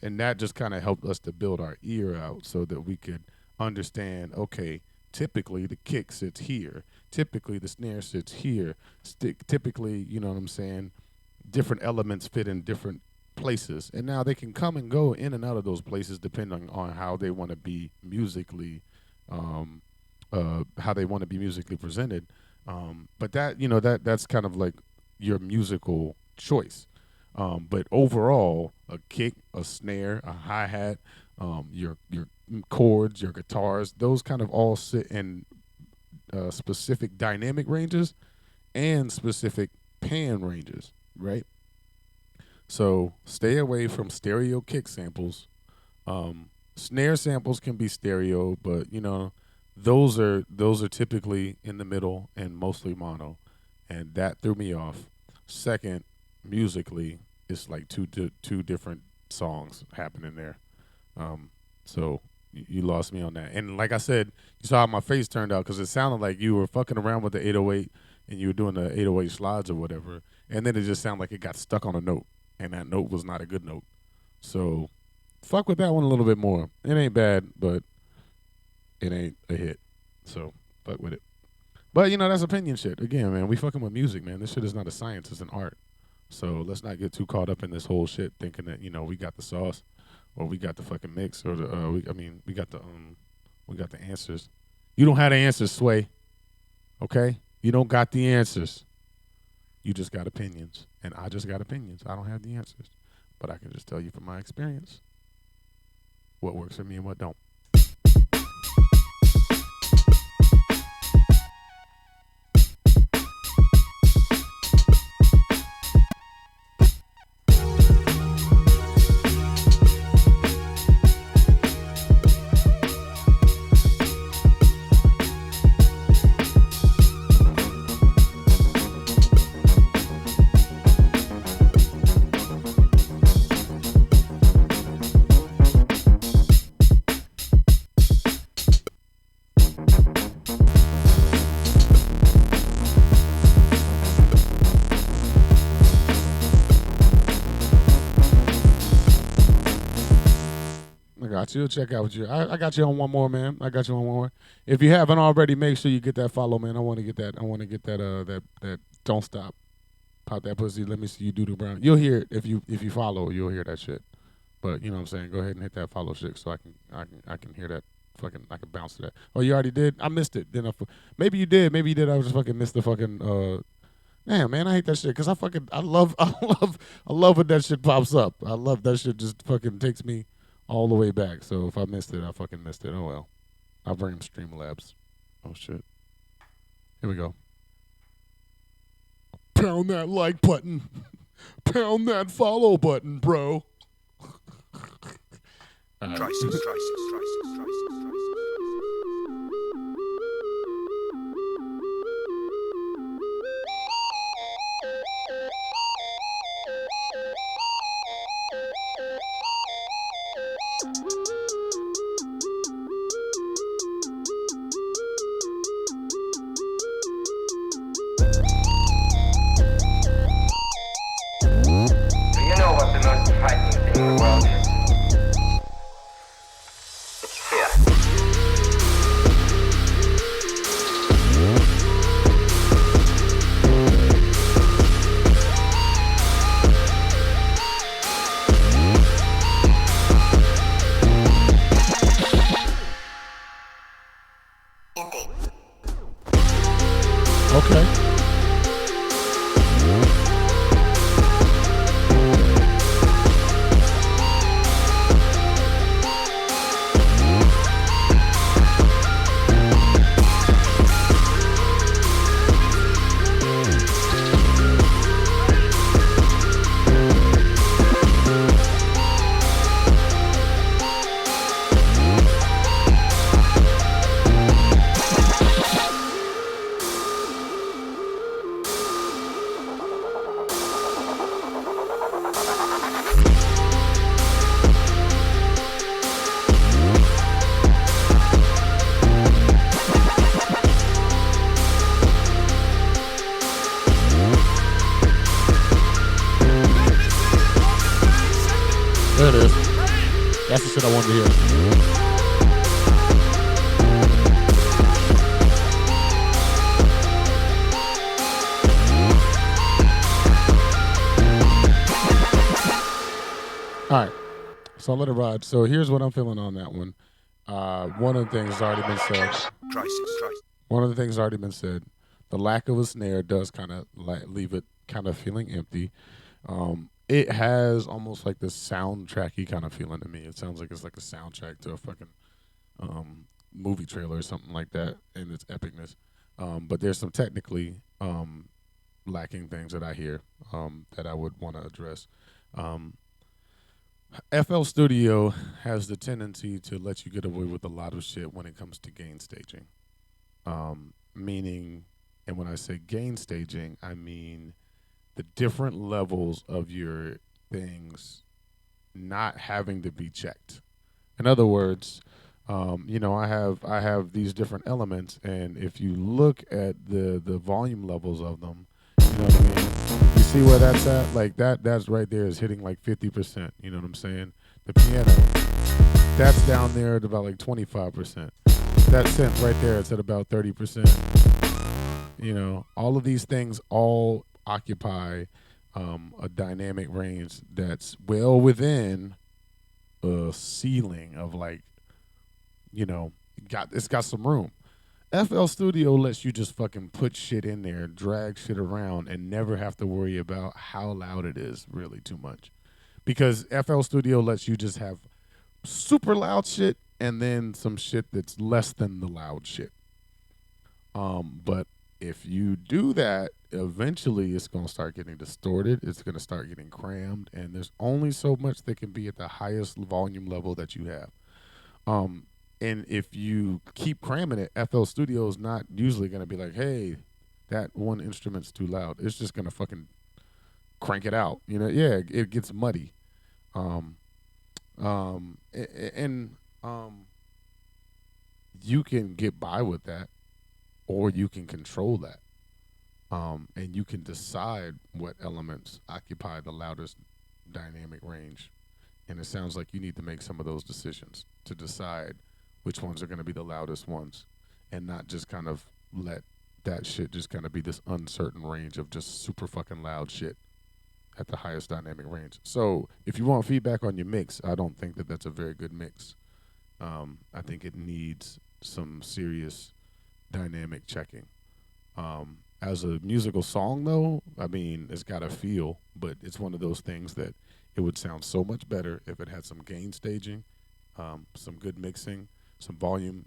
And that just kind of helped us to build our ear out so that we could understand, okay, typically the kick sits here. Typically the snare sits here. Typically, you know what I'm saying, different elements fit in different places. And now they can come and go in and out of those places depending on how they want to be musically, presented. But that, that's kind of like your musical choice. But overall, a kick, a snare, a hi-hat, your chords, your guitars, those kind of all sit in specific dynamic ranges and specific pan ranges, right? So stay away from stereo kick samples. Snare samples can be stereo, but those are typically in the middle and mostly mono, and that threw me off. Second, musically, it's like two different songs happening there. So you lost me on that. And like I said, you saw how my face turned out because it sounded like you were fucking around with the 808 and you were doing the 808 slides or whatever, and then it just sounded like it got stuck on a note, and that note was not a good note. So fuck with that one a little bit more. It ain't bad, but it ain't a hit. So fuck with it. But that's opinion shit. Again, man, we fucking with music, man. This shit is not a science, it's an art. So let's not get too caught up in this whole shit thinking that, we got the sauce or we got the fucking mix or we got the answers. You don't have the answers, Sway. Okay? You don't got the answers. You just got opinions. And I just got opinions. I don't have the answers. But I can just tell you from my experience what works for me and what don't. I got you. Check out what you. I got you on one more, man. I got you on one more. If you haven't already, make sure you get that follow, man. I want to get that. I want to get that. That don't stop. Pop that pussy. Let me see you do the brown. You'll hear it if you follow. You'll hear that shit. But you know what I'm saying. Go ahead and hit that follow shit so I can hear that. Fucking I can bounce to that. Oh, you already did. I missed it. Then maybe you did. Maybe you did. I just fucking missed the fucking. Damn, man, I hate that shit because I love when that shit pops up. I love that shit. Just fucking takes me all the way back. So if I missed it, I fucking missed it. Oh well. I'll bring him Streamlabs. Oh shit. Here we go. Pound that like button. Pound that follow button, bro.
Crisis.
Do you know what the most frightening thing in the world is? It's fear.
Okay. There it is. That's the shit I wanted to hear. All right. So I'll let it ride. So here's what I'm feeling on that one. One of the things has already been said. One of the things has already been said. The lack of a snare does kind of leave it kind of feeling empty. It has almost like this soundtracky kind of feeling to me. It sounds like it's like a soundtrack to a fucking movie trailer or something like that in its epicness. But there's some technically lacking things that I hear that I would want to address. FL Studio has the tendency to let you get away with a lot of shit when it comes to gain staging. Meaning, and when I say gain staging, I mean the different levels of your things not having to be checked. In other words, I have these different elements, and if you look at the volume levels of them, you know what I mean? You see where that's at? Like that's right there is hitting like 50%. You know what I'm saying? The piano, that's down there at about like 25%. That synth right there, it's at about 30%. You know, all of these things all occupy a dynamic range that's well within a ceiling of like, it's got some room. FL Studio lets you just fucking put shit in there, drag shit around, and never have to worry about how loud it is really too much. Because FL Studio lets you just have super loud shit and then some shit that's less than the loud shit. But if you do that, eventually it's going to start getting distorted. It's going to start getting crammed, and there's only so much that can be at the highest volume level that you have. And if you keep cramming it, FL Studio is not usually going to be like, hey, that one instrument's too loud. It's just going to fucking crank it out. It gets muddy. You can get by with that, or you can control that. And you can decide what elements occupy the loudest dynamic range And it sounds like you need to make some of those decisions to decide which ones are going to be the loudest ones, and not just kind of let that shit just kind of be this uncertain range of just super fucking loud shit at the highest dynamic range. So if you want feedback on your mix, I don't think that that's a very good mix. I think it needs some serious dynamic checking. As a musical song, though, I mean, it's got a feel, but it's one of those things that it would sound so much better if it had some gain staging, some good mixing, some volume,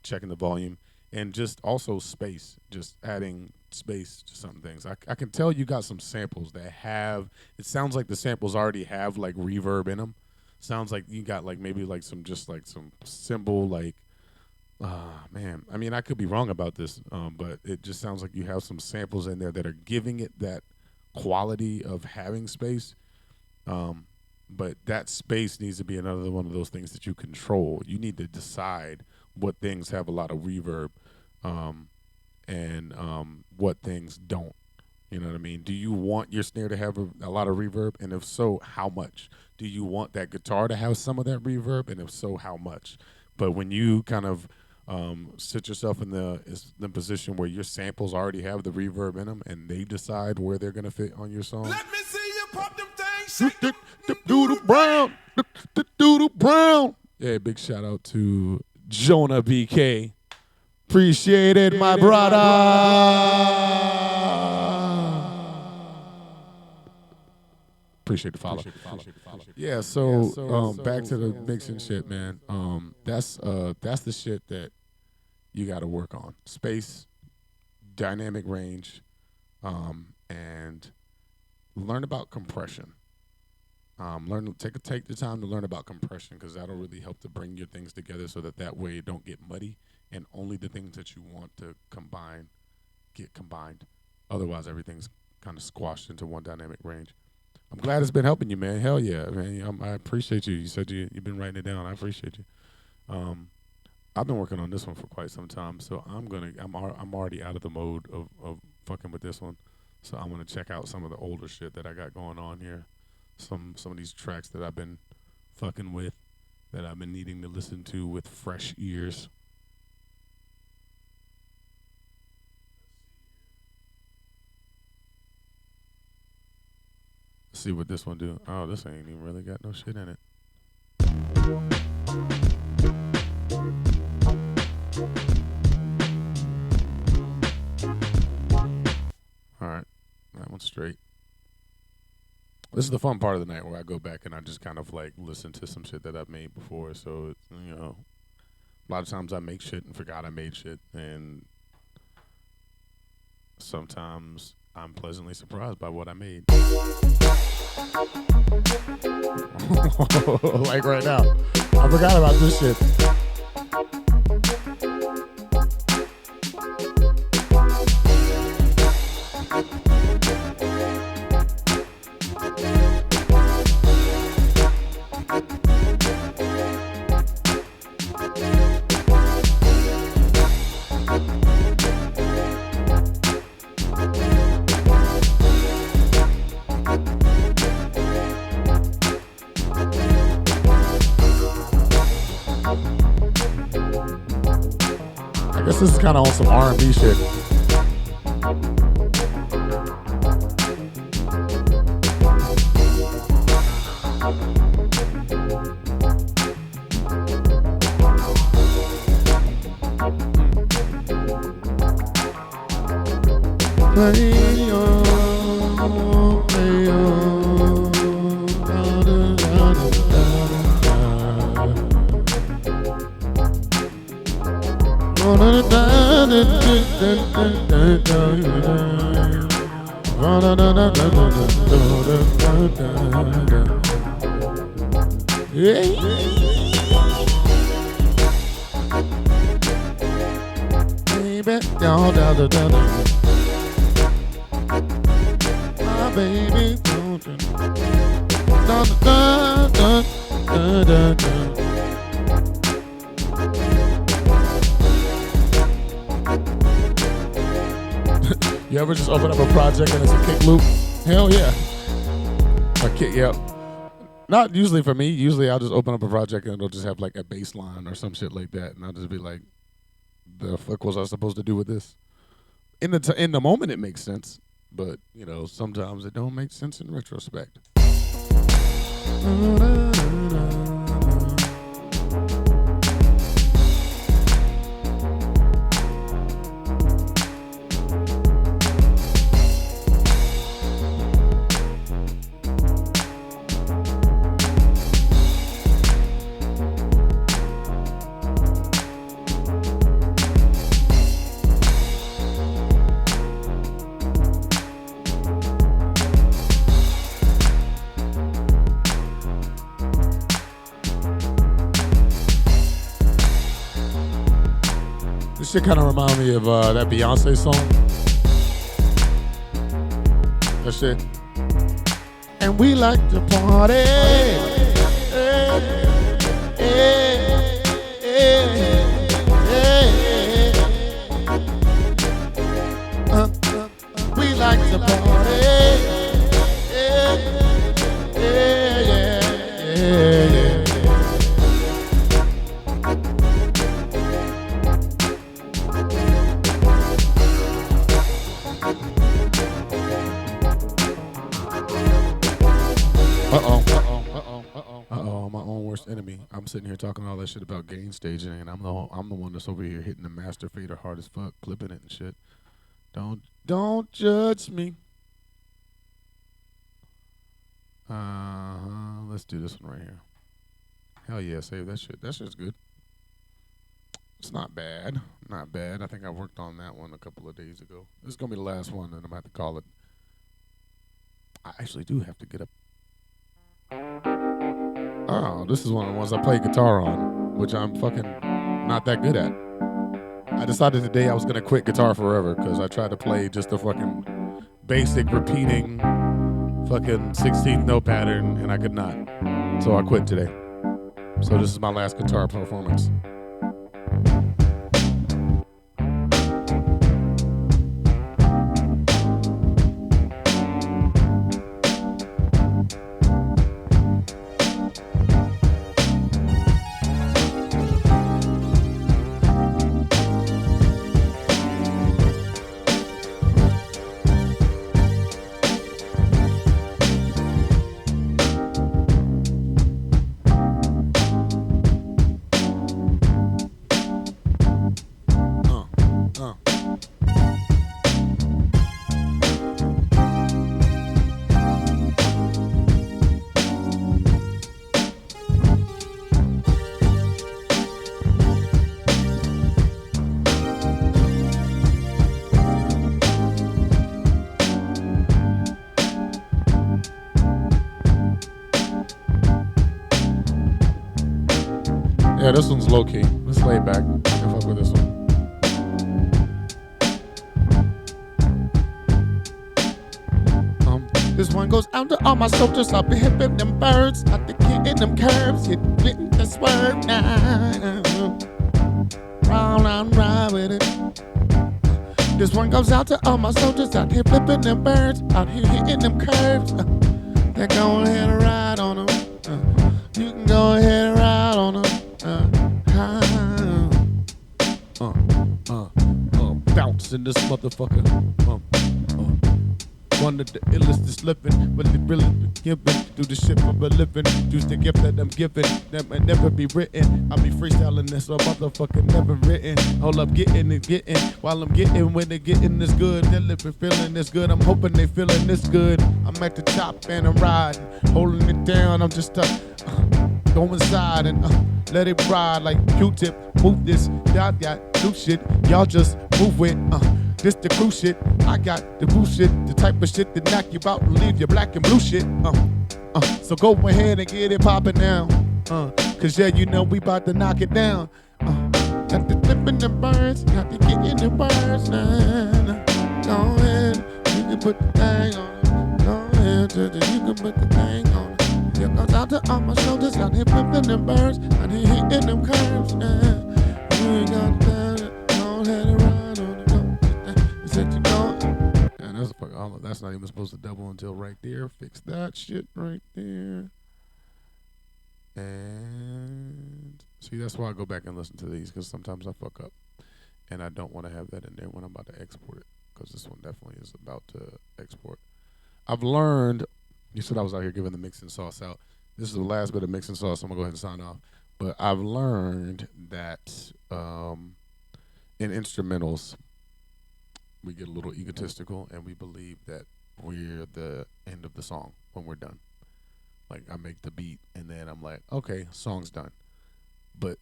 checking the volume, and just also space, just adding space to some things. I can tell you got some samples that have, it sounds like the samples already have like reverb in them. Sounds like you got like maybe like some cymbal like, man, I mean, I could be wrong about this, but it just sounds like you have some samples in there that are giving it that quality of having space. But that space needs to be another one of those things that you control. You need to decide what things have a lot of reverb, and what things don't. You know what I mean? Do you want your snare to have a lot of reverb? And if so, how much? Do you want that guitar to have some of that reverb? And if so, how much? But when you kind of sit yourself in the position where your samples already have the reverb in them, and they decide where they're gonna fit on your song.
Let me see you pop them things.
Doodle Brown, Doodle Brown. Yeah, big shout out to Jonah BK. Appreciate it, my brother. Appreciate the follow. Yeah, so back to the mixing shit, man. That's the shit that you got to work on. Space, dynamic range, and learn about compression. Take the time to learn about compression, because that'll really help to bring your things together so that way it don't get muddy, and only the things that you want to combine get combined. Otherwise, everything's kind of squashed into one dynamic range. I'm glad it's been helping you, man. Hell yeah, man. I appreciate you. You said you've been writing it down. I appreciate you. I've been working on this one for quite some time, so I'm already out of the mode of fucking with this one. So I'm gonna check out some of the older shit that I got going on here. Some of these tracks that I've been fucking with, that I've been needing to listen to with fresh ears. Let's see what this one do. Oh, this ain't even really got no shit in it. All right, that one's straight. This is the fun part of the night where I go back and I just kind of like listen to some shit that I've made before. So it's, a lot of times I make shit and forgot I made shit, and sometimes I'm pleasantly surprised by what I made. Like right now, I forgot about this shit. This is kind of on some R&B shit. You ever just open up a project and it's a kick loop? Hell yeah. A kick, yep. Not usually for me. Usually I'll just open up a project and it'll just have like a bass line or some shit like that, and I'll just be like, "The fuck was I supposed to do with this?" In the moment it makes sense, but you know sometimes it don't make sense in retrospect. This shit kind of remind me of that Beyonce song. That shit. And we like to party. We like to party. Uh-oh, my own worst enemy. I'm sitting here talking all that shit about gain staging, and I'm the one that's over here hitting the master fader hard as fuck, clipping it and shit. Don't judge me. Let's do this one right here. Hell yeah, save that shit. That shit's good. It's not bad. Not bad. I think I worked on that one a couple of days ago. This is gonna be the last one, and I'm gonna have to call it. I actually do have to get up. Oh, this is one of the ones I play guitar on, which I'm fucking not that good at. I decided today I was gonna quit guitar forever because I tried to play just a fucking basic repeating fucking 16th note pattern and I could not. So I quit today. So this is my last guitar performance. Yeah, this one's low key. Let's lay back. I can fuck with this one. This one goes out to all my soldiers. I'll be hipping them birds. Out the getting them curves. Hitting the swerve now. Round ride with it. This one goes out to all my soldiers. Out here flipping them birds. Out here hitting them curves. Then go ahead and ride on them. You can go ahead and ride on them. Bounce in this motherfucker. One of the illest is slipping, really be giving. Do the shit for a living. Use the gift that I'm giving. That might never be written. I'll be freestyling this, so motherfucking never written. Hold up, getting it, getting. While I'm getting, when they getting this good, they're living, feeling this good. I'm hoping they feeling this good. I'm at the top and I'm riding, holding it down. I'm just go inside and let it ride like Q-tip. Move this, y'all got new shit. Y'all just move with. This the crew shit. I got the bullshit, the type of shit that knock you out and leave you black and blue shit. So go ahead and get it poppin' now. Cause yeah, you know we about to knock it down. Got the flipping the birds, got the getting the birds now. Go ahead, you can put the thing on it. Go ahead, you can put the thing on it. Here goes out to all my shoulders, out here flipping them birds, out here hitting them curves now. You ain't got that, go ahead and ride on it. Said you go. And that's not even supposed to double until right there. Fix that shit right there. And see, that's why I go back and listen to these because sometimes I fuck up, and I don't want to have that in there when I'm about to export it because this one definitely is about to export. I've learned. You said I was out here giving the mixing sauce out. This is the last bit of mixing sauce. So I'm gonna go ahead and sign off. But I've learned that in instrumentals, we get a little egotistical and we believe that we're the end of the song when we're done. Like I make the beat and then I'm like, okay, song's done. But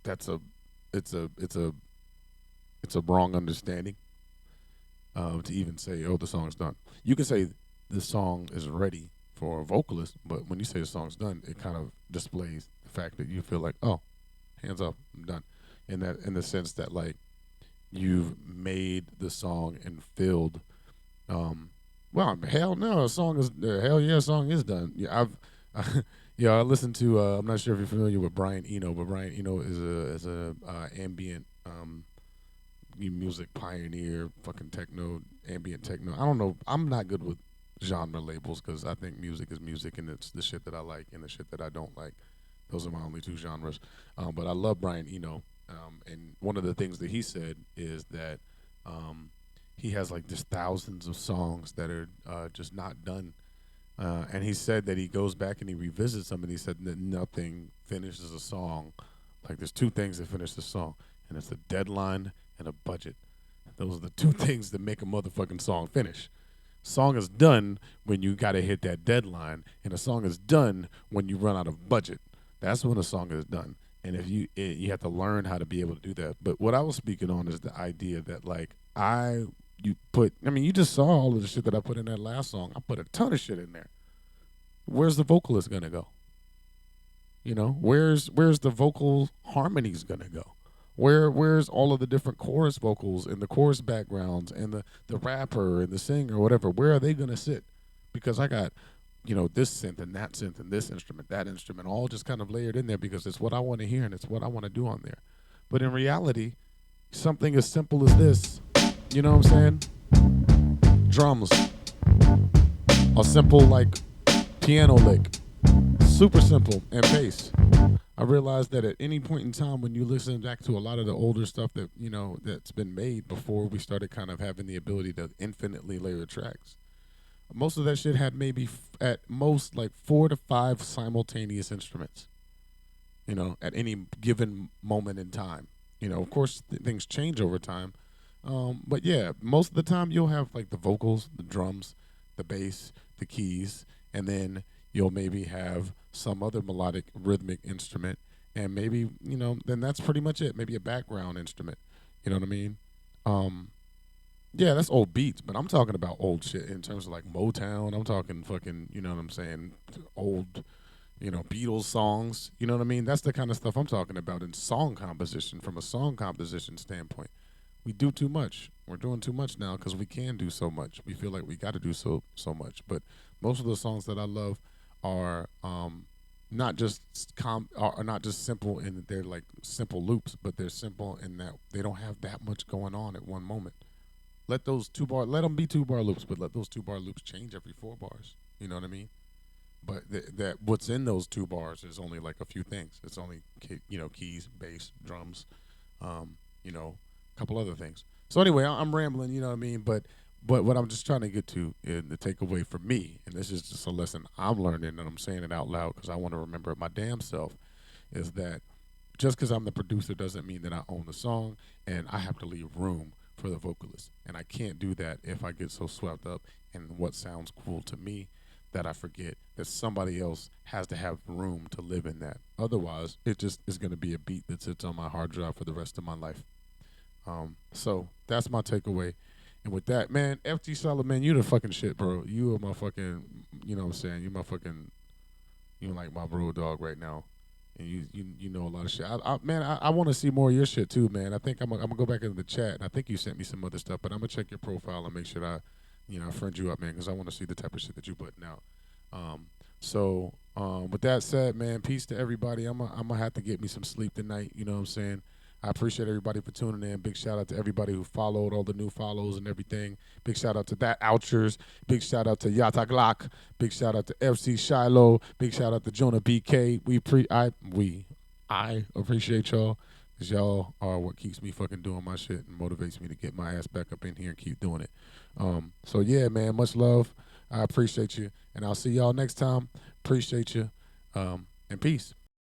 that's a it's a it's a it's a wrong understanding to even say, oh, the song's done. You can say the song is ready for a vocalist, but when you say the song's done, it kind of displays the fact that you feel like, oh, hands up, I'm done. In the sense that like you've made the song and filled. Well, hell no, a song is hell yeah, a song is done. Yeah, yeah, I listened to. I'm not sure if you're familiar with Brian Eno, but Brian Eno is a ambient music pioneer, fucking techno, ambient techno. I don't know. I'm not good with genre labels because I think music is music, and it's the shit that I like and the shit that I don't like. Those are my only two genres. But I love Brian Eno, and one of the things that he said is that he has like just thousands of songs that are just not done. And he said that he goes back and he revisits them, and he said that nothing finishes a song. Like there's two things that finish the song, and it's a deadline and a budget. Those are the two things that make a motherfucking song finish. Song is done when you gotta hit that deadline, and a song is done when you run out of budget. That's when a song is done. And if you have to learn how to be able to do that. But what I was speaking on is the idea that like you just saw all of the shit that I put in that last song. I put a ton of shit in there. Where's the vocalist gonna go? You know, where's the vocal harmonies gonna go? Where's all of the different chorus vocals and the chorus backgrounds and the rapper and the singer or whatever? Where are they gonna sit? Because I got, this synth and that synth and this instrument, that instrument, all just kind of layered in there because it's what I want to hear and it's what I want to do on there. But in reality, something as simple as this, you know what I'm saying? Drums, a simple like piano lick, super simple, and bass. I realized that at any point in time when you listen back to a lot of the older stuff that, that's been made before we started kind of having the ability to infinitely layer tracks, most of that shit had maybe at most like 4 to 5 simultaneous instruments, at any given moment in time. Of course, things change over time. But yeah, most of the time you'll have like the vocals, the drums, the bass, the keys, and then you'll maybe have some other melodic rhythmic instrument, and maybe, then that's pretty much it. Maybe a background instrument. You know what I mean? Yeah, that's old beats, but I'm talking about old shit in terms of like Motown. I'm talking fucking, you know what I'm saying, old, Beatles songs. You know what I mean? That's the kind of stuff I'm talking about in song composition, from a song composition standpoint. We do too much. We're doing too much now because we can do so much. We feel like we got to do so much. But most of the songs that I love are not just are not just simple in that they're like simple loops, but they're simple in that they don't have that much going on at one moment. Let them be 2 bar loops, but let those 2 bar loops change every 4 bars. You know what I mean? But that what's in those 2 bars is only like a few things. It's only keys, bass, drums, a couple other things. So anyway, I'm rambling. You know what I mean? But what I'm just trying to get to, and the takeaway for me, and this is just a lesson I'm learning, and I'm saying it out loud because I want to remember it my damn self, is that just because I'm the producer doesn't mean that I own the song, and I have to leave room for the vocalist. And I can't do that if I get so swept up in what sounds cool to me that I forget that somebody else has to have room to live in that. Otherwise, it just is going to be a beat that sits on my hard drive for the rest of my life. So that's my takeaway. And with that, man, FT Solomon, you the fucking shit, bro. You are my fucking, you know what I'm saying? You my fucking, you like my bro dog right now. And you know a lot of shit. I want to see more of your shit too, man. I think I'm gonna go back into the chat. And I think you sent me some other stuff, but I'm gonna check your profile and make sure that I friend you up, man, because I want to see the type of shit that you putting out. With that said, man, peace to everybody. I'm gonna have to get me some sleep tonight. You know what I'm saying? I appreciate everybody for tuning in. Big shout out to everybody who followed, all the new follows and everything. Big shout out to that Ouchers. Big shout out to Yata Glock. Big shout out to FC Shiloh. Big shout out to Jonah BK. I appreciate y'all, because y'all are what keeps me fucking doing my shit and motivates me to get my ass back up in here and keep doing it. So yeah, man, much love. I appreciate you, and I'll see y'all next time. Appreciate you, and peace.